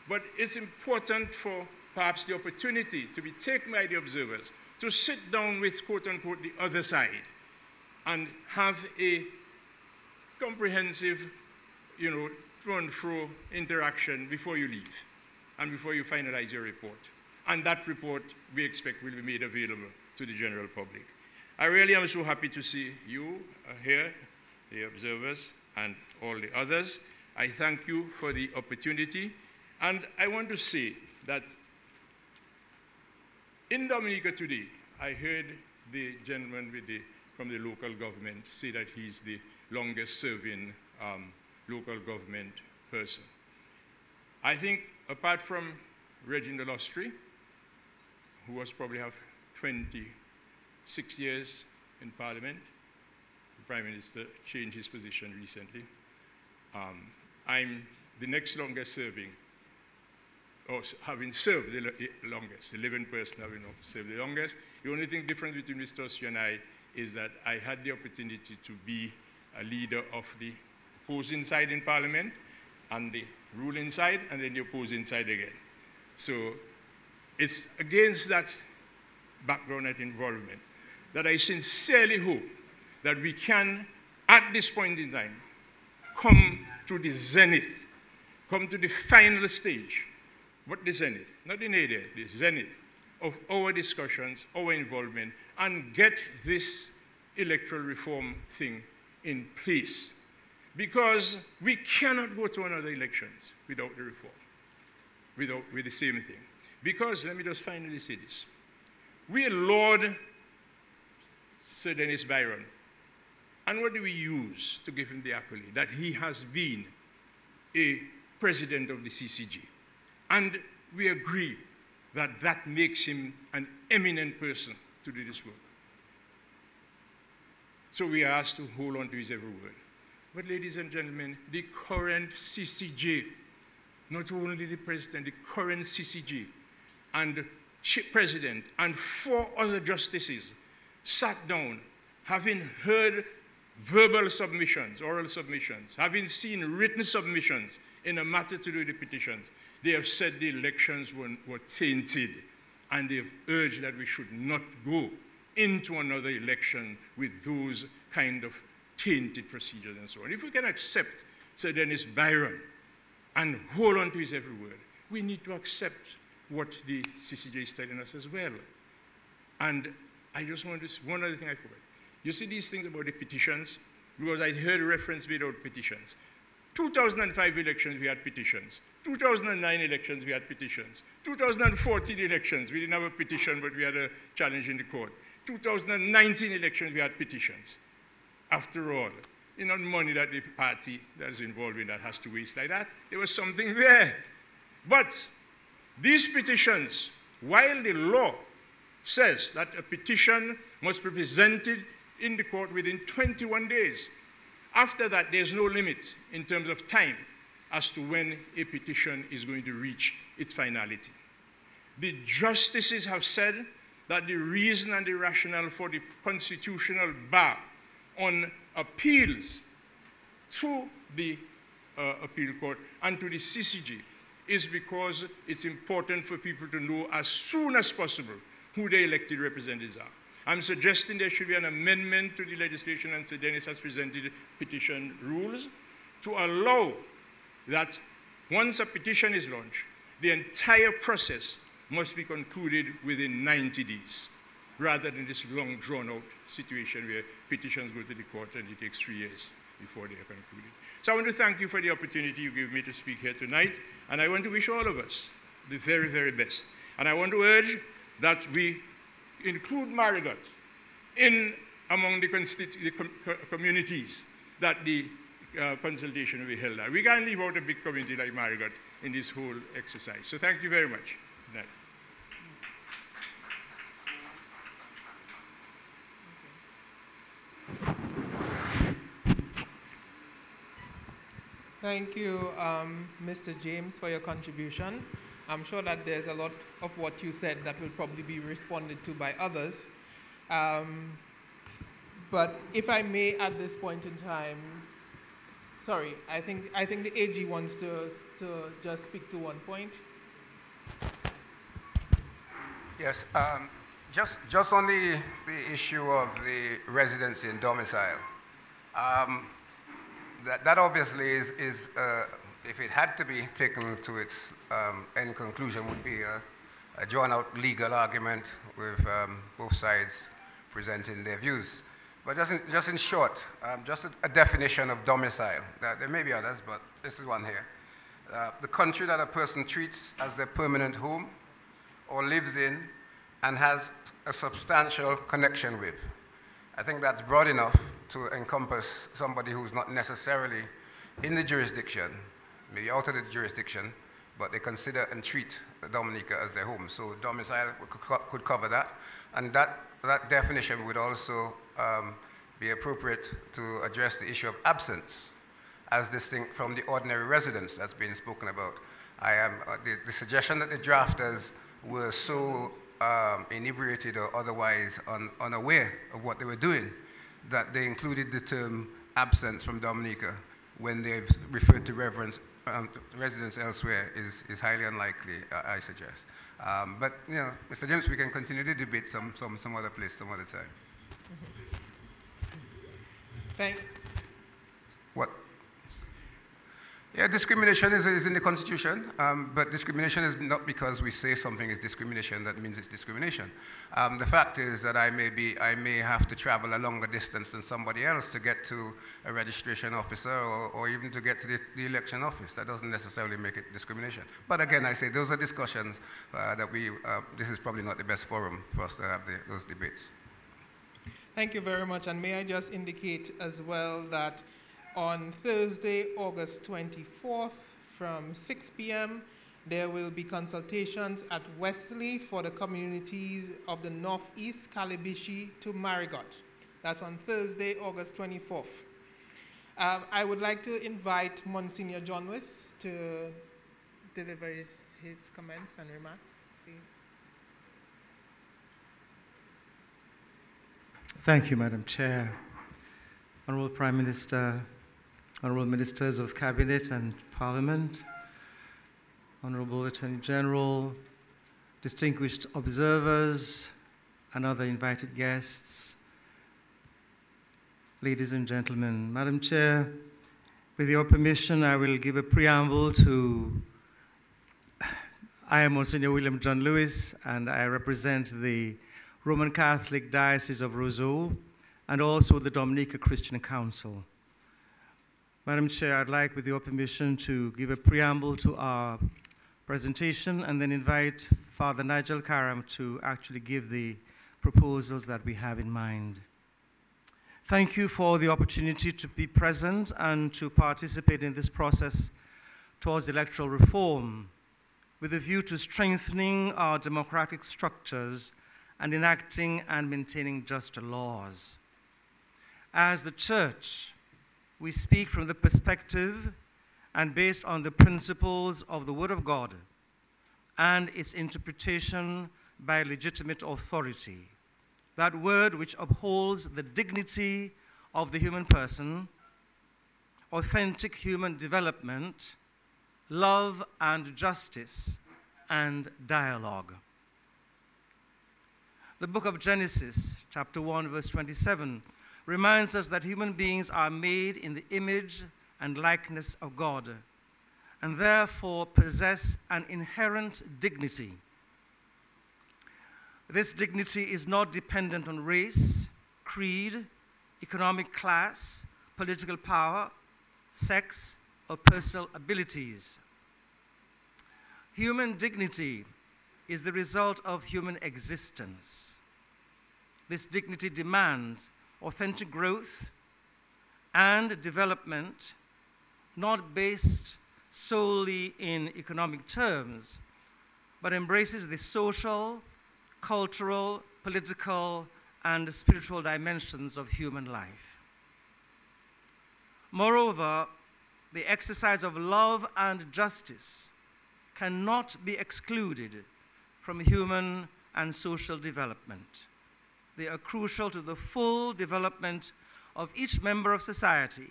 But it's important for perhaps the opportunity to be taken by the observers to sit down with, quote unquote, the other side and have a comprehensive, through interaction before you leave and before you finalize your report. And that report, we expect, will be made available to the general public. I really am so happy to see you here, the observers, and all the others. I thank you for the opportunity. And I want to say that in Dominica today, I heard the gentleman from the local government say that he's the longest serving local government person. I think apart from Reginald Ostry, who was probably have 26 years in Parliament, the Prime Minister changed his position recently. I'm the next longest serving, or having served the longest, the living person having served the longest. The only thing different between Mr. Ostry and I is that I had the opportunity to be a leader of the opposing side in Parliament, and the ruling side, and then the opposing side again. So it's against that background and involvement that I sincerely hope that we can, at this point in time, come to the zenith, come to the final stage. What the zenith? Not the nadir, the zenith of our discussions, our involvement, and get this electoral reform thing in place. Because we cannot go to another elections without the reform, with the same thing. Because, let me just finally say this. We laud Sir Dennis Byron. And what do we use to give him the accolade? That he has been a president of the CCG. And we agree that that makes him an eminent person to do this work. So we are asked to hold on to his every word. But ladies and gentlemen, the current CCJ, not only the president, the current CCJ, and president and 4 other justices sat down, having heard verbal submissions, oral submissions, having seen written submissions in a matter to do with the petitions. They have said the elections were tainted, and they've urged that we should not go into another election with those kind of tainted procedures and so on. If we can accept Sir Dennis Byron and hold on to his every word, we need to accept what the CCJ is telling us as well. And I just want to say one other thing I forgot. You see these things about the petitions, because I heard a reference made about petitions. 2005 elections, we had petitions. 2009 elections, we had petitions. 2014 elections, we didn't have a petition, but we had a challenge in the court. 2019 elections, we had petitions. After all, not money that the party that is involved in that has to waste like that. There was something there. But these petitions, while the law says that a petition must be presented in the court within 21 days, after that, there's no limit in terms of time as to when a petition is going to reach its finality. The justices have said that the reason and the rationale for the constitutional bar on appeals to the appeal court and to the CCG is because it's important for people to know as soon as possible who the elected representatives are. I'm suggesting there should be an amendment to the legislation, and Sir Dennis has presented petition rules to allow that once a petition is launched, the entire process must be concluded within 90 days, rather than this long, drawn-out situation where petitions go to the court and it takes 3 years before they are concluded. So I want to thank you for the opportunity you gave me to speak here tonight, and I want to wish all of us the very, very best. And I want to urge that we include Marigot among the communities that the consultation will be held at. We can't leave out a big community like Marigot in this whole exercise. So thank you very much. Good night. Thank you, Mr. James, for your contribution. I'm sure that there's a lot of what you said that will probably be responded to by others. But if I may, at this point in time, sorry, I think the AG wants to just speak to one point. Yes, just on the issue of the residency and domicile. That obviously is if it had to be taken to its end conclusion, would be a drawn-out legal argument with both sides presenting their views. But just in short, just a definition of domicile. There may be others, but this is one here. The country that a person treats as their permanent home or lives in and has a substantial connection with. I think that's broad enough to encompass somebody who's not necessarily in the jurisdiction, maybe out of the jurisdiction, but they consider and treat Dominica as their home. So domicile could cover that. And that definition would also be appropriate to address the issue of absence as distinct from the ordinary residence that's been spoken about. The suggestion that the drafters were so inebriated or otherwise unaware of what they were doing that they included the term absence from Dominica when they've referred to residence elsewhere is highly unlikely, I suggest. But, you know, Mr. James, we can continue the debate some other place, some other time. What? Yeah, discrimination is in the Constitution, but discrimination is not because we say something is discrimination that means it's discrimination. The fact is that I may have to travel a longer distance than somebody else to get to a registration officer or even to get to the election office. That doesn't necessarily make it discrimination. But again, I say those are discussions that this is probably not the best forum for us to have those debates. Thank you very much, and may I just indicate as well that on Thursday, August 24th, from 6 p.m., there will be consultations at Wesley for the communities of the Northeast, Calibishi to Marigot. That's on Thursday, August 24th. I would like to invite Monsignor John Wiss to deliver his comments and remarks, please. Thank you, Madam Chair. Honorable Prime Minister, Honorable Ministers of Cabinet and Parliament, Honorable Attorney General, distinguished observers, and other invited guests, ladies and gentlemen. Madam Chair, with your permission, I will give a preamble to, I am Monsignor William John Lewis, and I represent the Roman Catholic Diocese of Roseau, and also the Dominica Christian Council. Madam Chair, I'd like, with your permission, to give a preamble to our presentation and then invite Father Nigel Karam to actually give the proposals that we have in mind. Thank you for the opportunity to be present and to participate in this process towards electoral reform with a view to strengthening our democratic structures and enacting and maintaining just laws. As the Church, we speak from the perspective and based on the principles of the Word of God and its interpretation by legitimate authority. That word which upholds the dignity of the human person, authentic human development, love and justice, and dialogue. The book of Genesis, chapter 1, verse 27, reminds us that human beings are made in the image and likeness of God, and therefore possess an inherent dignity. This dignity is not dependent on race, creed, economic class, political power, sex, or personal abilities. Human dignity is the result of human existence. This dignity demands authentic growth and development, not based solely in economic terms, but embraces the social, cultural, political, and spiritual dimensions of human life. Moreover, the exercise of love and justice cannot be excluded from human and social development. They are crucial to the full development of each member of society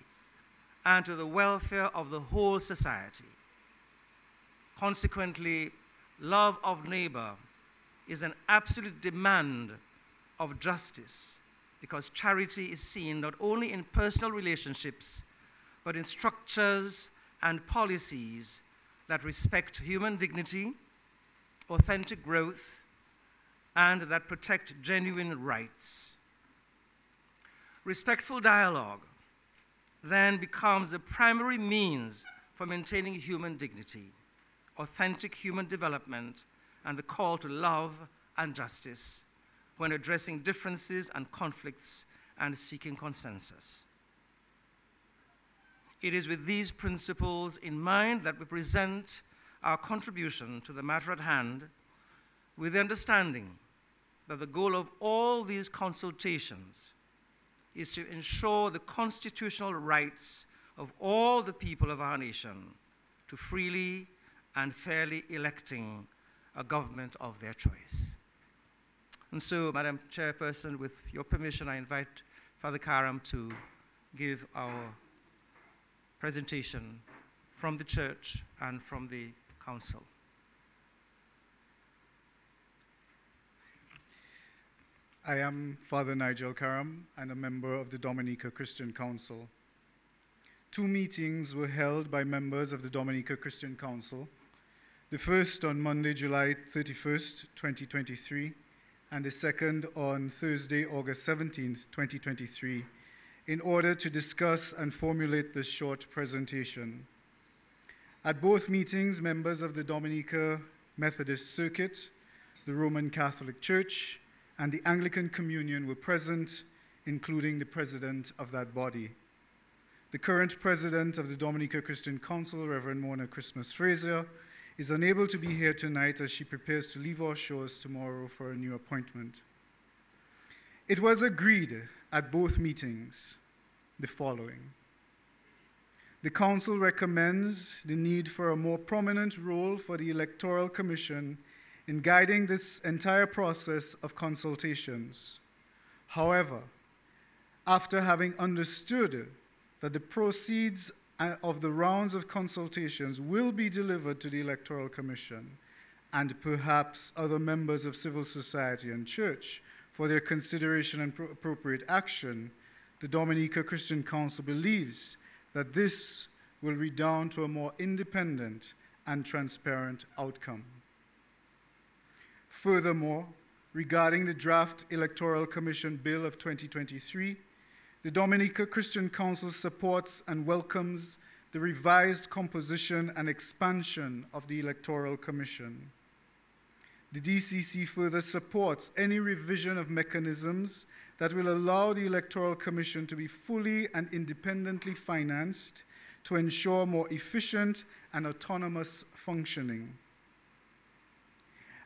and to the welfare of the whole society. Consequently, love of neighbor is an absolute demand of justice, because charity is seen not only in personal relationships, but in structures and policies that respect human dignity, authentic growth, and that protect genuine rights. Respectful dialogue then becomes the primary means for maintaining human dignity, authentic human development, and the call to love and justice when addressing differences and conflicts and seeking consensus. It is with these principles in mind that we present our contribution to the matter at hand, with the understanding that the goal of all these consultations is to ensure the constitutional rights of all the people of our nation to freely and fairly electing a government of their choice. And so, Madam Chairperson, with your permission, I invite Father Karam to give our presentation from the church and from the council. I am Father Nigel Karam and a member of the Dominica Christian Council. 2 meetings were held by members of the Dominica Christian Council. The first on Monday, July 31st, 2023, and the second on Thursday, August 17th, 2023, in order to discuss and formulate this short presentation. At both meetings, members of the Dominica Methodist Circuit, the Roman Catholic Church, and the Anglican Communion were present, including the president of that body. The current president of the Dominica Christian Council, Reverend Mona Christmas Fraser, is unable to be here tonight as she prepares to leave our shores tomorrow for a new appointment. It was agreed at both meetings the following. The Council recommends the need for a more prominent role for the Electoral Commission in guiding this entire process of consultations. However, after having understood that the proceeds of the rounds of consultations will be delivered to the Electoral Commission and perhaps other members of civil society and church for their consideration and appropriate action, the Dominica Christian Council believes that this will redound to a more independent and transparent outcome. Furthermore, regarding the draft Electoral Commission Bill of 2023, the Dominica Christian Council supports and welcomes the revised composition and expansion of the Electoral Commission. The DCC further supports any revision of mechanisms that will allow the Electoral Commission to be fully and independently financed to ensure more efficient and autonomous functioning.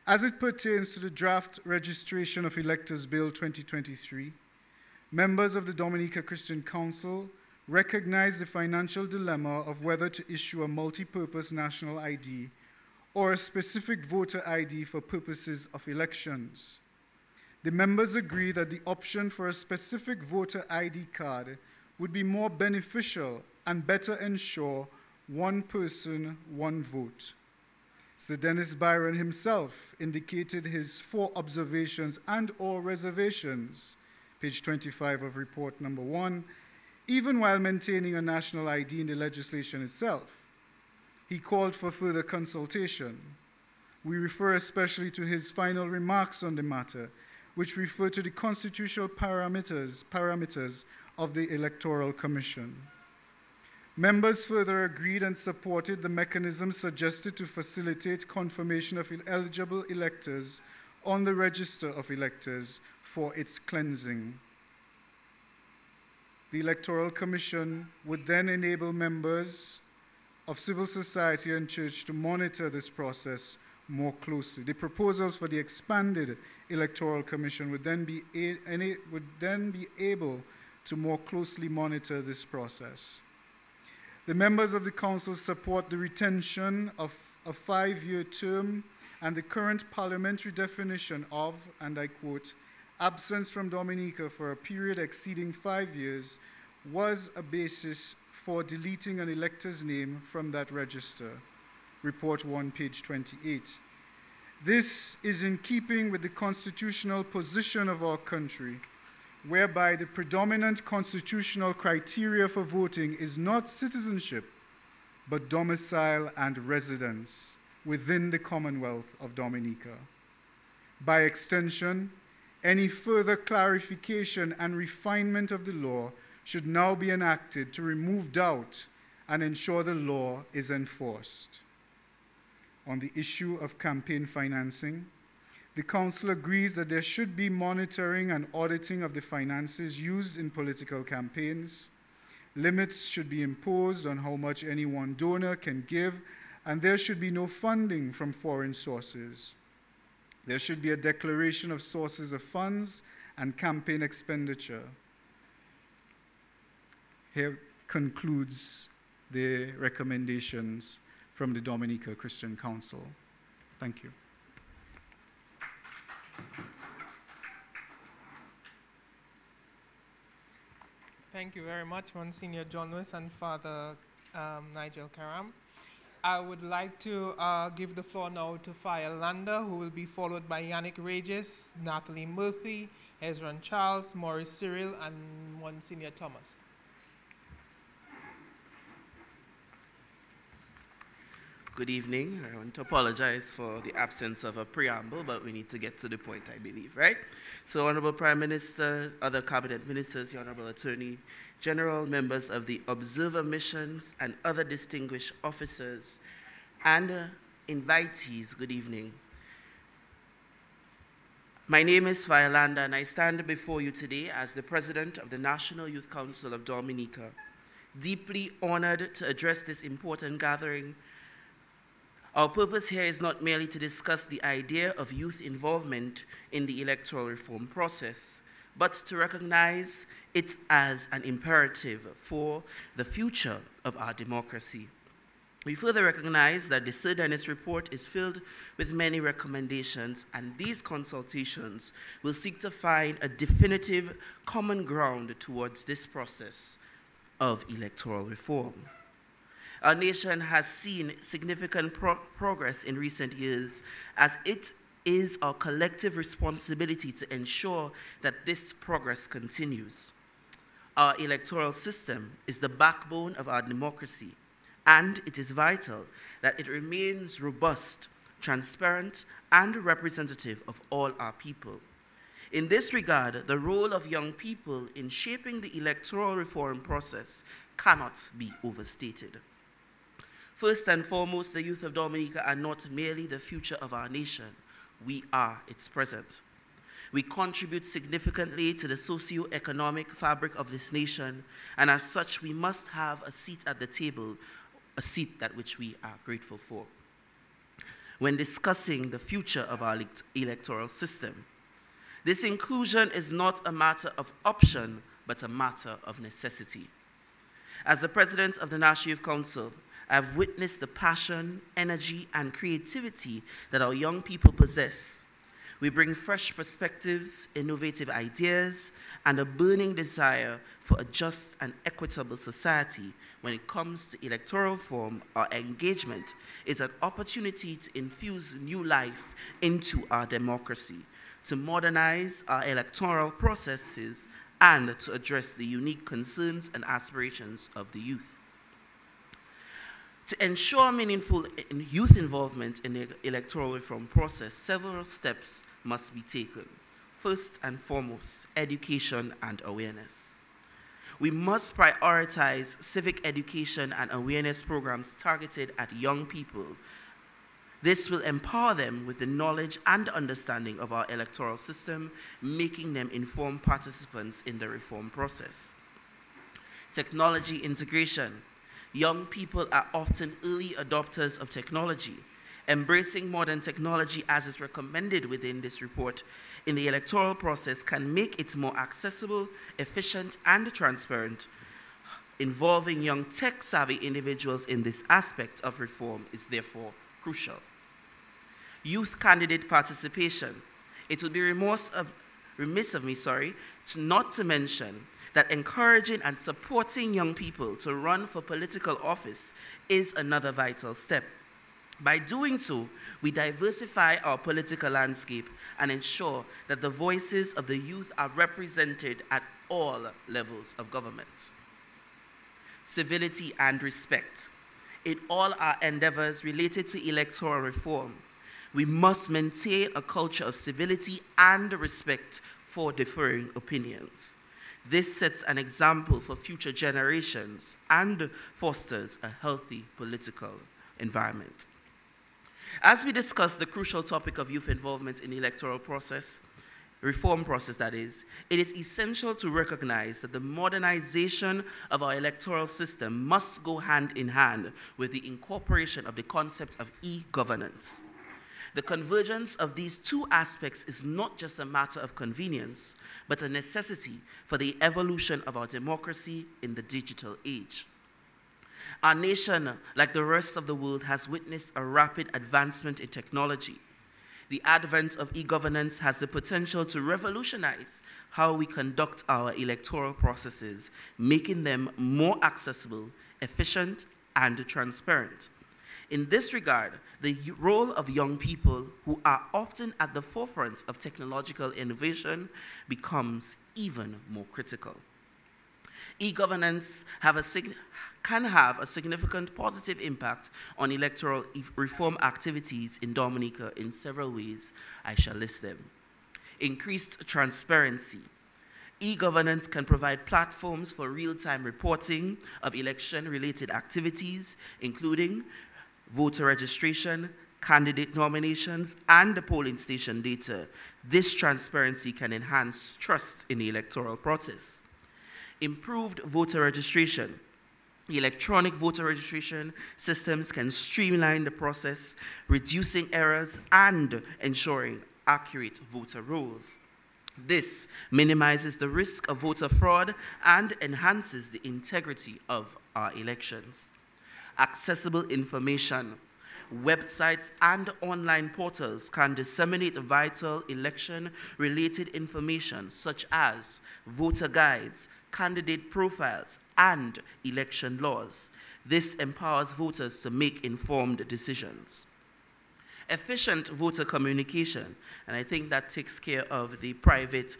As it pertains to the draft Registration of Electors Bill 2023, members of the Dominica Christian Council recognize the financial dilemma of whether to issue a multi-purpose national ID or a specific voter ID for purposes of elections. The members agree that the option for a specific voter ID card would be more beneficial and better ensure one person, one vote. Sir Dennis Byron himself indicated his 4 observations and/or reservations, page 25 of report number 1, even while maintaining a national ID in the legislation itself. He called for further consultation. We refer especially to his final remarks on the matter, which refer to the constitutional parameters of the Electoral Commission. Members further agreed and supported the mechanism suggested to facilitate confirmation of eligible electors on the register of electors for its cleansing. The Electoral Commission would then enable members of civil society and church to monitor this process more closely. The proposals for the expanded Electoral Commission would then be able to more closely monitor this process. The members of the Council support the retention of a 5-year term and the current parliamentary definition of, and I quote, absence from Dominica for a period exceeding 5 years was a basis for deleting an elector's name from that register. Report 1, page 28. This is in keeping with the constitutional position of our country, whereby the predominant constitutional criteria for voting is not citizenship, but domicile and residence within the Commonwealth of Dominica. By extension, any further clarification and refinement of the law should now be enacted to remove doubt and ensure the law is enforced. On the issue of campaign financing, the Council agrees that there should be monitoring and auditing of the finances used in political campaigns. Limits should be imposed on how much any one donor can give, and there should be no funding from foreign sources. There should be a declaration of sources of funds and campaign expenditure. Here concludes the recommendations from the Dominica Christian Council. Thank you. Thank you very much, Monsignor John Lewis and Father Nigel Karam. I would like to give the floor now to Fire Landa, who will be followed by Yannick Regis, Natalie Murphy, Ezran Charles, Maurice Cyril, and Monsignor Thomas. Good evening. I want to apologize for the absence of a preamble, but we need to get to the point, I believe, right? So, Honorable Prime Minister, other cabinet ministers, the Honorable Attorney General, members of the observer missions, and other distinguished officers and invitees, good evening. My name is Violanda, and I stand before you today as the President of the National Youth Council of Dominica, deeply honored to address this important gathering. Our purpose here is not merely to discuss the idea of youth involvement in the electoral reform process, but to recognize it as an imperative for the future of our democracy. We further recognize that the Sir Dennis report is filled with many recommendations, and these consultations will seek to find a definitive common ground towards this process of electoral reform. Our nation has seen significant progress in recent years, as it is our collective responsibility to ensure that this progress continues. Our electoral system is the backbone of our democracy, and it is vital that it remains robust, transparent, and representative of all our people. In this regard, the role of young people in shaping the electoral reform process cannot be overstated. First and foremost, the youth of Dominica are not merely the future of our nation, we are its present. We contribute significantly to the socio-economic fabric of this nation, and as such, we must have a seat at the table, a seat that which we are grateful for. When discussing the future of our electoral system, this inclusion is not a matter of option, but a matter of necessity. As the President of the National Youth Council, I've witnessed the passion, energy, and creativity that our young people possess. We bring fresh perspectives, innovative ideas, and a burning desire for a just and equitable society. When it comes to electoral reform, our engagement is an opportunity to infuse new life into our democracy, to modernize our electoral processes, and to address the unique concerns and aspirations of the youth. To ensure meaningful youth involvement in the electoral reform process, several steps must be taken. First and foremost, education and awareness. We must prioritize civic education and awareness programs targeted at young people. This will empower them with the knowledge and understanding of our electoral system, making them informed participants in the reform process. Technology integration. Young people are often early adopters of technology. Embracing modern technology, as is recommended within this report, in the electoral process can make it more accessible, efficient, and transparent. Involving young tech-savvy individuals in this aspect of reform is therefore crucial. Youth candidate participation. It would be remiss of me, not to mention that encouraging and supporting young people to run for political office is another vital step. By doing so, we diversify our political landscape and ensure that the voices of the youth are represented at all levels of government. Civility and respect. In all our endeavors related to electoral reform, we must maintain a culture of civility and respect for differing opinions. This sets an example for future generations and fosters a healthy political environment. As we discuss the crucial topic of youth involvement in the electoral process, reform process that is, it is essential to recognize that the modernization of our electoral system must go hand in hand with the incorporation of the concept of e-governance. The convergence of these two aspects is not just a matter of convenience, but a necessity for the evolution of our democracy in the digital age. Our nation, like the rest of the world, has witnessed a rapid advancement in technology. The advent of e-governance has the potential to revolutionize how we conduct our electoral processes, making them more accessible, efficient, and transparent. In this regard, the role of young people, who are often at the forefront of technological innovation, becomes even more critical. E-governance can have a significant positive impact on electoral reform activities in Dominica in several ways. I shall list them. Increased transparency. E-governance can provide platforms for real-time reporting of election-related activities, including voter registration, candidate nominations, and the polling station data. This transparency can enhance trust in the electoral process. Improved voter registration. Electronic voter registration systems can streamline the process, reducing errors and ensuring accurate voter rolls. This minimizes the risk of voter fraud and enhances the integrity of our elections. Accessible information. Websites and online portals can disseminate vital election-related information such as voter guides, candidate profiles, and election laws. This empowers voters to make informed decisions. Efficient voter communication, and I think that takes care of the private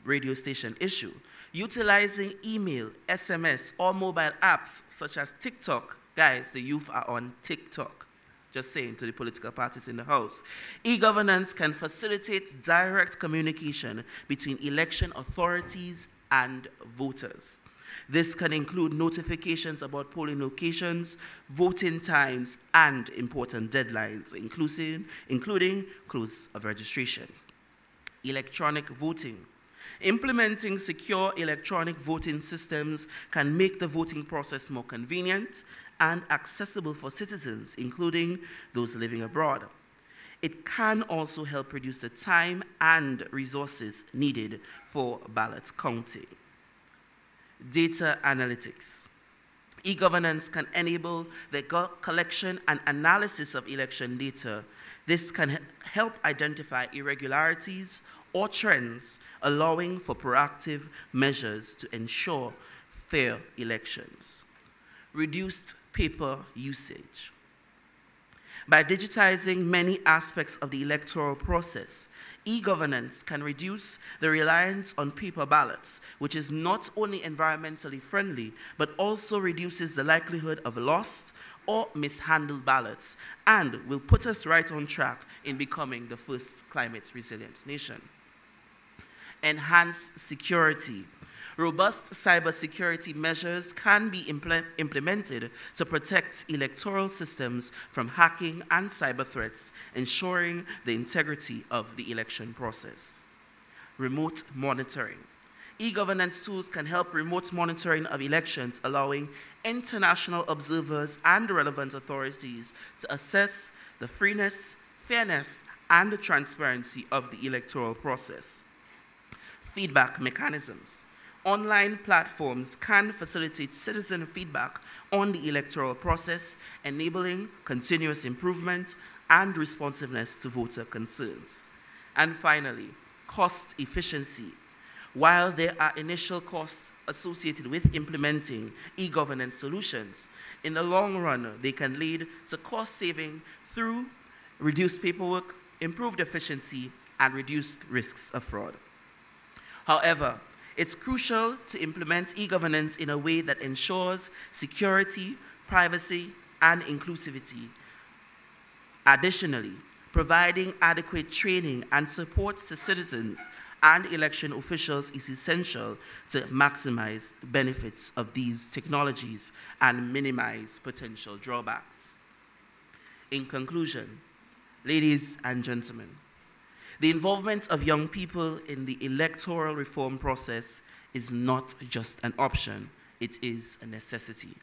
radio station issue. Utilizing email, SMS, or mobile apps such as TikTok. Guys, the youth are on TikTok. Just saying to the political parties in the House. E-governance can facilitate direct communication between election authorities and voters. This can include notifications about polling locations, voting times, and important deadlines, including close of registration. Electronic voting. Implementing secure electronic voting systems can make the voting process more convenient and accessible for citizens, including those living abroad. It can also help reduce the time and resources needed for ballot counting. Data analytics. E-governance can enable the collection and analysis of election data. This can help identify irregularities or trends, allowing for proactive measures to ensure fair elections. Reduced paper usage. By digitizing many aspects of the electoral process, e-governance can reduce the reliance on paper ballots, which is not only environmentally friendly, but also reduces the likelihood of lost or mishandled ballots, and will put us right on track in becoming the first climate resilient nation. Enhanced security. Robust cybersecurity measures can be implemented to protect electoral systems from hacking and cyber threats, ensuring the integrity of the election process. Remote monitoring. E-governance tools can help remote monitoring of elections, allowing international observers and relevant authorities to assess the freeness, fairness, and the transparency of the electoral process. Feedback mechanisms. online platforms can facilitate citizen feedback on the electoral process, enabling continuous improvement and responsiveness to voter concerns. And finally, cost efficiency. While there are initial costs associated with implementing e-governance solutions, in the long run, they can lead to cost saving through reduced paperwork, improved efficiency, and reduced risks of fraud. However, it's crucial to implement e-governance in a way that ensures security, privacy, and inclusivity. Additionally, providing adequate training and support to citizens and election officials is essential to maximize the benefits of these technologies and minimize potential drawbacks. In conclusion, ladies and gentlemen, the involvement of young people in the electoral reform process is not just an option, it is a necessity.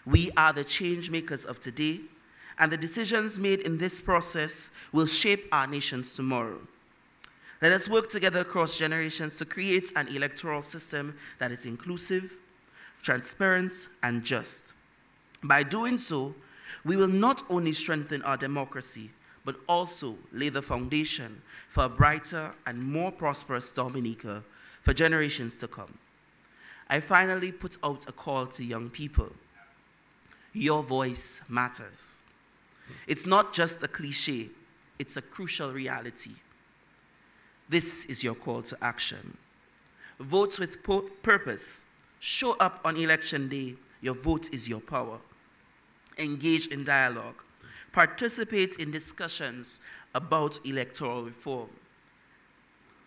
We are the change makers of today, and the decisions made in this process will shape our nation's tomorrow. Let us work together across generations to create an electoral system that is inclusive, transparent, and just. By doing so, we will not only strengthen our democracy, but also lay the foundation for a brighter and more prosperous Dominica for generations to come. I finally put out a call to young people. Your voice matters. It's not just a cliche, it's a crucial reality. This is your call to action. Vote with purpose. Show up on election day. Your vote is your power. Engage in dialogue. Participate in discussions about electoral reform.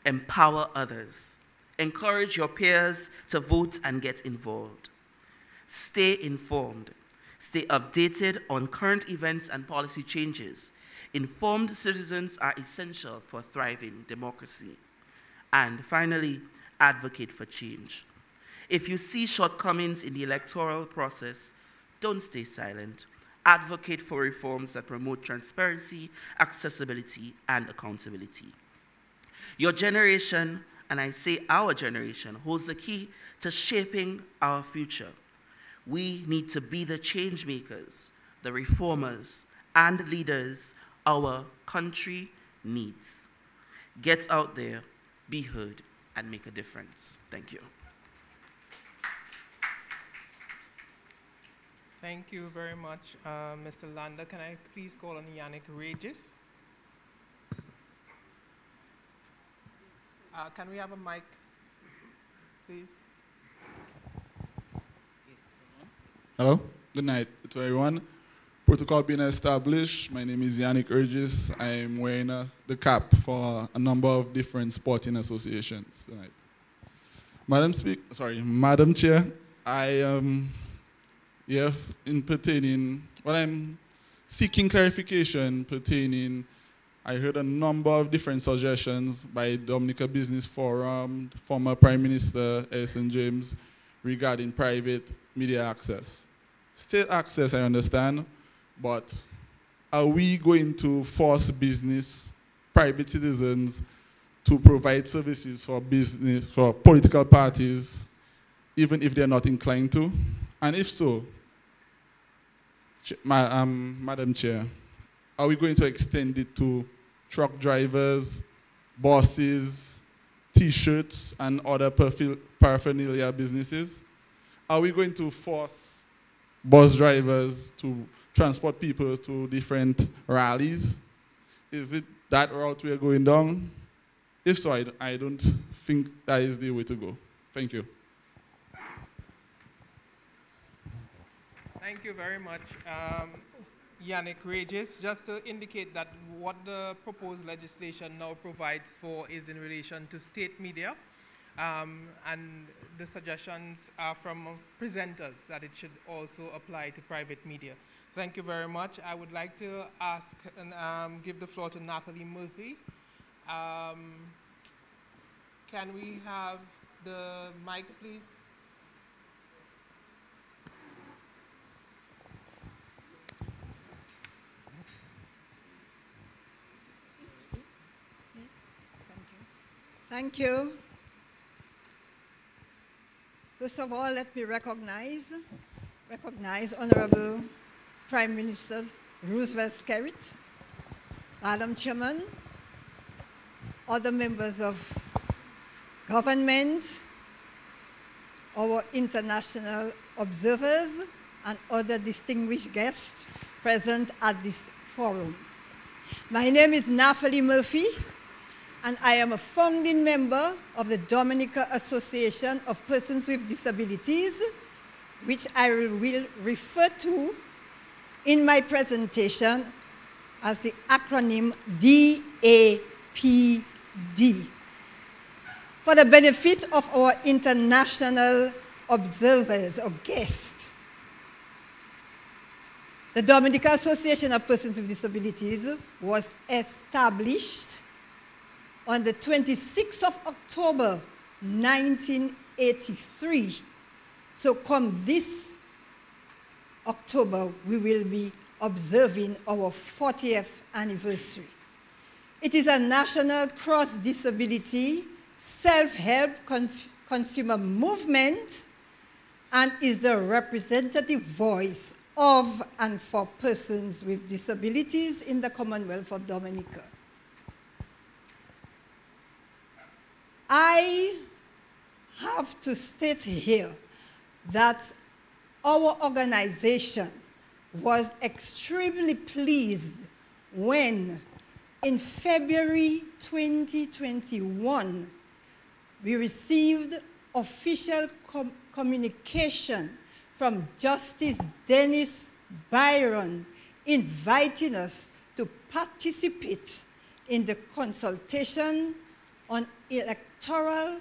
Empower others. Encourage your peers to vote and get involved. Stay informed. Stay updated on current events and policy changes. Informed citizens are essential for thriving democracy. And finally, advocate for change. If you see shortcomings in the electoral process, don't stay silent. Advocate for reforms that promote transparency, accessibility, and accountability. Your generation, and I say our generation, holds the key to shaping our future. We need to be the change makers, the reformers, and leaders our country needs. Get out there, be heard, and make a difference. Thank you. Thank you very much, Mr. Lander. Can I please call on Yannick Regis? Can we have a mic, please? Hello, good night to everyone. Protocol being established, my name is Yannick Regis. I'm wearing the cap for a number of different sporting associations tonight. Madam Chair, I am here I'm seeking clarification pertaining, I heard a number of different suggestions by Dominica Business Forum, former Prime Minister Elson James, regarding private media access. State access, I understand, but are we going to force business, private citizens, to provide services for business, for political parties, even if they're not inclined to? And if so, Madam Chair, are we going to extend it to truck drivers, buses, T-shirts, and other paraphernalia businesses? Are we going to force bus drivers to transport people to different rallies? Is it that route we are going down? If so, I don't think that is the way to go. Thank you. Thank you very much, Yannick Regis. Just to indicate that what the proposed legislation now provides for is in relation to state media, and the suggestions are from presenters that it should also apply to private media. Thank you very much. I would like to ask and give the floor to Nathalie Murphy. Can we have the mic, please? Thank you. First of all, let me recognize Honorable Prime Minister Roosevelt Skerrit, Madam Chairman, other members of government, our international observers, and other distinguished guests present at this forum. My name is Nathalie Murphy, and I am a founding member of the Dominica Association of Persons with Disabilities, which I will refer to in my presentation as the acronym DAPD. For the benefit of our international observers or guests, the Dominica Association of Persons with Disabilities was established on the 26th of October, 1983. So come this October, we will be observing our 40th anniversary. It is a national cross-disability, self-help consumer movement and is the representative voice of and for persons with disabilities in the Commonwealth of Dominica. I have to state here that our organization was extremely pleased when, in February 2021, we received official communication from Justice Dennis Byron inviting us to participate in the consultation on electoral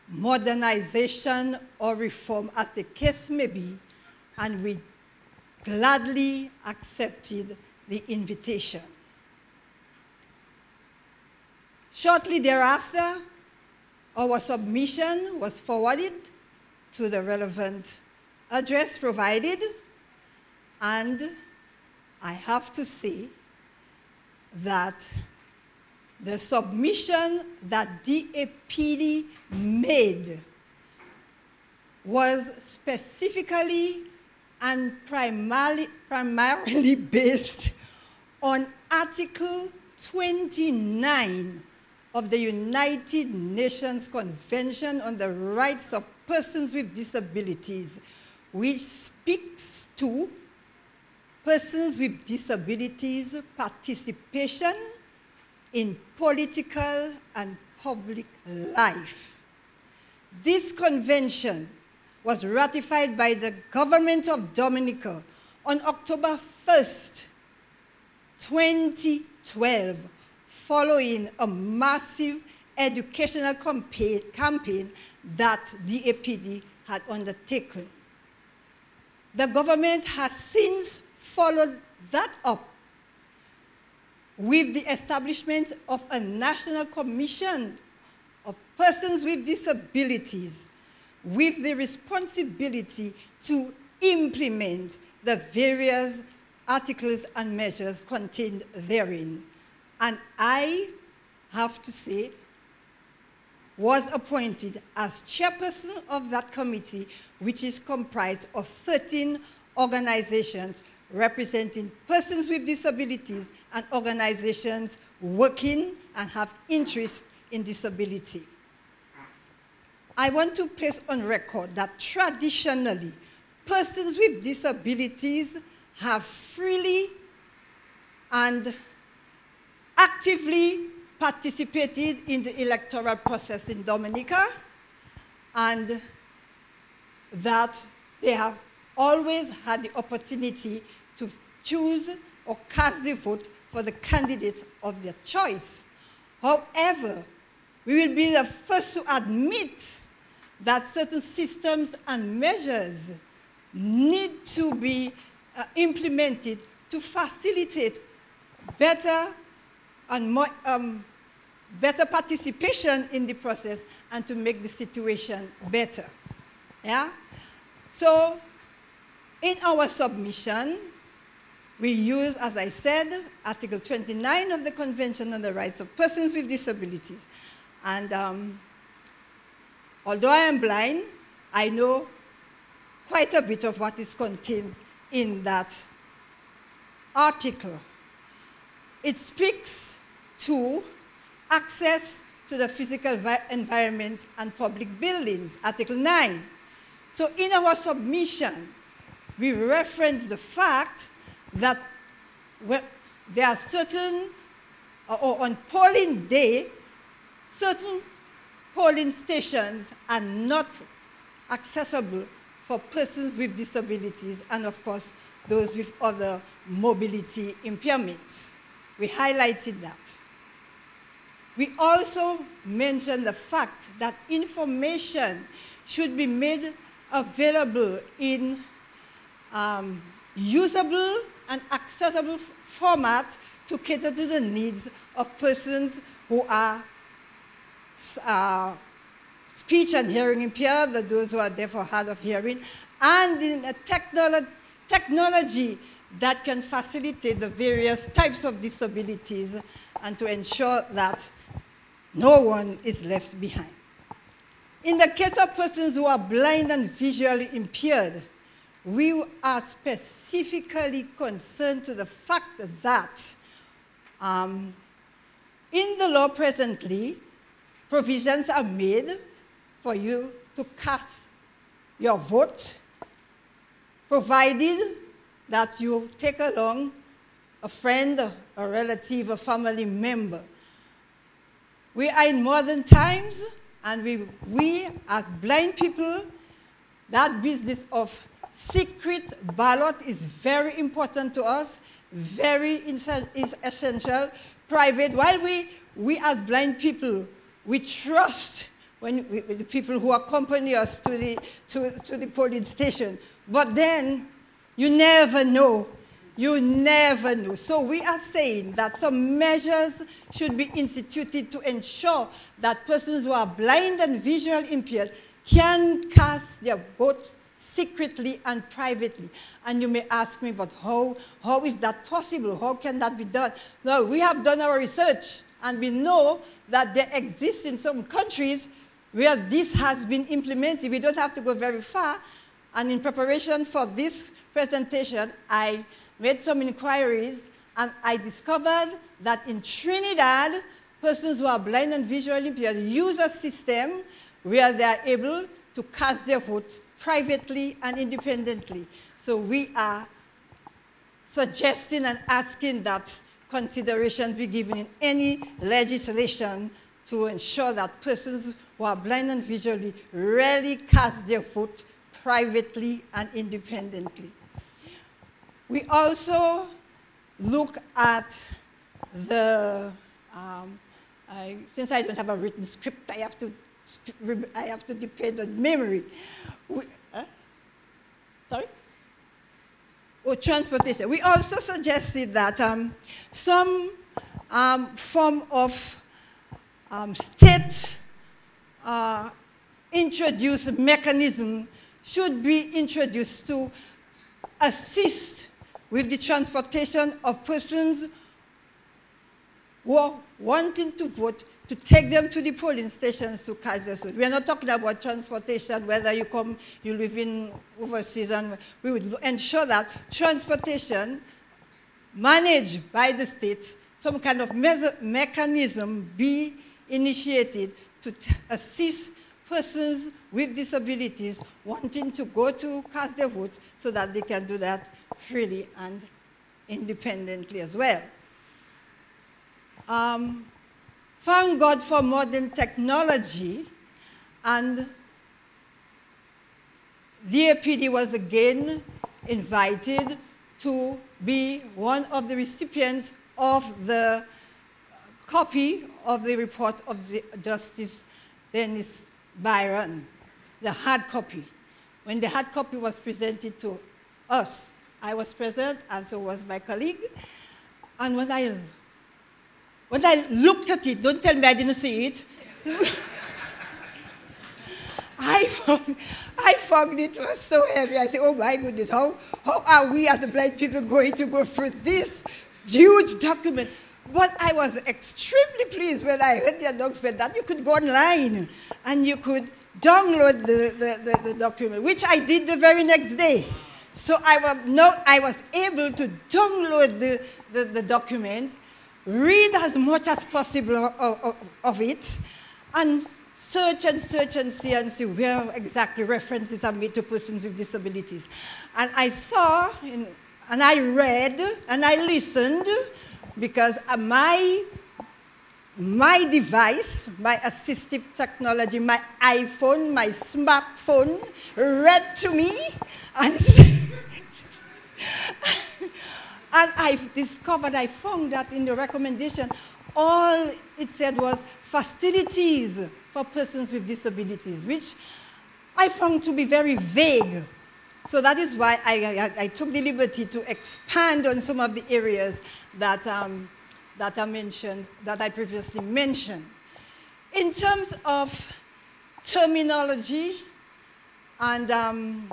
modernization or reform, as the case may be, and we gladly accepted the invitation. Shortly thereafter, our submission was forwarded to the relevant address provided, and I have to say that the submission that DAPD made was specifically and primarily based on Article 29 of the United Nations Convention on the Rights of Persons with Disabilities, which speaks to persons with disabilities participation in political and public life. This convention was ratified by the government of Dominica on October 1st, 2012, following a massive educational campaign that DAPD had undertaken. The government has since followed that up with the establishment of a National Commission of Persons with Disabilities with the responsibility to implement the various articles and measures contained therein. And I have to say, was appointed as chairperson of that committee, which is comprised of 13 organizations representing persons with disabilities and organizations working and have interest in disability. I want to place on record that traditionally, persons with disabilities have freely and actively participated in the electoral process in Dominica, and that they have always had the opportunity to choose or cast the vote for the candidate of their choice. However, we will be the first to admit that certain systems and measures need to be implemented to facilitate better and more, better participation in the process and to make the situation better. Yeah? So, in our submission, we use, as I said, Article 29 of the Convention on the Rights of Persons with Disabilities. And although I am blind, I know quite a bit of what is contained in that article. It speaks to access to the physical environment and public buildings, Article 9. So in our submission, we reference the fact that there are certain, or on polling day, certain polling stations are not accessible for persons with disabilities and, of course, those with other mobility impairments. We highlighted that. We also mentioned the fact that information should be made available in usable and accessible format to cater to the needs of persons who are speech and hearing impaired, those who are deaf or hard of hearing, and in a technology that can facilitate the various types of disabilities and to ensure that no one is left behind. In the case of persons who are blind and visually impaired, we are specifically concerned to the fact that in the law presently, provisions are made for you to cast your vote, provided that you take along a friend, a relative, a family member. We are in modern times, and we as blind people, that business of secret ballot is very important to us, very essential. Private, while we as blind people, we trust the people who accompany us to the polling station. But then, you never know. You never know. So we are saying that some measures should be instituted to ensure that persons who are blind and visually impaired can cast their votes secretly and privately. And you may ask me, but how is that possible? How can that be done? No, we have done our research, and we know that there exists in some countries where this has been implemented. We don't have to go very far. And in preparation for this presentation, I made some inquiries, and I discovered that in Trinidad, persons who are blind and visually impaired use a system where they are able to cast their votes privately and independently. So we are suggesting and asking that consideration be given in any legislation to ensure that persons who are blind and visually really cast their vote privately and independently. We also look at the, since I don't have a written script, I have to depend on memory. Sorry? Oh, transportation. We also suggested that some form of state introduced mechanism should be introduced to assist with the transportation of persons who are wanting to vote, to take them to the polling stations to cast their vote. We are not talking about transportation, whether you live in overseas, and we would ensure that transportation managed by the state, some kind of mechanism be initiated to assist persons with disabilities wanting to go to cast their votes so that they can do that freely and independently as well. Thank God for modern technology, and the APD was again invited to be one of the recipients of the copy of the report of the Justice Dennis Byron, the hard copy. When the hard copy was presented to us, I was present, and so was my colleague. And when I looked at it, don't tell me I didn't see it, I found it was so heavy. I said, oh my goodness, how are we as the blind people going to go through this huge document? But I was extremely pleased when I heard the announcement that you could go online and you could download the document, which I did the very next day. So I was able to download the document, read as much as possible of it, and search and see where exactly references are made to persons with disabilities. And I saw, and I read, and I listened, because my device, my assistive technology, my iPhone, my smartphone, read to me, and and I discovered, I found that in the recommendation, all it said was facilities for persons with disabilities, which I found to be very vague. So that is why I took the liberty to expand on some of the areas that I previously mentioned. In terms of terminology and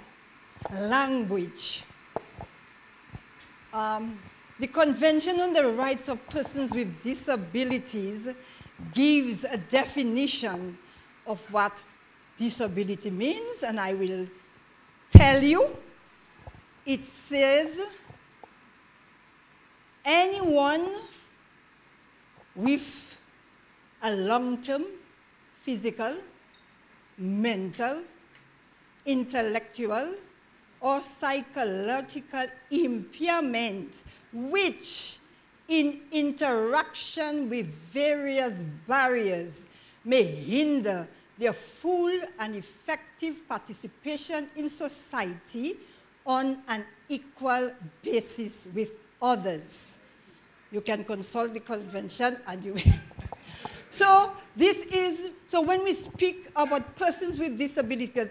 language, the Convention on the Rights of Persons with Disabilities gives a definition of what disability means, and I will tell you. It says, anyone with a long-term physical, mental, intellectual, or psychological impairment, which in interaction with various barriers may hinder their full and effective participation in society on an equal basis with others. You can consult the convention and you So when we speak about persons with disabilities,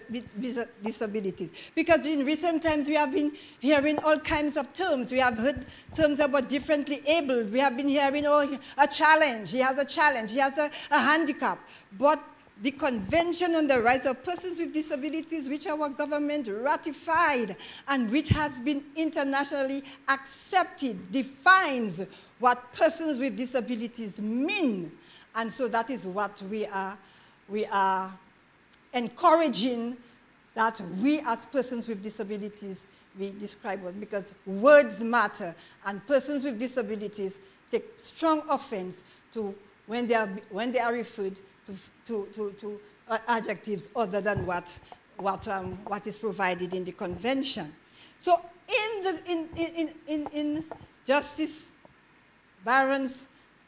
because in recent times we have been hearing all kinds of terms. We have heard terms about differently abled. We have been hearing, oh, a challenge. He has a challenge. He has a handicap. But the Convention on the Rights of Persons with Disabilities, which our government ratified and which has been internationally accepted, defines what persons with disabilities mean. And so that is what we are encouraging, that we as persons with disabilities, we describe us, because words matter, and persons with disabilities take strong offense to when they are referred to adjectives other than what is provided in the convention. So in Justice Barron's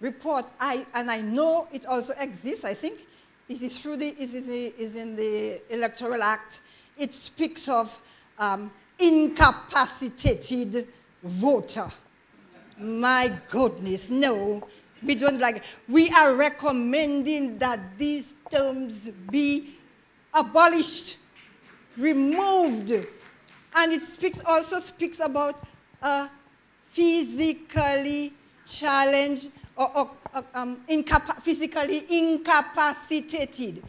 report, and I know it also exists, I think it is in the Electoral Act. It speaks of incapacitated voter. My goodness, no, we don't like it. We are recommending that these terms be abolished, removed, and it also speaks about physically challenged or physically incapacitated.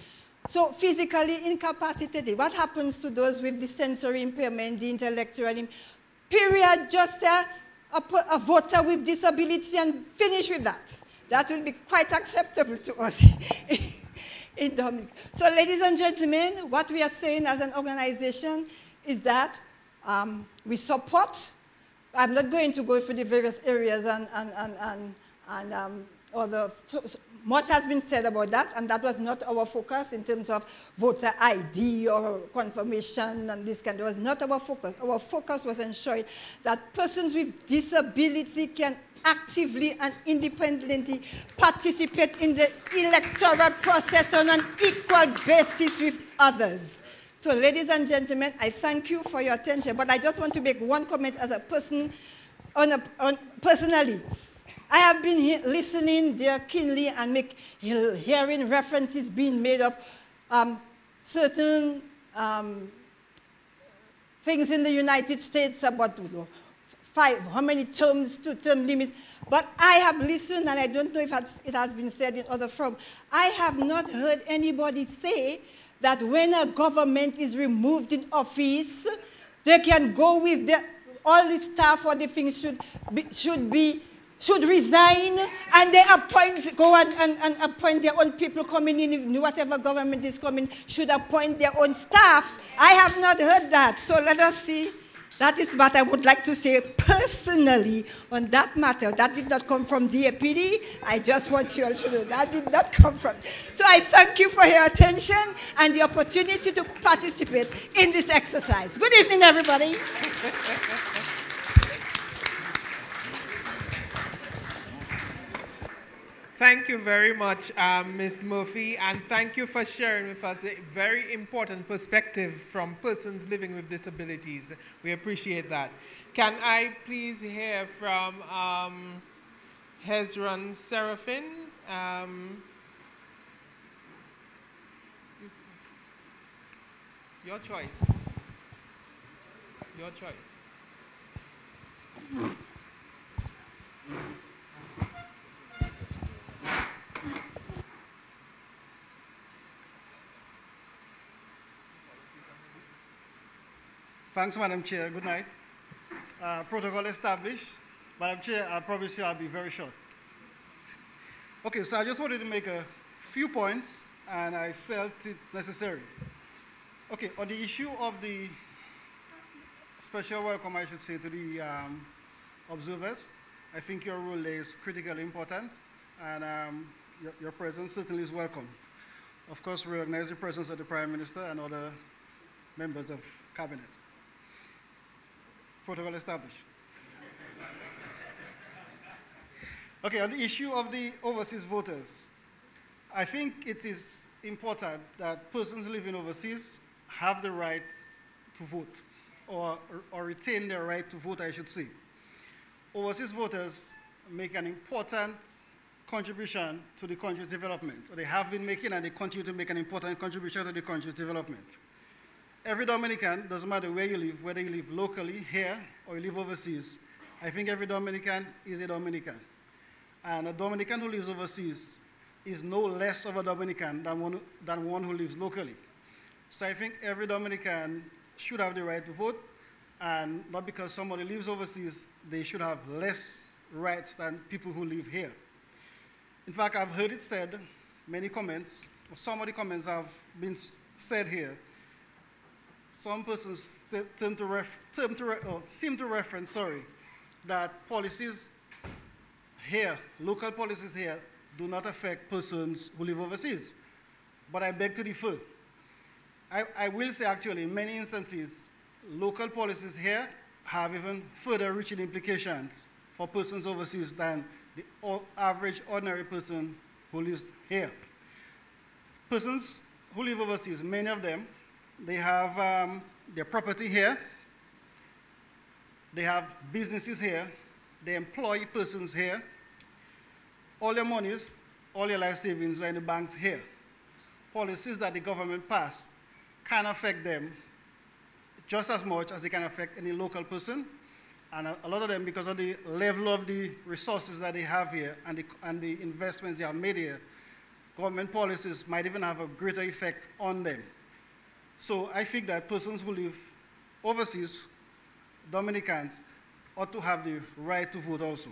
So physically incapacitated, what happens to those with the sensory impairment, the intellectual period, just a voter with disability and finish with that. That will be quite acceptable to us in Dominica. So ladies and gentlemen, what we are saying as an organization is that we support. I'm not going to go through the various areas much has been said about that, and that was not our focus in terms of voter ID or confirmation and this kind. It was not our focus. Our focus was ensuring that persons with disability can actively and independently participate in the electoral process on an equal basis with others. So ladies and gentlemen, I thank you for your attention, but I just want to make one comment as a person, personally. I have been listening there keenly and hearing references being made of certain things in the United States about how many terms, two-term limits. But I have listened, and I don't know if it has been said in other forms. I have not heard anybody say that when a government is removed in office, they can go with all the staff or the things should should resign and they go and appoint their own people coming in, whatever government is coming, should appoint their own staff. I have not heard that. So let us see. That is what I would like to say personally on that matter. That did not come from DAPD. I just want you all to know that did not come from. So I thank you for your attention and the opportunity to participate in this exercise. Good evening, everybody. Thank you very much, Ms. Murphy, and thank you for sharing with us a very important perspective from persons living with disabilities. We appreciate that. Can I please hear from Hezron Seraphin? Your choice. Your choice. Thanks, Madam Chair. Good night. Protocol established. Madam Chair, I promise you I'll be very short. Okay, so I just wanted to make a few points, and I felt it necessary. Okay, on the issue of the special welcome, I should say, to the observers, I think your role is critically important, and your presence certainly is welcome. Of course, we recognize the presence of the Prime Minister and other members of Cabinet. Protocol established. Okay, on the issue of the overseas voters, I think it is important that persons living overseas have the right to vote, or retain their right to vote, I should say. Overseas voters make an important contribution to the country's development. They have been making and they continue to make an important contribution to the country's development. Every Dominican, doesn't matter where you live, whether you live locally, here, or you live overseas, I think every Dominican is a Dominican. And a Dominican who lives overseas is no less of a Dominican than one who lives locally. So I think every Dominican should have the right to vote, and not because somebody lives overseas, they should have less rights than people who live here. In fact, I've heard it said, many comments, or some of the comments have been said here. Some persons seem to reference, that policies here, local policies here, do not affect persons who live overseas. But I beg to differ. I will say, actually, in many instances, local policies here have even further reaching implications for persons overseas than the average ordinary person who lives here. Persons who live overseas, many of them, they have their property here, they have businesses here, they employ persons here, all their monies, all their life savings are in the banks here. Policies that the government pass can affect them just as much as they can affect any local person, and a lot of them, because of the level of the resources that they have here and the investments they have made here, government policies might even have a greater effect on them. So I think that persons who live overseas, Dominicans, ought to have the right to vote also.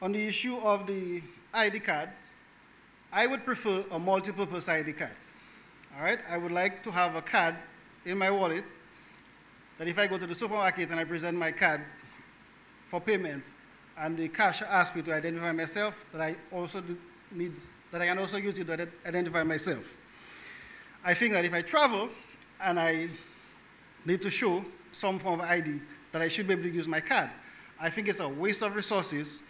On the issue of the ID card, I would prefer a multi-purpose ID card. All right? I would like to have a card in my wallet that if I go to the supermarket and I present my card for payment and the cashier asks me to identify myself, that I can also use it to identify myself. I think that if I travel and I need to show some form of ID, that I should be able to use my card. I think it's a waste of resources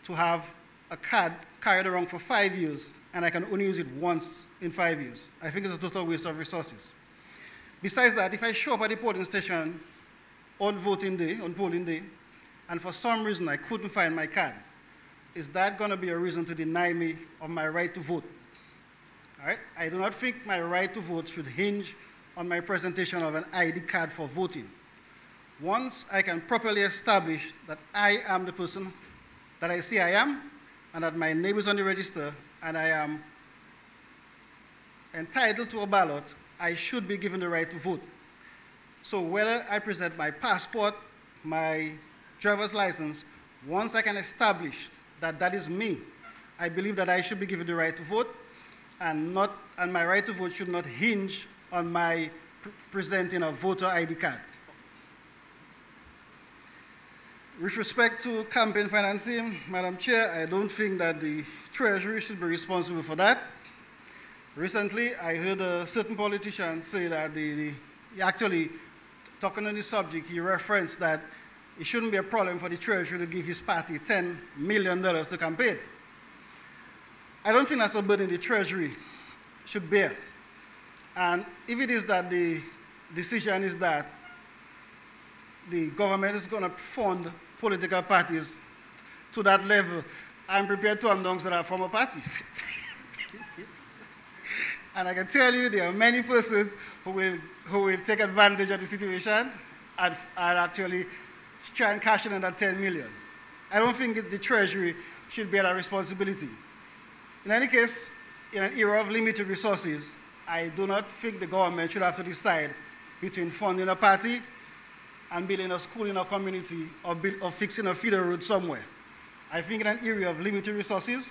to have a card carried around for 5 years and I can only use it once in 5 years. I think it's a total waste of resources. Besides that, if I show up at the polling station on voting day, on polling day, and for some reason I couldn't find my card, is that going to be a reason to deny me of my right to vote? All right? I do not think my right to vote should hinge on my presentation of an ID card for voting. Once I can properly establish that I am the person that I say I am, and that my name is on the register, and I am entitled to a ballot, I should be given the right to vote. So whether I present my passport, my driver's license, Once I can establish that that is me, I believe that I should be given the right to vote, and my right to vote should not hinge on my presenting a voter ID card. With respect to campaign financing, Madam Chair, I don't think that the Treasury should be responsible for that. Recently, I heard a certain politician say that he actually, talking on the subject, he referenced that it shouldn't be a problem for the Treasury to give his party $10 million to campaign. I don't think that's a burden the Treasury should bear. And if it is that the decision is that the government is going to fund political parties to that level, I'm prepared to announce that I form a party. And I can tell you there are many persons who will take advantage of the situation and actually try and cash in on that 10 million. I don't think the Treasury should bear that responsibility. In any case, in an era of limited resources, I do not think the government should have to decide between funding a party and building a school in a community or fixing a feeder road somewhere. I think in an area of limited resources,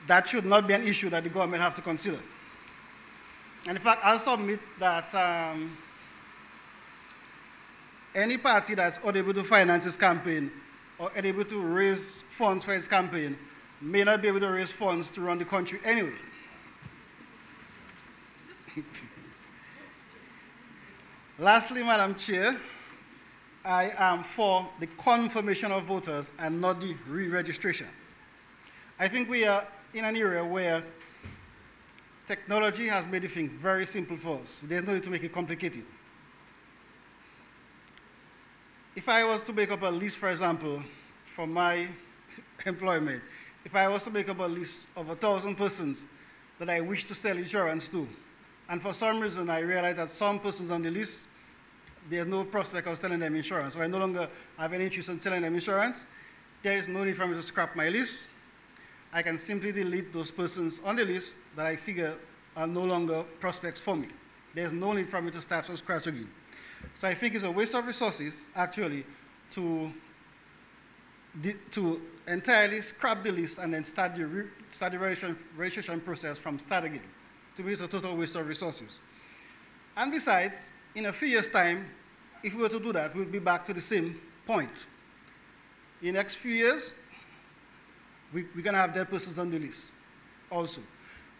that should not be an issue that the government have to consider. And in fact, I'll submit that any party that's unable to finance its campaign or unable to raise funds for its campaign may not be able to raise funds to run the country anyway. Lastly, Madam Chair, I am for the confirmation of voters and not the re-registration. I think we are in an area where technology has made the thing very simple for us. There's no need to make it complicated. If I was to make up a list, for example, for my employment, if I was to make up a list of 1,000 persons that I wish to sell insurance to, and for some reason I realize that some persons on the list, there's no prospect of selling them insurance, or I no longer have any interest in selling them insurance, there is no need for me to scrap my list. I can simply delete those persons on the list that I figure are no longer prospects for me. There's no need for me to start from scratch again. So I think it's a waste of resources, actually, to entirely scrap the list and then start the registration process from start again. To me, it's a total waste of resources. And besides, in a few years' time, if we were to do that, we'll be back to the same point. In the next few years, we're going to have dead persons on the list also.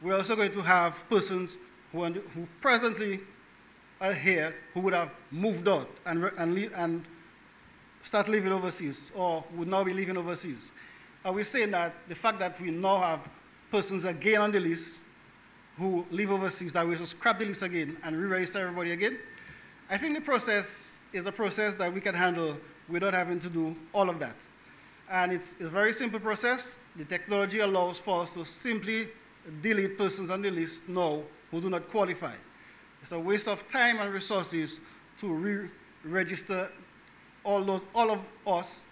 We're also going to have persons who presently are here who would have moved out and start living overseas or would now be living overseas. Are we saying that the fact that we now have persons again on the list who live overseas, that we should scrap the list again and re-register everybody again? I think the process is a process that we can handle without having to do all of that. And it's a very simple process. The technology allows for us to simply delete persons on the list now who do not qualify. It's a waste of time and resources to re-register all of us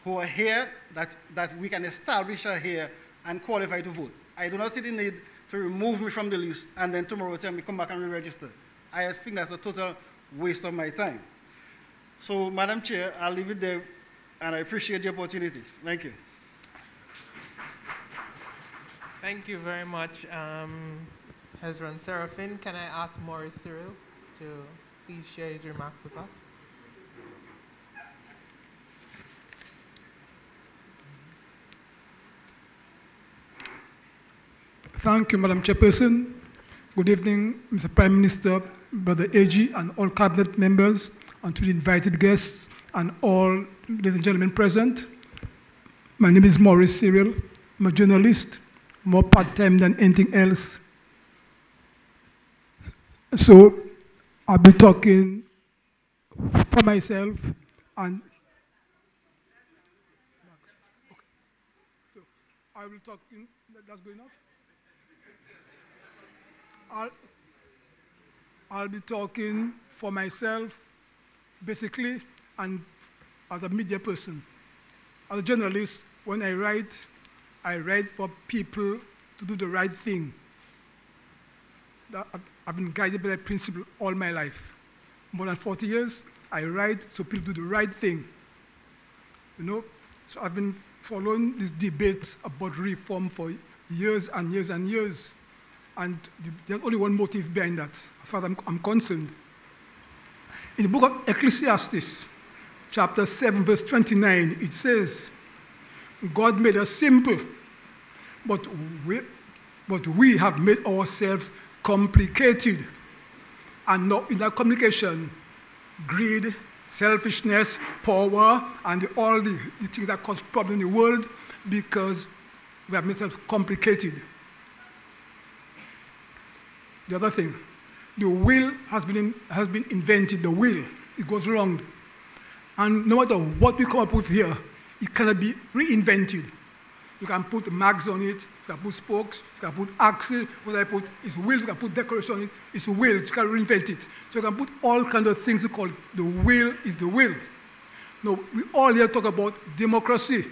who are here that we can establish are here and qualify to vote. I do not see the need to remove me from the list and then tomorrow tell me come back and re-register. I think that's a total waste of my time. So, Madam Chair, I'll leave it there, and I appreciate the opportunity. Thank you. Thank you very much, Hezron Seraphin. Can I ask Maurice Cyril to please share his remarks with us? Thank you, Madam Chairperson. Good evening, Mr. Prime Minister, Brother AG, and all cabinet members, and to the invited guests, and all ladies and gentlemen present. My name is Maurice Cyril. I'm a journalist, more part-time than anything else. So I'll be talking for myself and so I will talk in, that's good enough? I'll be talking for myself, basically, and as a media person. As a journalist, when I write for people to do the right thing. I've been guided by that principle all my life. More than 40 years, I write so people do the right thing. You know, so I've been following this debate about reform for years and years and years. And there's only one motive behind that, as far as I'm concerned. In the book of Ecclesiastes, chapter 7, verse 29, it says, God made us simple, but we have made ourselves complicated. And now in that complication, greed, selfishness, power, and all the things that cause problems in the world because we have made ourselves complicated. The other thing, the will has been invented, the will. It goes wrong. And no matter what we come up with here, it cannot be reinvented. You can put mags on it, you can put spokes, you can put axle, what I put is wheels, you can put decoration on it, it's wheels, you can reinvent it. So you can put all kinds of things called the will is the will. Now, we all here talk about democracy.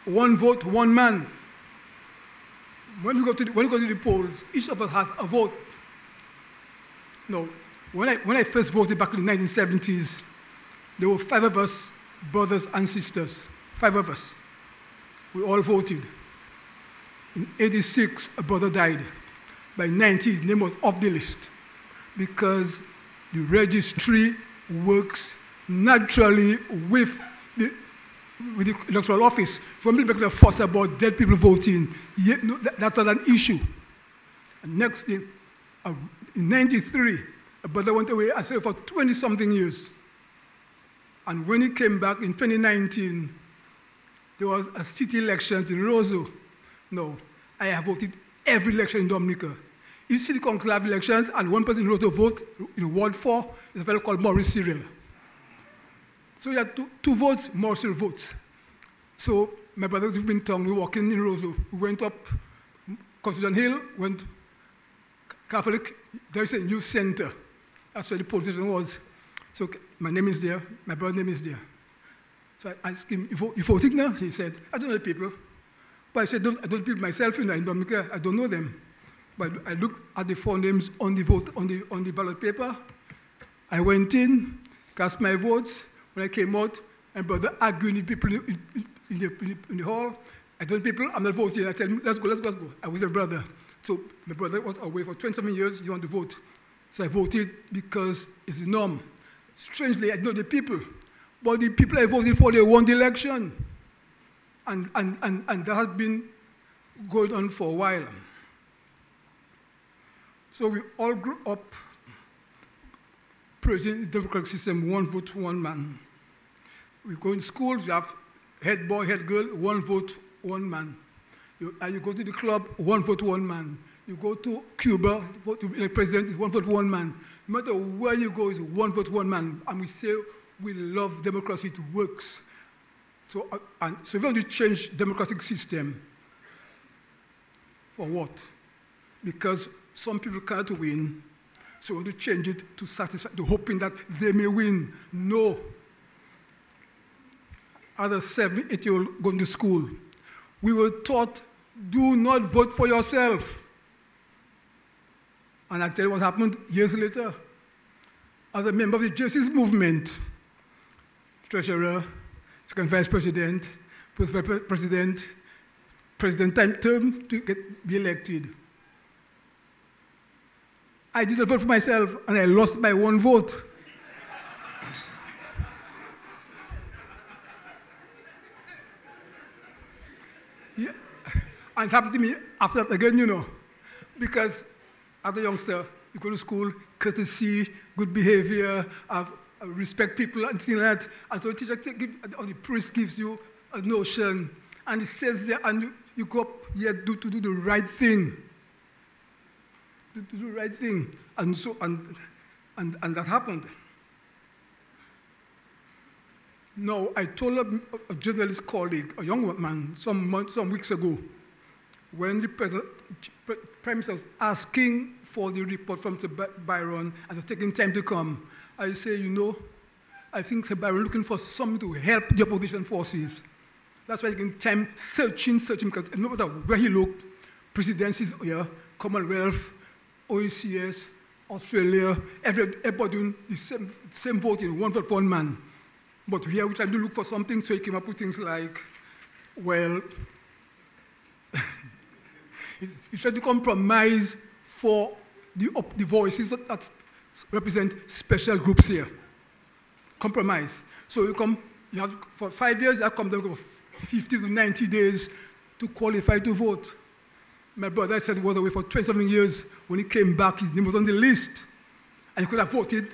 One vote, one man. When you go to the polls, each of us has a vote. No, when I first voted back in the 1970s, there were 5 of us, brothers and sisters, 5 of us. We all voted. In '86, a brother died. By '90, his name was off the list because the registry works naturally with the electoral office. From the back fuss about dead people voting, yet no, that was an issue. And next thing, in '93, a brother went away and stayed for 20-something years. And when he came back in 2019, there was a city election in Roseau. No, I have voted every election in Dominica. Each city council have elections, and one person in Roseau vote in Ward 4 is a fellow called Maurice Cyril. So you had two votes, Maurice Cyril votes. So my brothers have been in town, we were walking in Roseau. We went up Constitution Hill, went Catholic, there is a new center. That's where the police station was. So my name is there, my brother's name is there. So I asked him, you voting now? He said, I don't know the people. But I said, I don't know people myself in Dominica, I don't know them. But I looked at the 4 names on the vote, on the ballot paper. I went in, cast my votes. When I came out, my brother arguing with people in the hall. I told people, I'm not voting. I tell him, let's go. I was my brother. So my brother was away for 27 years, you want to vote. So I voted because it's the norm. Strangely, I know the people. But the people I voted for, they won the election. And that has been going on for a while. So we all grew up praising the democratic system, 1 vote, 1 man. We go in schools, you have head boy, head girl, 1 vote, 1 man. You go to the club, 1 vote, 1 man. You go to Cuba, vote to elect president, 1 vote, 1 man. No matter where you go, it's 1 vote, 1 man. And we say we love democracy, it works. So if you want to change democratic system, for what? Because some people cannot win, so we want to change it to satisfy, to hoping that they may win. No. As a 7, 8-year-old going to school, we were taught, do not vote for yourself. And I tell you what happened years later. As a member of the Justice Movement, treasurer, second vice president, first vice president, president time term to be elected. I did not vote for myself, and I lost by 1 vote. Yeah. And it happened to me after that again, you know, because as a youngster, you go to school, courtesy, good behavior, respect people, and things like that. And so the teacher or the priest gives you a notion, and it stays there, and you go up here to do the right thing. To do the right thing. And so, and that happened. No, I told a journalist colleague, a young man, some weeks ago, when the Prime Minister was asking for the report from Sir Byron and was taking time to come, I say, you know, I think Sir Byron looking for something to help the opposition forces. That's why he can time searching, because no matter where he looked, presidencies here, Commonwealth, OECS, Australia, everybody doing the same voting, 1 vote, 1 man. But here we tried to look for something, so he came up with things like, well, he tried to compromise for the voices that represent special groups here. Compromise. So you have, for 5 years, I come down 50 to 90 days to qualify to vote. My brother said he was away for 27 years. When he came back, his name was on the list. And he could have voted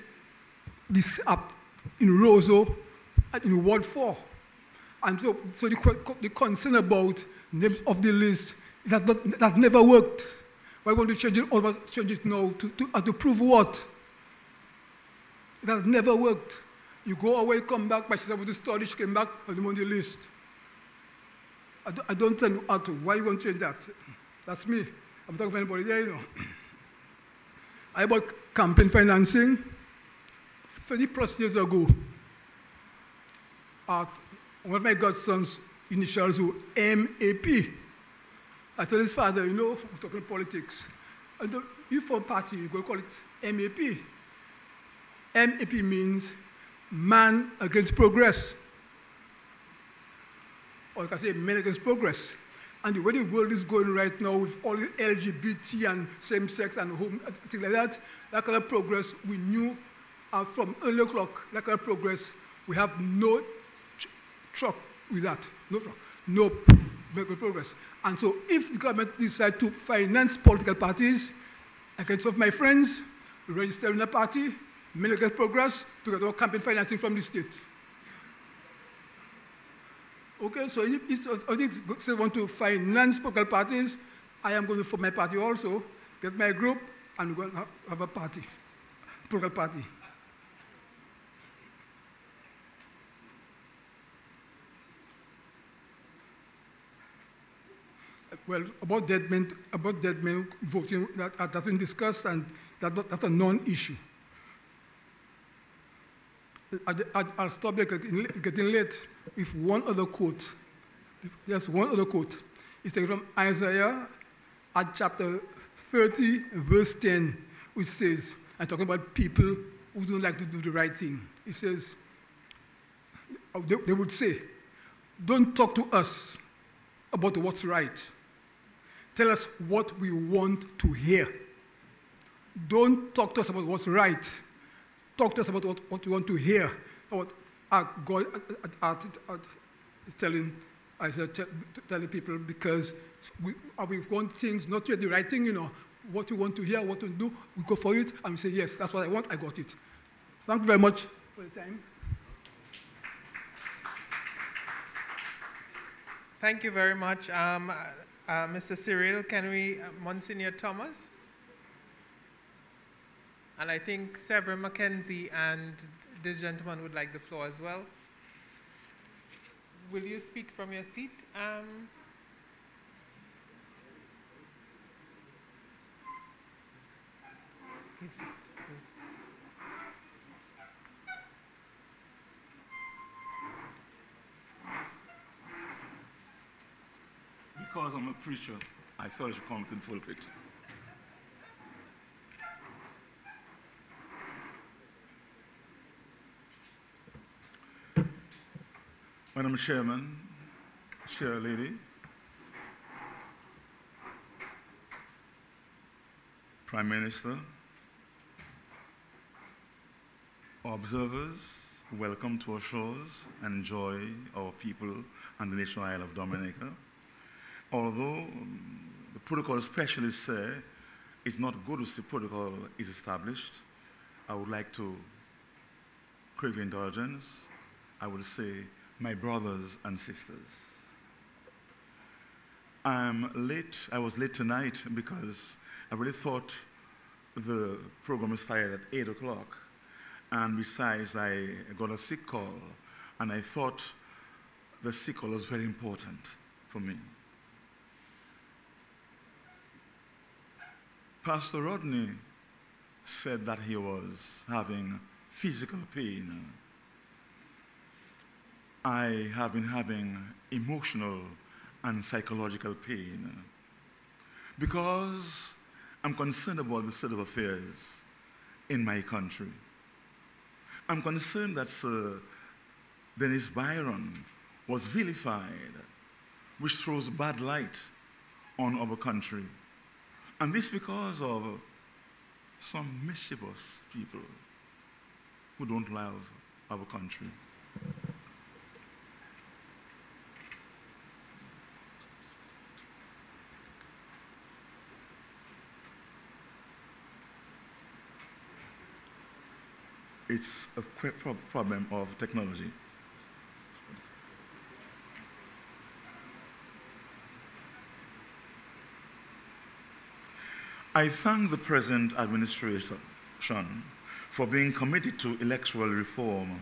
this up in Roseau in Ward 4. And so the concern about names of the list, that never worked. Why want to change it now to prove what? It has never worked. You go away, come back, my sister with the storage came back, and I'm on the list. I don't tell you how to. Why you want to change that? That's me. I'm talking to anybody there, you know. I bought campaign financing 30 plus years ago. One of my godson's initials were MAP. I told his father, you know, we're talking politics. And you for a party, you're going to call it MAP. MAP means Man Against Progress. Or you can say Men Against Progress. And the way the world is going right now with all the LGBT and same-sex and home, things like that kind of progress we knew from early o'clock, that kind of progress, we have no truck with that, no progress. And so if the government decides to finance political parties, I can some of my friends register in a party, Men Against Progress, to get our campaign financing from the state. Okay, so if they want to finance political parties, I am going to form my party also, get my group, and we're going to have a party, political party. Well, about dead men voting, that's been discussed, and that's a non-issue. I'll stop there, getting late, with one other quote. Just one other quote. It's taken from Isaiah at chapter 30, verse 10, which says, I'm talking about people who don't like to do the right thing. It says, they would say, don't talk to us about what's right. Tell us what we want to hear. Don't talk to us about what's right. Talk to us about what we want to hear. What God is telling people, because we want things, not to the right thing, you know, what we want to hear, what to do, we go for it, and we say, yes, that's what I want, I got it. Thank you very much for the time. Thank you very much. Mr. Cyril, can we, Monsignor Thomas? And I think Severin Mackenzie and this gentleman would like the floor as well. Will you speak from your seat? His seat. Because I'm a preacher, I thought I should come to the pulpit. Madam Chairman, Chair Lady, Prime Minister, observers, welcome to our shores and enjoy our people and the national isle of Dominica. Although the protocol specialists say it's not good if the protocol is established, I would like to crave your indulgence. I will say, my brothers and sisters. I'm late. I was late tonight because I really thought the program started at 8 o'clock. And besides, I got a sick call, and I thought the sick call was very important for me. Pastor Rodney said that he was having physical pain. I have been having emotional and psychological pain because I'm concerned about the state of affairs in my country. I'm concerned that Dennis Byron was vilified, which throws bad light on our country. And this because of some mischievous people who don't love our country. It's a problem of technology. I thank the present administration for being committed to electoral reform,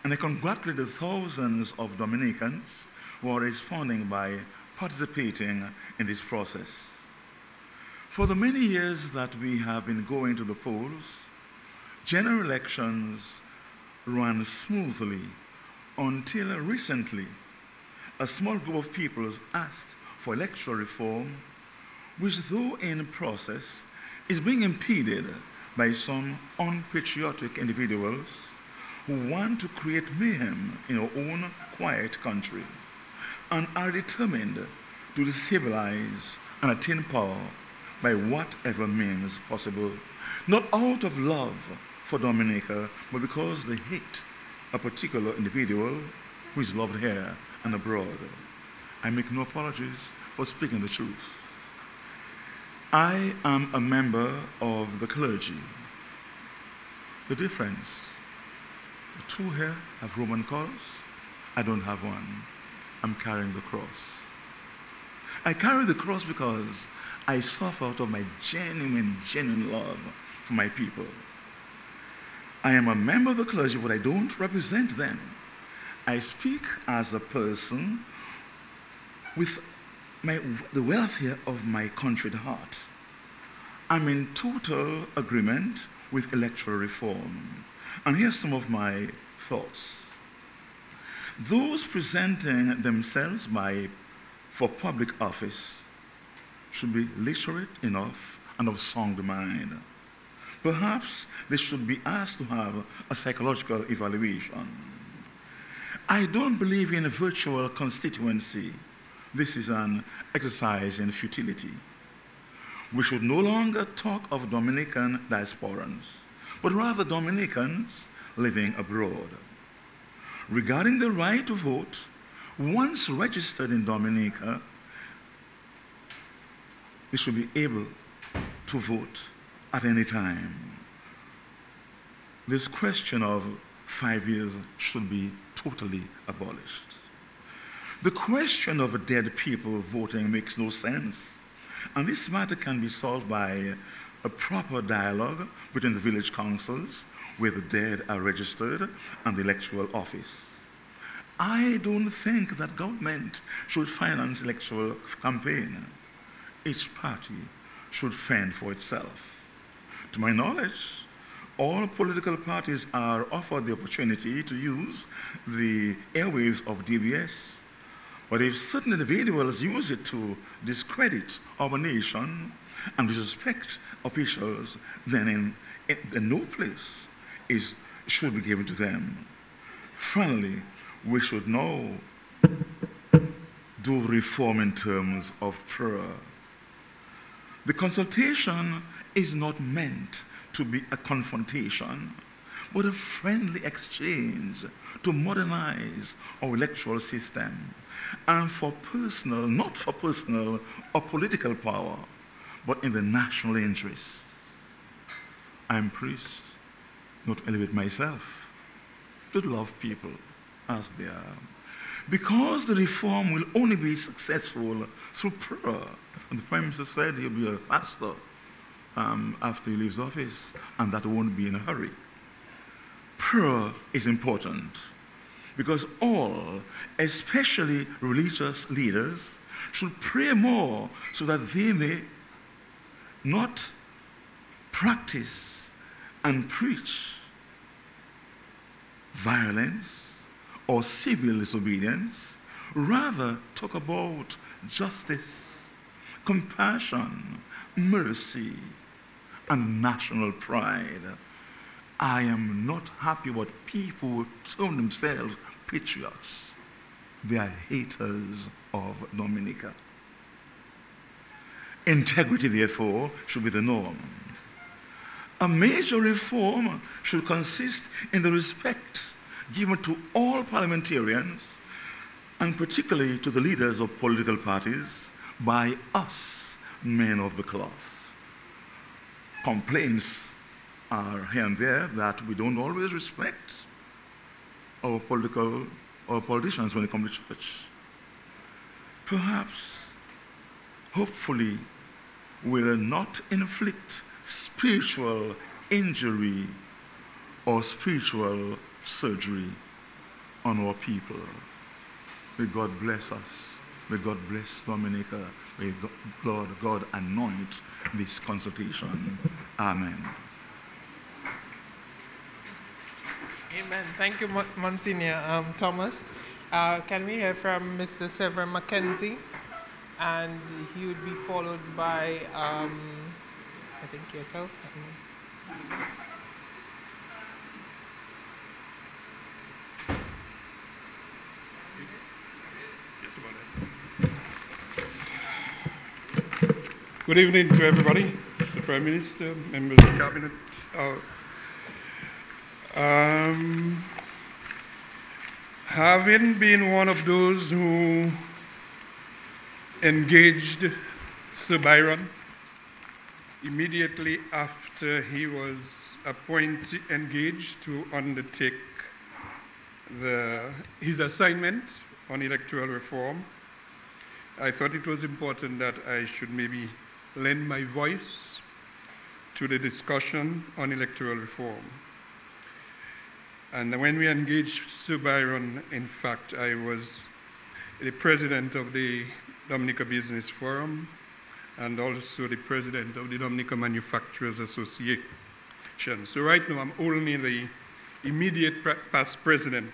and I congratulate the thousands of Dominicans who are responding by participating in this process. For the many years that we have been going to the polls, general elections ran smoothly until recently a small group of people asked for electoral reform, which, though in process, is being impeded by some unpatriotic individuals who want to create mayhem in our own quiet country and are determined to destabilize and attain power by whatever means possible, not out of love for Dominica, but because they hate a particular individual who is loved here and abroad. I make no apologies for speaking the truth. I am a member of the clergy. The difference, the two here have Roman colors. I don't have one. I'm carrying the cross. I carry the cross because I suffer out of my genuine love for my people. I am a member of the clergy, but I don't represent them. I speak as a person with the welfare of my country at heart. I'm in total agreement with electoral reform. And here's some of my thoughts. Those presenting themselves for public office should be literate enough and of sound mind. Perhaps they should be asked to have a psychological evaluation. I don't believe in a virtual constituency. This is an exercise in futility. We should no longer talk of Dominican diasporans, but rather Dominicans living abroad. Regarding the right to vote, once registered in Dominica, they should be able to vote at any time. This question of 5 years should be totally abolished. The question of dead people voting makes no sense, and this matter can be solved by a proper dialogue between the village councils where the dead are registered and the electoral office. I don't think that government should finance electoral campaign. Each party should fend for itself. To my knowledge, all political parties are offered the opportunity to use the airwaves of DBS. But if certain individuals use it to discredit our nation and disrespect officials, then no place should be given to them. Finally, we should now do reform in terms of prayer. The consultation is not meant to be a confrontation, but a friendly exchange to modernize our electoral system and for personal, not for personal or political power, but in the national interest. I'm priest, not to elevate myself, to love people as they are. Because the reform will only be successful through prayer. And the Prime Minister said he'll be a pastor after he leaves office, and that won't be in a hurry. Prayer is important because all, especially religious leaders, should pray more so that they may not practice and preach violence or civil disobedience, rather talk about justice, compassion, mercy, and national pride. I am not happy what people turn themselves patriots. They are haters of Dominica. Integrity, therefore, should be the norm. A major reform should consist in the respect given to all parliamentarians, and particularly to the leaders of political parties, by us, men of the cloth. Complaints are here and there that we don't always respect our politicians when it comes to church. Perhaps, hopefully, will not inflict spiritual injury or spiritual surgery on our people. May God bless us. May God bless Dominica. May God anoint this consultation. Amen. Amen. Thank you, Monsignor Thomas. Can we hear from Mr. Severin Mackenzie? And he would be followed by, I think, yourself. Good evening to everybody, Mr. Prime Minister, members of the Cabinet. Having been one of those who engaged Sir Byron immediately after he was engaged to undertake his assignment on electoral reform, I thought it was important that I should maybe lend my voice to the discussion on electoral reform. And when we engaged Sir Byron, in fact, I was the president of the Dominica Business Forum and also the president of the Dominica Manufacturers Association. So right now I'm only the immediate past president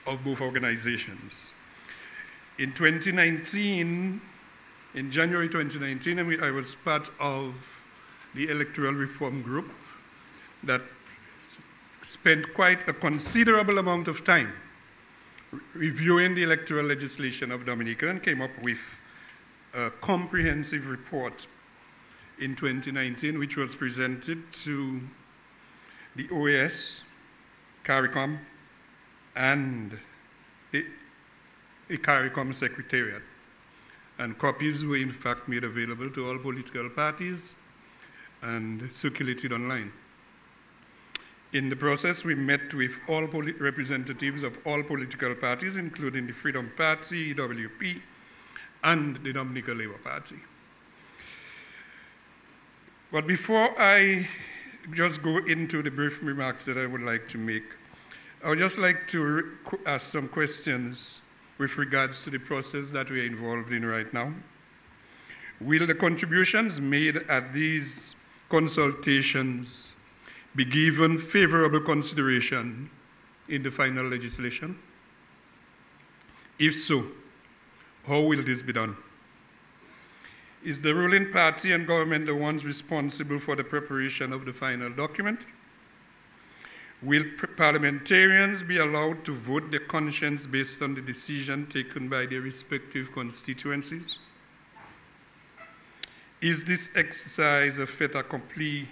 of both organizations. In 2019, in January 2019, I was part of the electoral reform group that spent quite a considerable amount of time reviewing the electoral legislation of Dominica and came up with a comprehensive report in 2019, which was presented to the OAS, CARICOM, and the CARICOM Secretariat. And copies were in fact made available to all political parties and circulated online. In the process, we met with all representatives of all political parties, including the Freedom Party, EWP, and the Dominica Labour Party. But before I just go into the brief remarks that I would like to make, I would just like to ask some questions with regards to the process that we are involved in right now. Will the contributions made at these consultations be given favorable consideration in the final legislation? If so, how will this be done? Is the ruling party and government the ones responsible for the preparation of the final document? Will parliamentarians be allowed to vote their conscience based on the decision taken by their respective constituencies? Is this exercise a fait accompli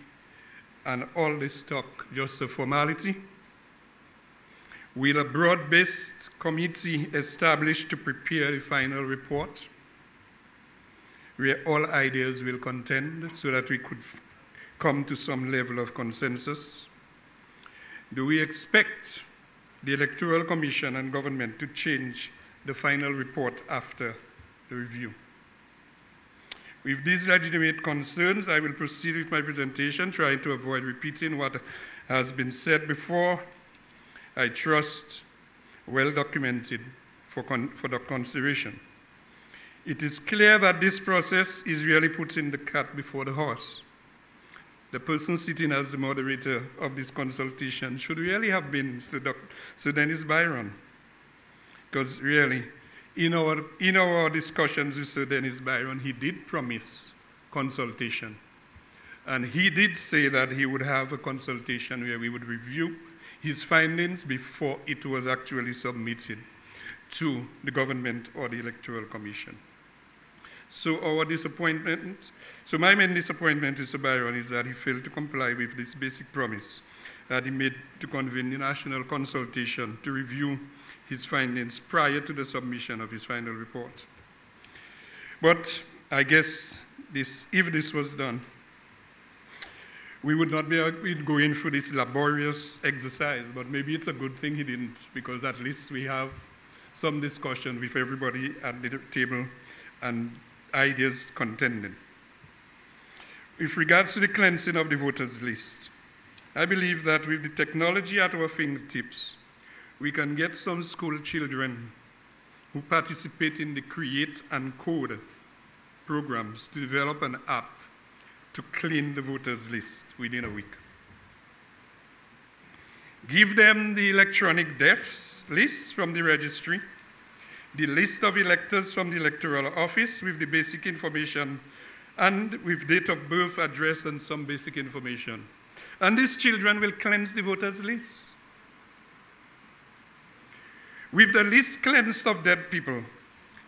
and all this talk just a formality? Will a broad-based committee established to prepare the final report where all ideas will contend so that we could come to some level of consensus? Do we expect the Electoral Commission and government to change the final report after the review? With these legitimate concerns, I will proceed with my presentation, trying to avoid repeating what has been said before. I trust well documented for the consideration. It is clear that this process is really putting the cat before the horse. The person sitting as the moderator of this consultation should really have been Sir Dennis Byron, because really, in our discussions with Sir Dennis Byron, he did promise consultation. And he did say that he would have a consultation where we would review his findings before it was actually submitted to the government or the Electoral Commission. So my main disappointment to Mr. Byron is that he failed to comply with this basic promise that he made to convene the national consultation to review his findings prior to the submission of his final report. But I guess if this was done, we would not be going through this laborious exercise, but maybe it's a good thing he didn't, because at least we have some discussion with everybody at the table and ideas contending. With regards to the cleansing of the voters list, I believe that with the technology at our fingertips, we can get some school children who participate in the Create and Code programs to develop an app to clean the voters list within a week. Give them the electronic deaths list from the registry, the list of electors from the electoral office with the basic information and with date of birth, address, and some basic information. And these children will cleanse the voters list. With the list cleansed of dead people,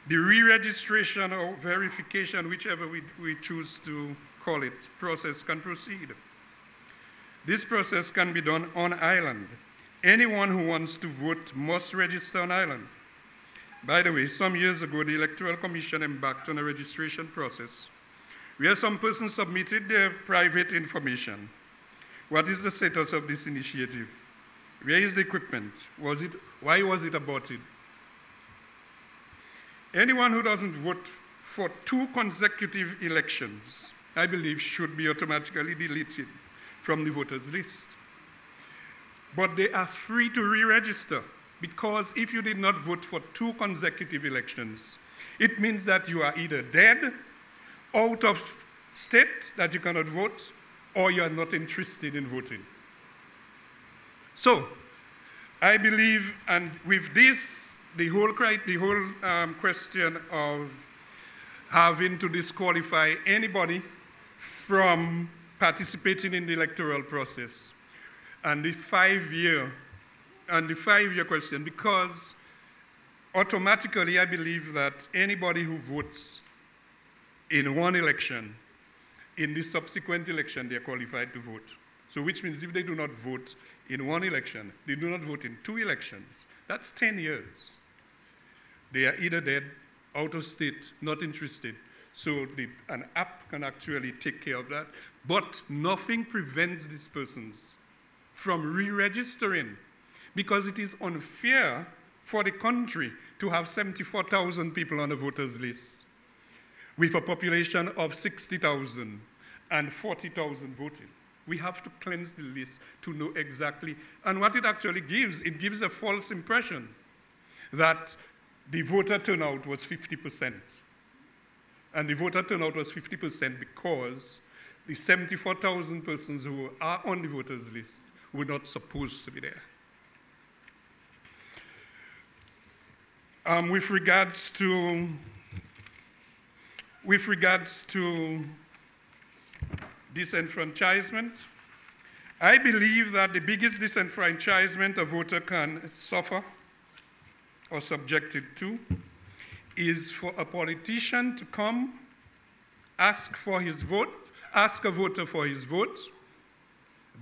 the re-registration or verification, whichever we choose to call it, process can proceed. This process can be done on island. Anyone who wants to vote must register on island. By the way, some years ago, the Electoral Commission embarked on a registration process where some persons submitted their private information. What is the status of this initiative? Where is the equipment? Why was it aborted? Anyone who doesn't vote for 2 consecutive elections, I believe, should be automatically deleted from the voters list. But they are free to re-register, because if you did not vote for 2 consecutive elections, it means that you are either dead, out of state that you cannot vote, or you are not interested in voting. So, I believe, and with this, the whole question of having to disqualify anybody from participating in the electoral process, and the 5-year question, because automatically I believe that anybody who votes in one election, in the subsequent election, they are qualified to vote. So which means if they do not vote in one election, they do not vote in 2 elections, that's 10 years. They are either dead, out of state, not interested. So an app can actually take care of that. But nothing prevents these persons from re-registering, because it is unfair for the country to have 74,000 people on the voters list with a population of 60,000 and 40,000 voting. We have to cleanse the list to know exactly. And what it actually gives, it gives a false impression that the voter turnout was 50%. And the voter turnout was 50% because the 74,000 persons who are on the voters list were not supposed to be there. With regards to disenfranchisement, I believe that the biggest disenfranchisement a voter can suffer or subjected to is for a politician to come, ask for his vote, ask a voter for his vote,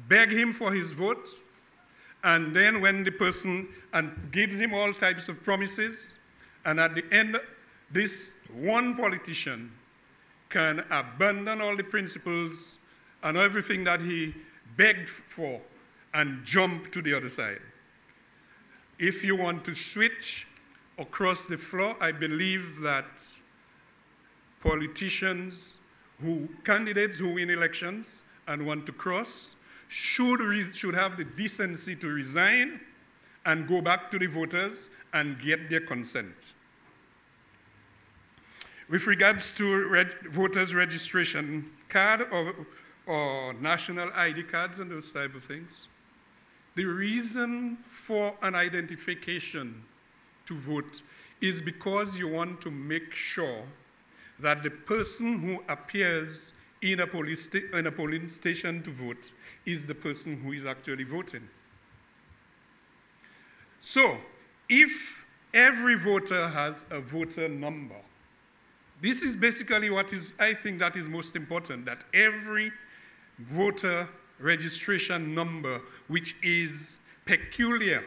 beg him for his vote, and then when the person gives him all types of promises, and at the end, this one politician can abandon all the principles and everything that he begged for and jump to the other side. If you want to switch across the floor, I believe that candidates who win elections and want to cross should have the decency to resign and go back to the voters and get their consent. With regards to voters' registration card or national ID cards and those type of things, the reason for an identification to vote is because you want to make sure that the person who appears in a polling station to vote is the person who is actually voting. So, if every voter has a voter number, this is basically what is, I think that is most important, that every voter registration number, which is peculiar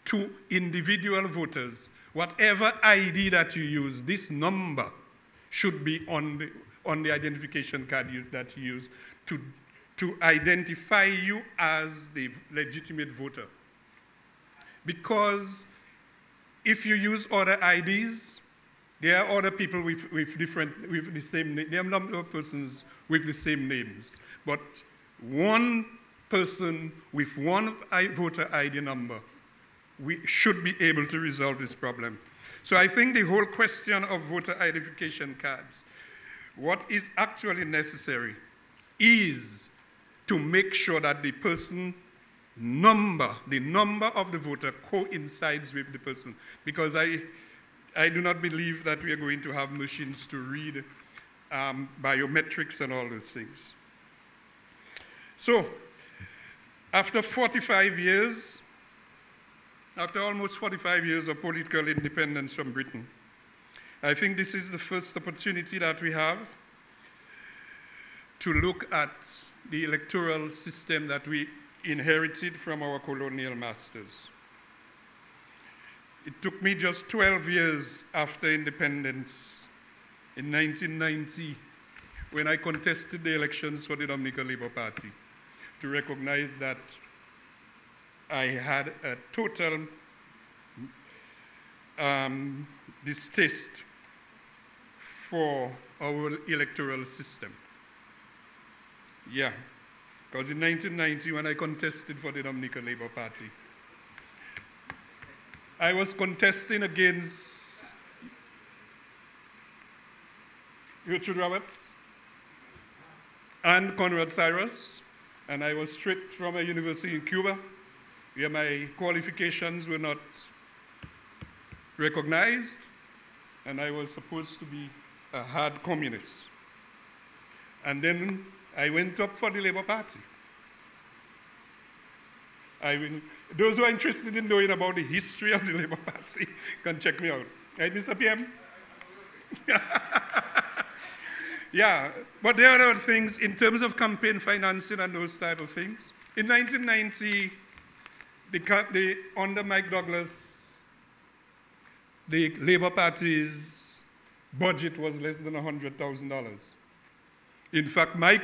to individual voters, whatever ID that you use, this number should be on the identification card that you use to identify you as the legitimate voter. Because if you use other IDs, there are other people with the same name. There are a number of persons with the same names. But one person with one voter ID number, we should be able to resolve this problem. So I think the whole question of voter identification cards, what is actually necessary is to make sure that the person number, the number of the voter coincides with the person. Because I do not believe that we are going to have machines to read biometrics and all those things. So, after 45 years, after almost 45 years of political independence from Britain, I think this is the first opportunity that we have to look at the electoral system that we inherited from our colonial masters. It took me just 12 years after independence, in 1990, when I contested the elections for the Dominica Labour Party, to recognize that I had a total distaste for our electoral system. Yeah, because in 1990, when I contested for the Dominica Labour Party, I was contesting against Richard Roberts and Conrad Cyrus, and I was straight from a university in Cuba, where my qualifications were not recognized, and I was supposed to be a hard communist. And then I went up for the Labour Party. Those who are interested in knowing about the history of the Labour Party can check me out. Right, Mr. PM? Yeah, but there are other things in terms of campaign financing and those type of things. In 1990, under Mike Douglas, the Labour Party's budget was less than $100,000. In fact, my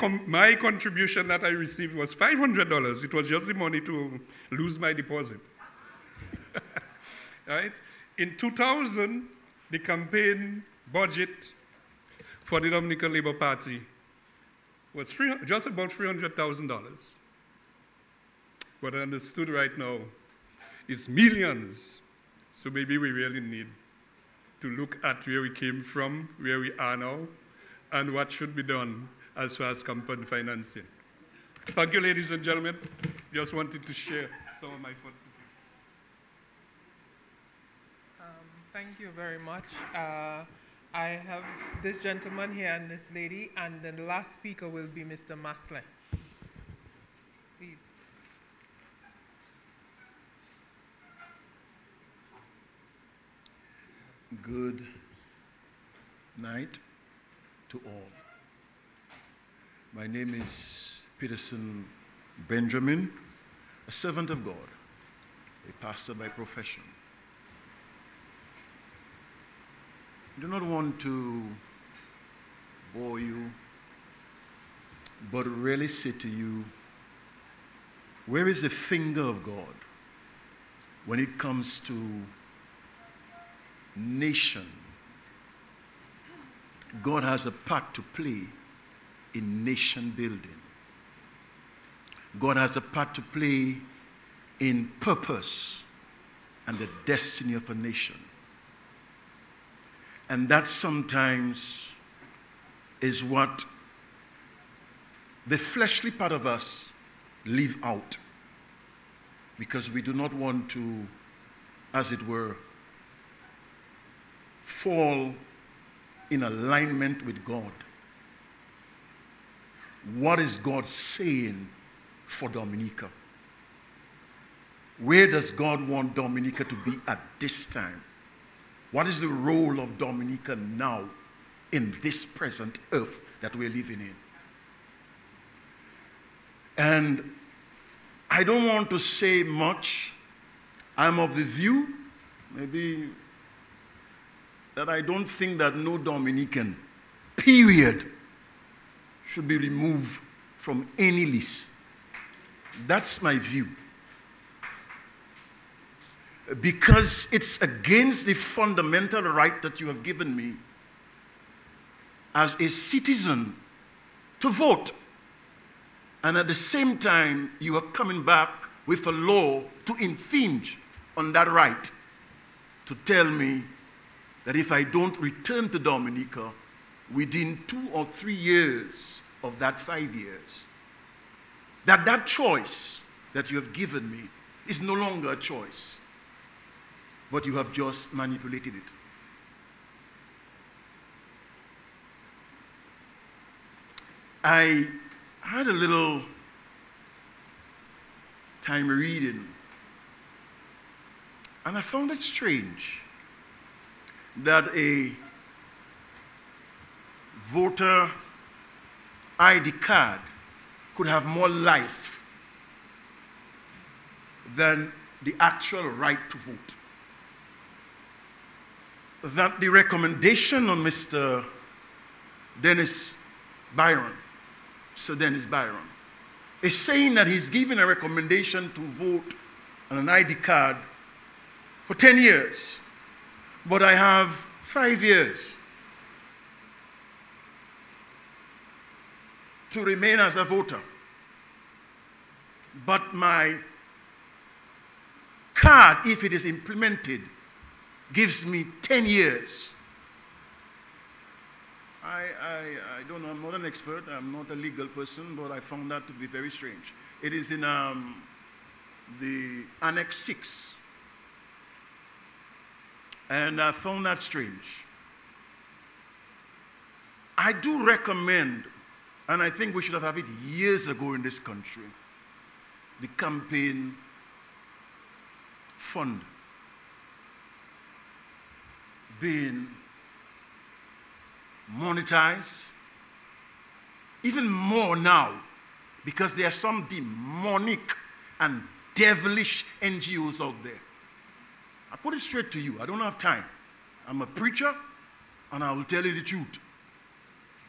contribution that I received was $500. It was just the money to lose my deposit. Right? In 2000, the campaign budget for the Dominica Labour Party was just about $300,000. What I understood right now, it's millions. So maybe we really need to look at where we came from, where we are now, and what should be done as far as campaign financing. Thank you, ladies and gentlemen. Just wanted to share some of my thoughts. Thank you very much. I have this gentleman here and this lady, and then the last speaker will be Mr. Maslin. Please. Good night to all. My name is Peterson Benjamin, a servant of God, a pastor by profession. I do not want to bore you, but really say to you, where is the finger of God when it comes to nation? God has a part to play in nation building. God has a part to play in purpose and the destiny of a nation. And that sometimes is what the fleshly part of us leave out, because we do not want to, as it were, fall in alignment with God. What is God saying for Dominica? Where does God want Dominica to be at this time? What is the role of Dominica now in this present earth that we're living in? And I don't want to say much. I'm of the view, maybe, that I don't think that no Dominican, period, should be removed from any list. That's my view. Because it's against the fundamental right that you have given me as a citizen to vote. And at the same time, you are coming back with a law to infringe on that right, to tell me that if I don't return to Dominica within 2 or 3 years of that 5 years, that choice that you have given me is no longer a choice, but you have just manipulated it. I had a little time reading, and I found it strange that a voter ID card could have more life than the actual right to vote. That the recommendation on Mr. Dennis Byron, Sir Dennis Byron, is saying that he's giving a recommendation to vote on an ID card for 10 years, but I have 5 years to remain as a voter. But my card, if it is implemented, gives me 10 years. I don't know, I'm not an expert, I'm not a legal person, but I found that to be very strange. It is in the Annex 6. And I found that strange. I do recommend, and I think we should have had it years ago in this country, the campaign fund being monetized, even more now, because there are some demonic and devilish NGOs out there. I put it straight to you, I don't have time. I'm a preacher, and I will tell you the truth.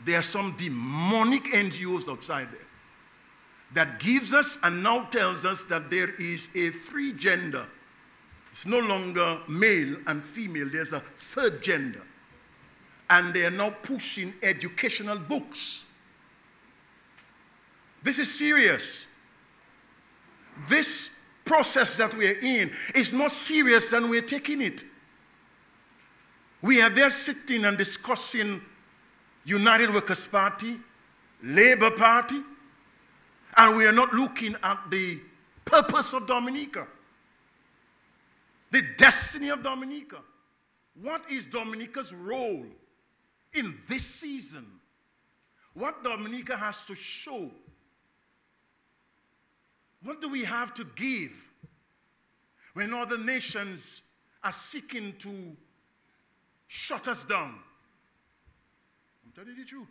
There are some demonic NGOs outside there that gives us and now tells us that there is a free gender. It's no longer male and female, there's a third gender. And they are now pushing educational books. This is serious. This process that we are in is more serious than we're taking it. We are there sitting and discussing United Workers' Party, Labour Party, and we are not looking at the purpose of Dominica, the destiny of Dominica. What is Dominica's role in this season? What Dominica has to show? What do we have to give when other nations are seeking to shut us down? I'm telling you the truth.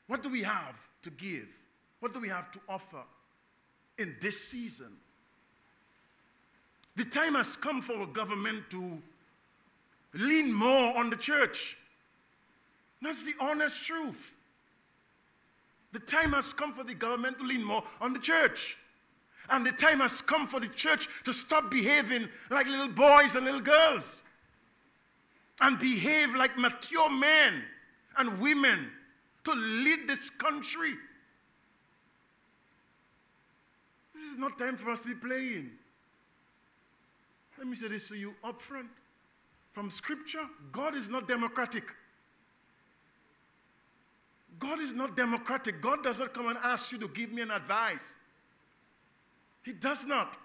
What do we have to give? What do we have to offer in this season? The time has come for our government to lean more on the church. That's the honest truth. The time has come for the government to lean more on the church. And the time has come for the church to stop behaving like little boys and little girls and behave like mature men and women to lead this country. This is not time for us to be playing. Let me say this to you up front. From Scripture, God is not democratic. God is not democratic. God does not come and ask you to give me an advice. He does not.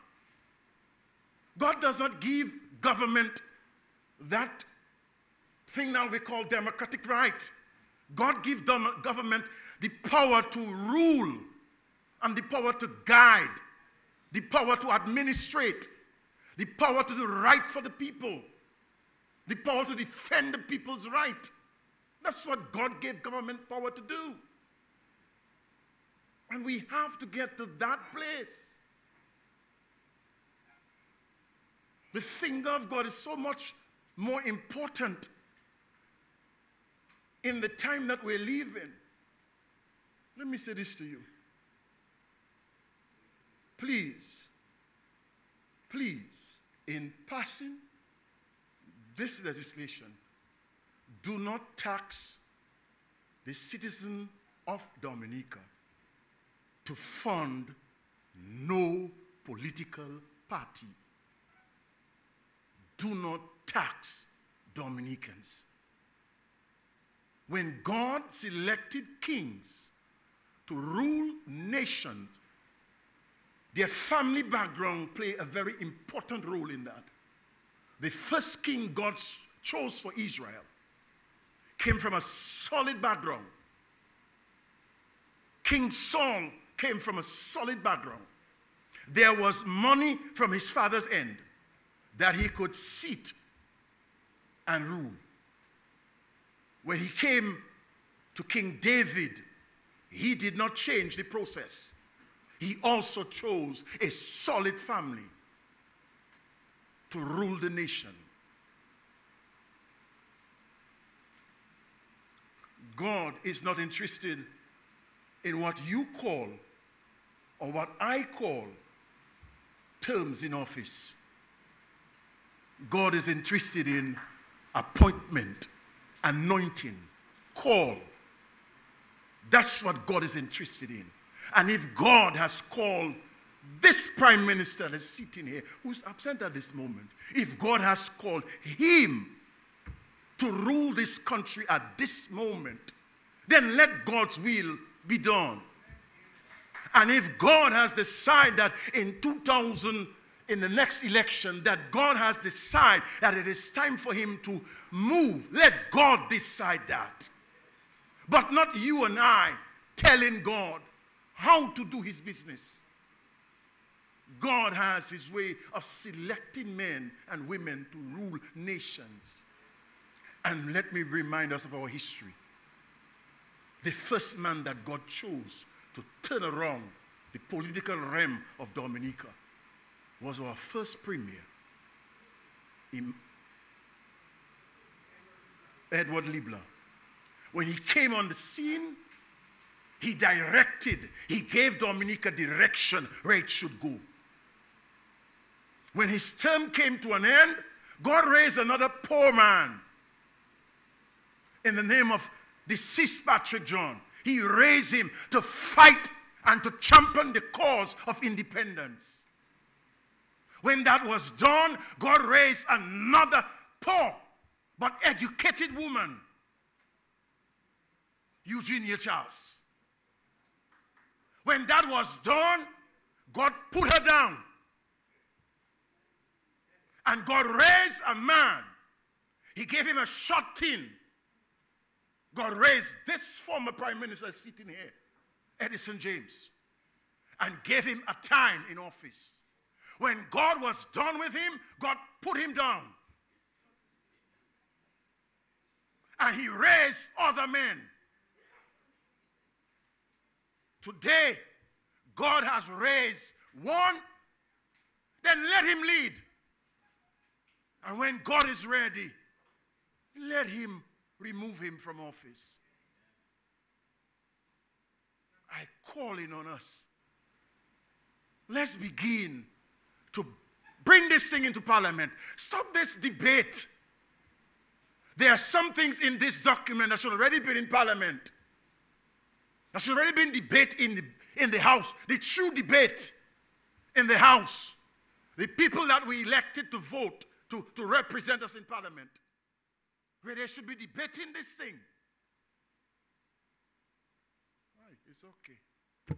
God does not give government that thing that we call democratic rights. God gives government the power to rule and the power to guide the power to administrate, the power to do right for the people, the power to defend the people's right. That's what God gave government power to do. And we have to get to that place. The finger of God is so much more important in the time that we live in. Let me say this to you. Please, in passing this legislation, do not tax the citizen of Dominica to fund no political party. Do not tax Dominicans. When God selected kings to rule nations, their family background played a very important role in that. The first king God chose for Israel came from a solid background. King Saul came from a solid background. There was money from his father's end that he could sit and rule. When he came to King David, he did not change the process. He also chose a solid family to rule the nation. God is not interested in what you call or what I call terms in office. God is interested in appointment, anointing, call. That's what God is interested in. And if God has called this prime minister that's sitting here, who's absent at this moment, if God has called him to rule this country at this moment, then let God's will be done. And if God has decided that in the next election, that God has decided that it is time for him to move, let God decide that. But not you and I telling God how to do his business. God has his way of selecting men and women to rule nations. And let me remind us of our history. The first man that God chose to turn around the political realm of Dominica was our first premier, Edward Libler. When he came on the scene, he gave Dominica direction where it should go. When his term came to an end, God raised another poor man in the name of deceased Patrick John. He raised him to fight and to champion the cause of independence. When that was done, God raised another poor but educated woman, Eugenia Charles. When that was done, God put her down. And God raised a man. He gave him a short tin. God raised this former prime minister sitting here, Edison James, and gave him a time in office. When God was done with him, God put him down. And he raised other men. Today, God has raised one, then let him lead. And when God is ready, let him remove him from office. I call in on us. Let's begin to bring this thing into Parliament. Stop this debate. There are some things in this document that should already be in Parliament. There should already be debate in the House. The true debate in the House. The people that we elected to vote to represent us in Parliament. Where there should be debating this thing. Right, it's okay.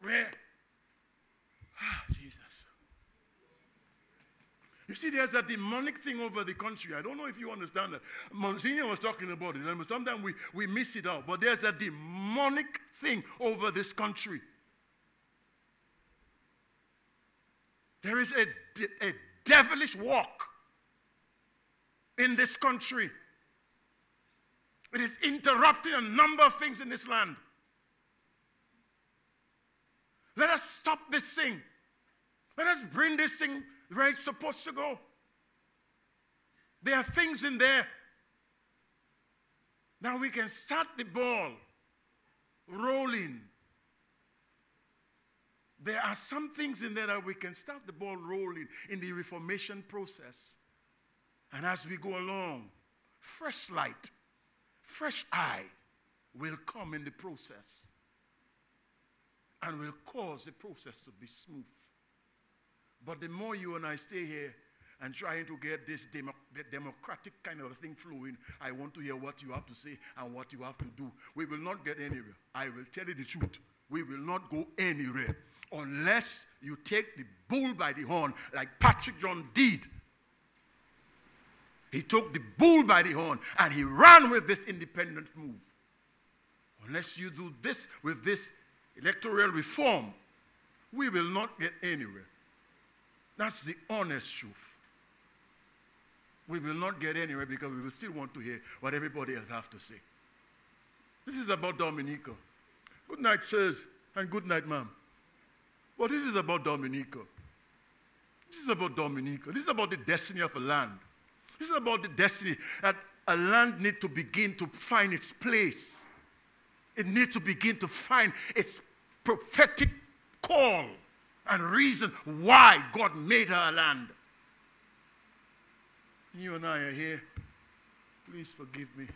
Where? Jesus. You see, there's a demonic thing over the country. I don't know if you understand that. Monsignor was talking about it, and sometimes we miss it out. But there's a demonic thing over this country. There is a devilish walk in this country. It is interrupting a number of things in this land. Let us stop this thing. Let us bring this thing where it's supposed to go. There are things in there. Now we can start the ball rolling. There are some things in there that we can start the ball rolling in the reformation process. And as we go along, fresh light, fresh eye will come in the process and will cause the process to be smooth. But the more you and I stay here and trying to get this democratic kind of thing flowing, I want to hear what you have to say and what you have to do. We will not get anywhere. I will tell you the truth. We will not go anywhere unless you take the bull by the horn like Patrick John did. He took the bull by the horn and he ran with this independent move. Unless you do this with this electoral reform, we will not get anywhere. That's the honest truth. We will not get anywhere because we will still want to hear what everybody else has to say. This is about Dominica. Good night, sirs, and good night, ma'am. But this is about Dominica. This is about Dominica. This is about the destiny of a land. This is about the destiny that a land needs to begin to find its place. It needs to begin to find its prophetic call and reason why God made her a land. You and I are here. Please forgive me.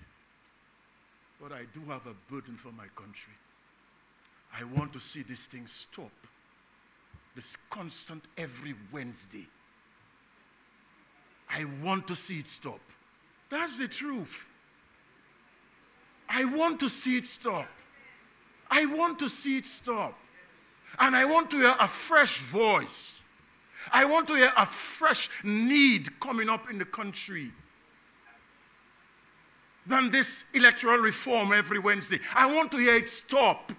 But I do have a burden for my country. I want to see this thing stop. This constant every Wednesday. I want to see it stop. That's the truth. I want to see it stop. I want to see it stop. And I want to hear a fresh voice. I want to hear a fresh need coming up in the country than this electoral reform every Wednesday. I want to hear it stop.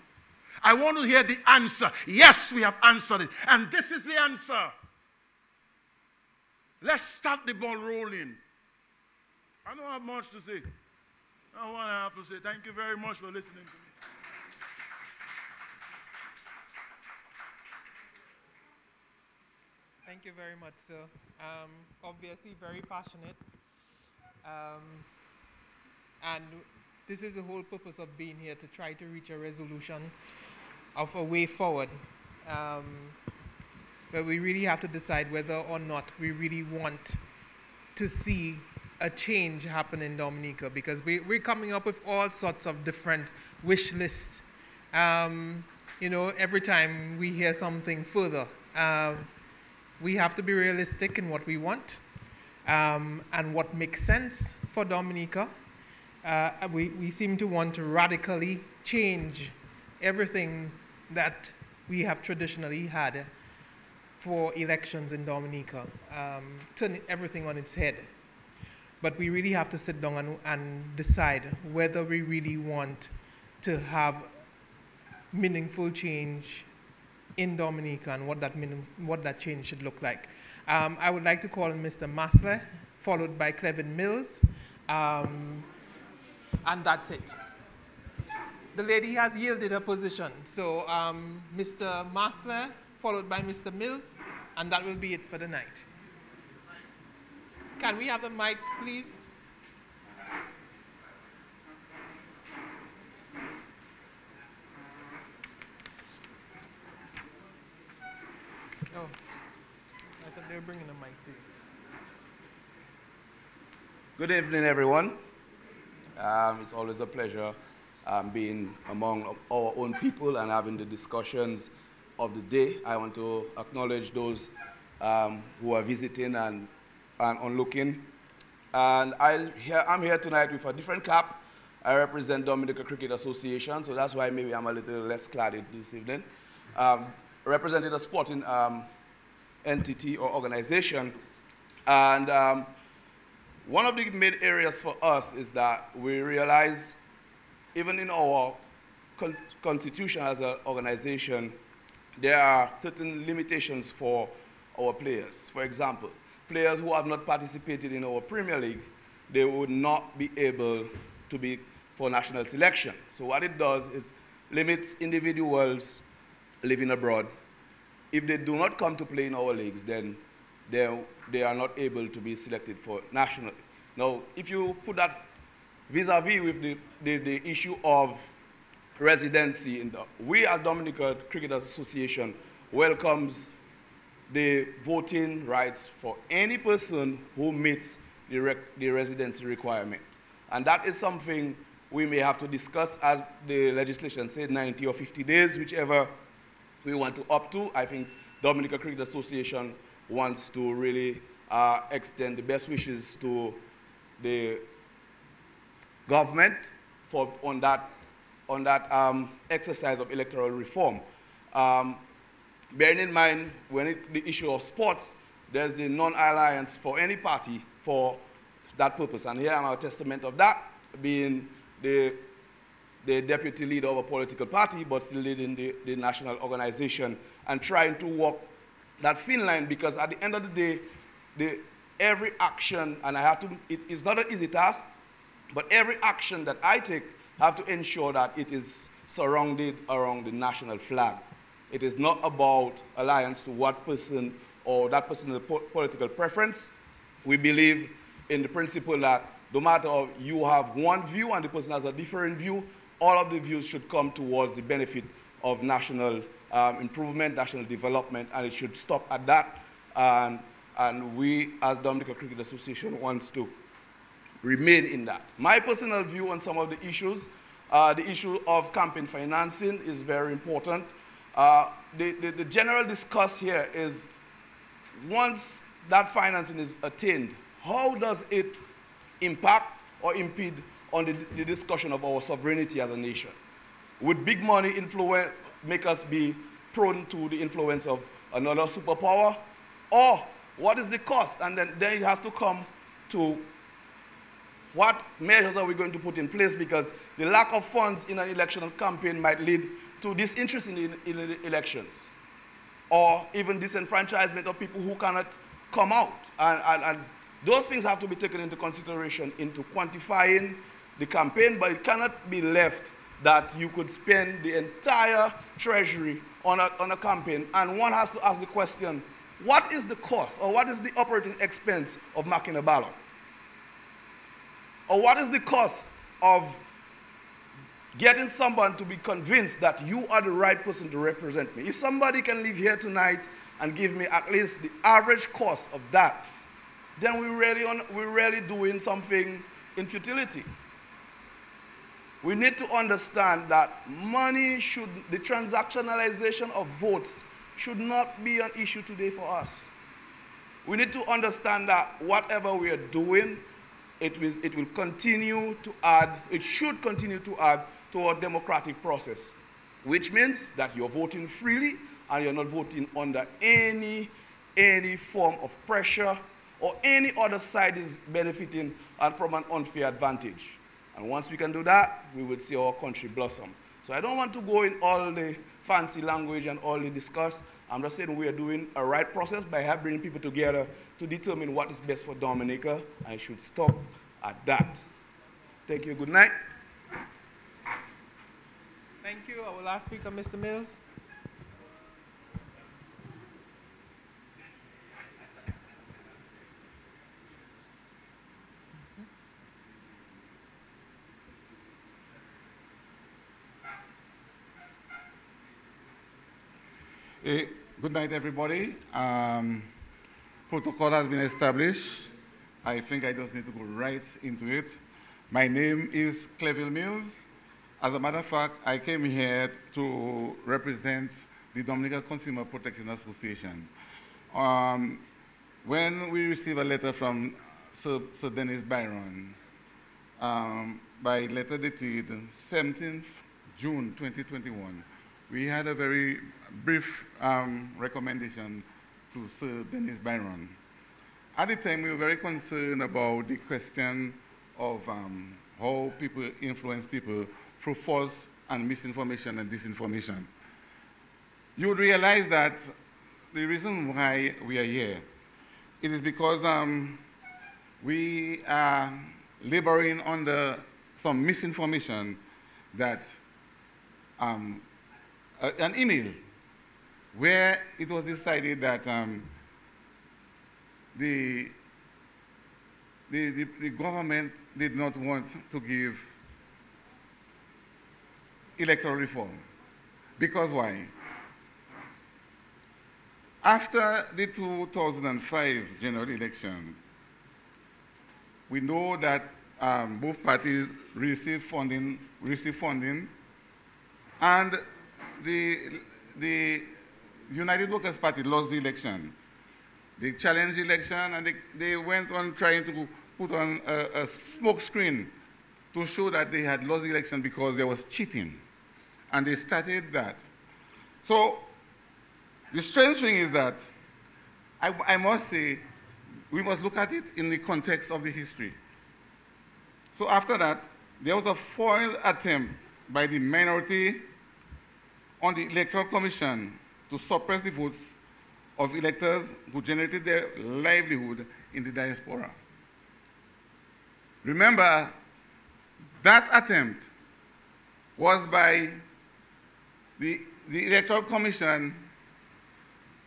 I want to hear the answer. Yes, we have answered it. And this is the answer. Let's start the ball rolling. I don't have much to say. That's what I have to say. Thank you very much for listening to me. Thank you very much, sir. Obviously very passionate. And this is the whole purpose of being here, to try to reach a resolution of a way forward. But we really have to decide whether or not we really want to see a change happen in Dominica, because we're coming up with all sorts of different wish lists. You know, every time we hear something further, we have to be realistic in what we want and what makes sense for Dominica. We seem to want to radically change everything that we have traditionally had for elections in Dominica, turn everything on its head. But we really have to sit down and decide whether we really want to have meaningful change in Dominica and what that change should look like. I would like to call on Mr. Masler, followed by Clevin Mills, and that's it. The lady has yielded her position, so Mr. Masler, followed by Mr. Mills, and that will be it for the night. Can we have the mic, please? Oh, I thought they were bringing the mic to you. Good evening, everyone. It's always a pleasure being among our own people and having the discussions of the day. I want to acknowledge those who are visiting and looking. And I'm here tonight with a different cap. I represent Dominica Cricket Association, so that's why maybe I'm a little less cladded this evening. Representing a sporting entity or organization. And one of the main areas for us is that we realize, even in our constitution as an organization, there are certain limitations for our players. For example, players who have not participated in our Premier League, they would not be able to be for national selection. So what it does is limits individuals living abroad. If they do not come to play in our leagues, then they are not able to be selected for national. Now, if you put that vis-a-vis with the issue of residency, we as Dominica Cricket Association welcomes the voting rights for any person who meets the residency requirement. And that is something we may have to discuss, as the legislation said, 90 or 50 days, whichever we want to up to. I think Dominica Cricket Association wants to really extend the best wishes to the government on that exercise of electoral reform. Bearing in mind, the issue of sports, there's the non-alliance for any party for that purpose. And here I'm a testament of that, being the deputy leader of a political party, but still leading the national organization and trying to walk that thin line, because at the end of the day, every action, and it's not an easy task, but every action that I take have to ensure that it is surrounded around the national flag. It is not about alliance to what person or that person's political preference. We believe in the principle that no matter you have one view and the person has a different view, all of the views should come towards the benefit of national improvement, national development, and it should stop at that. And we, as Dominica Cricket Association, wants to remain in that. My personal view on some of the issues, the issue of campaign financing is very important. The general discuss here is, once that financing is attained, how does it impact or impede on the discussion of our sovereignty as a nation? Would big money make us be prone to the influence of another superpower? Or what is the cost? And then you have to come to what measures are we going to put in place, because the lack of funds in an election campaign might lead to disinterest in the elections, or even disenfranchisement of people who cannot come out. And those things have to be taken into consideration into quantifying the campaign, but it cannot be left that you could spend the entire treasury on a campaign, and one has to ask the question, what is the cost, or what is the operating expense of marking a ballot? Or what is the cost of getting someone to be convinced that you are the right person to represent me? If somebody can live here tonight and give me at least the average cost of that, then we're really doing something in futility. We need to understand that the transactionalization of votes should not be an issue today for us. We need to understand that whatever we are doing, it will continue to add, it should continue to add to our democratic process, which means that you're voting freely and you're not voting under any form of pressure, or any other side is benefiting from an unfair advantage. And once we can do that, we would see our country blossom. So I don't want to go in all the fancy language and all the discuss. I'm just saying we are doing a right process by bringing people together to determine what is best for Dominica, and it should stop at that. Thank you. Good night. Thank you. Our last speaker, Mr. Mills. Good night, everybody. Protocol has been established. I think I just need to go right into it. My name is Cleville Mills. As a matter of fact, I came here to represent the Dominica Consumer Protection Association. When we received a letter from Sir Dennis Byron, by letter dated 17th June 2021, we had a very brief recommendation to Sir Dennis Byron. At the time, we were very concerned about the question of how people influence people through false and misinformation and disinformation. You would realize that the reason why we are here, it is because we are laboring under some misinformation that an email where it was decided that the government did not want to give electoral reform. Because why? After the 2005 general elections, we know that both parties received funding, and the United Workers' Party lost the election. They challenged the election, and they went on trying to put on a smoke screen to show that they had lost the election because there was cheating. And they started that. So the strange thing is that I must say we must look at it in the context of the history. So after that, there was a foiled attempt by the minority on the Electoral Commission to suppress the votes of electors who generated their livelihood in the diaspora. Remember, that attempt was by the Electoral Commission,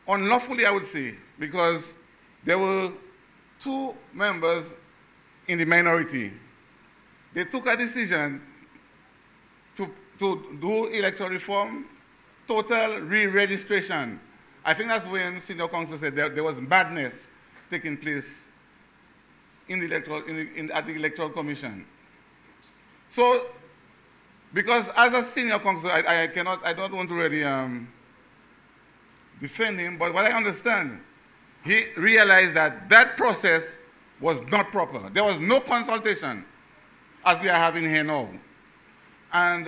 unlawfully I would say, because there were 2 members in the minority. They took a decision to do electoral reform, total re-registration. I think that's when senior counsel said there was madness taking place in the at the Electoral Commission. So, because as a senior counsel, I don't want to really defend him, but what I understand, he realized that that process was not proper. There was no consultation, as we are having here now. And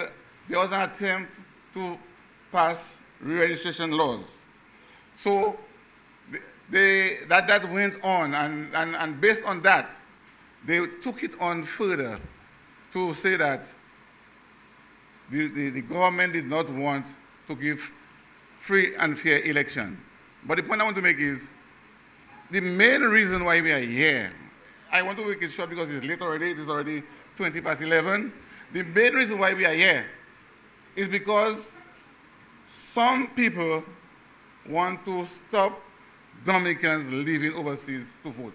there was an attempt to pass re-registration laws. So that went on, and based on that, they took it on further to say that the government did not want to give free and fair election. But the point I want to make is, the main reason why we are here, I want to make it short because it's late already, it is already 20 past 11. The main reason why we are here is because some people want to stop Dominicans living overseas to vote.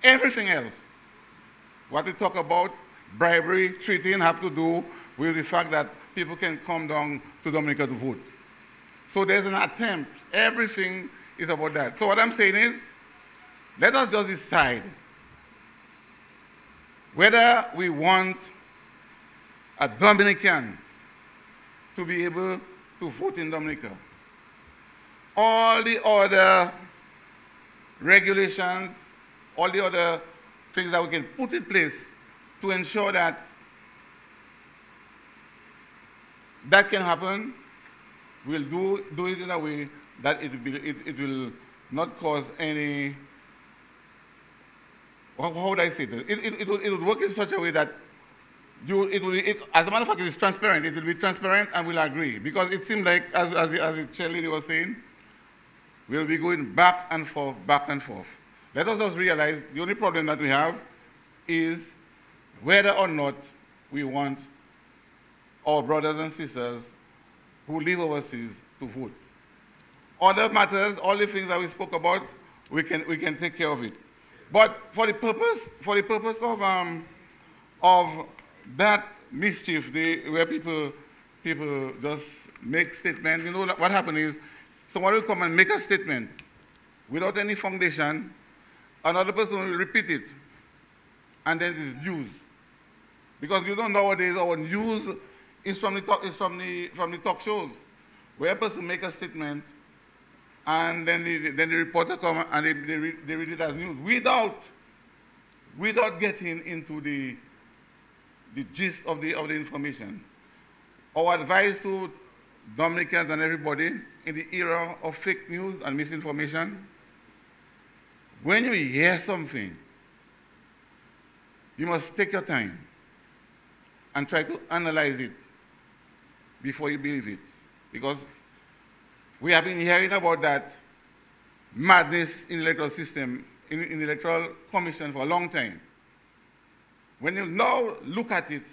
Everything else, what we talk about, bribery, treating, have to do with the fact that people can come down to Dominica to vote. So there's an attempt. Everything is about that. So what I'm saying is, let us just decide whether we want a Dominican to be able to vote in Dominica. All the other regulations, all the other things that we can put in place to ensure that that can happen, we'll do it in a way that it will not cause any, how would I say that? It will work in such a way that as a matter of fact, it is transparent. It will be transparent and we'll agree. Because it seems like, as the chair lady was saying, we'll be going back and forth, back and forth. Let us just realize the only problem that we have is whether or not we want our brothers and sisters who live overseas to vote. Other matters, all the things that we spoke about, we can take care of it. But for the purpose of that mischief, where people just make statements, you know what happens is someone will come and make a statement without any foundation, another person will repeat it, and then it's news. Because you know nowadays our news is from the talk shows, where a person make a statement, and then the reporter come and they read it as news without getting into the gist of the information. Our advice to Dominicans and everybody in the era of fake news and misinformation, when you hear something, you must take your time and try to analyze it before you believe it. Because we have been hearing about that madness in the electoral system, in the electoral commission for a long time. When you now look at it,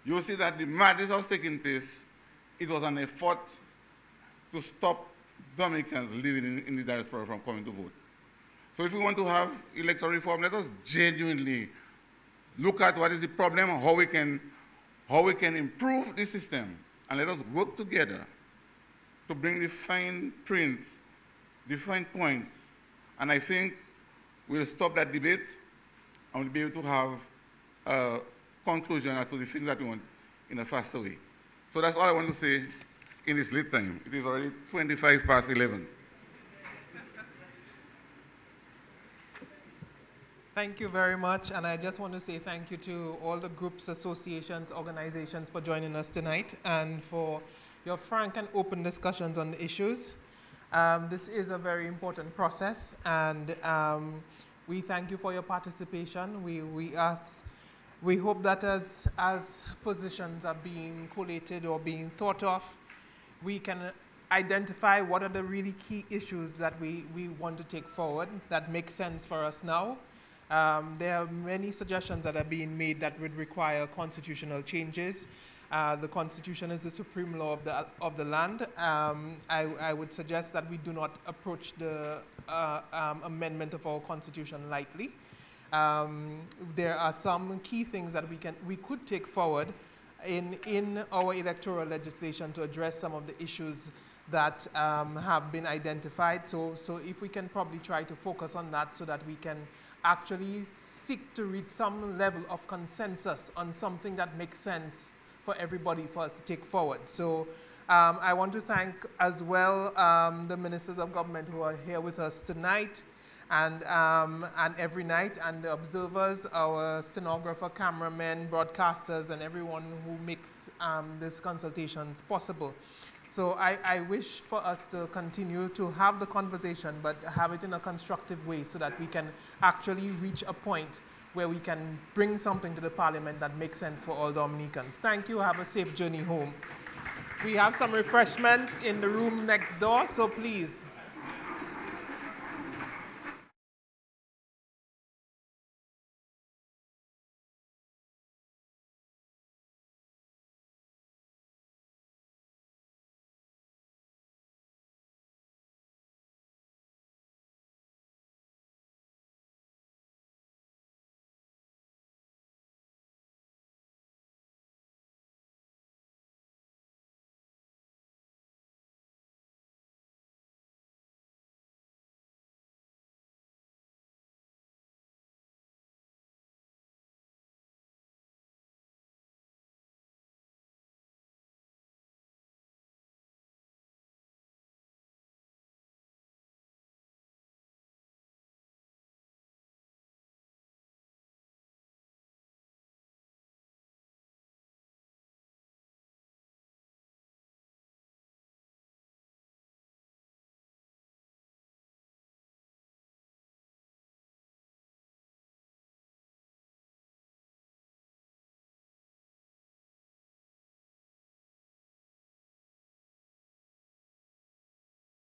you will see that the madness that was taking place, it was an effort to stop Dominicans living in the diaspora from coming to vote. So if we want to have electoral reform, let us genuinely look at what is the problem, how we can improve the system, and let us work together to bring the fine prints, the fine points. And I think we'll stop that debate and we'll be able to have a conclusion as to the things that we want in a faster way. So that's all I want to say in this late time. It is already 25 past 11. Thank you very much, and I just want to say thank you to all the groups, associations, organizations for joining us tonight and for your frank and open discussions on the issues. This is a very important process, and we thank you for your participation. We hope that as positions are being collated or being thought of, we can identify what are the really key issues that we want to take forward that make sense for us now. There are many suggestions that are being made that would require constitutional changes. The Constitution is the supreme law of the land. I would suggest that we do not approach the amendment of our Constitution lightly. There are some key things that we could take forward in our electoral legislation to address some of the issues that have been identified. So if we can probably try to focus on that so that we can actually seek to reach some level of consensus on something that makes sense for everybody for us to take forward. So I want to thank as well the ministers of government who are here with us tonight and every night, and the observers, our stenographer, cameramen, broadcasters, and everyone who makes these consultations possible. So I wish for us to continue to have the conversation, but have it in a constructive way so that we can actually reach a point where we can bring something to the parliament that makes sense for all Dominicans. Thank you. Have a safe journey home. We have some refreshments in the room next door, so please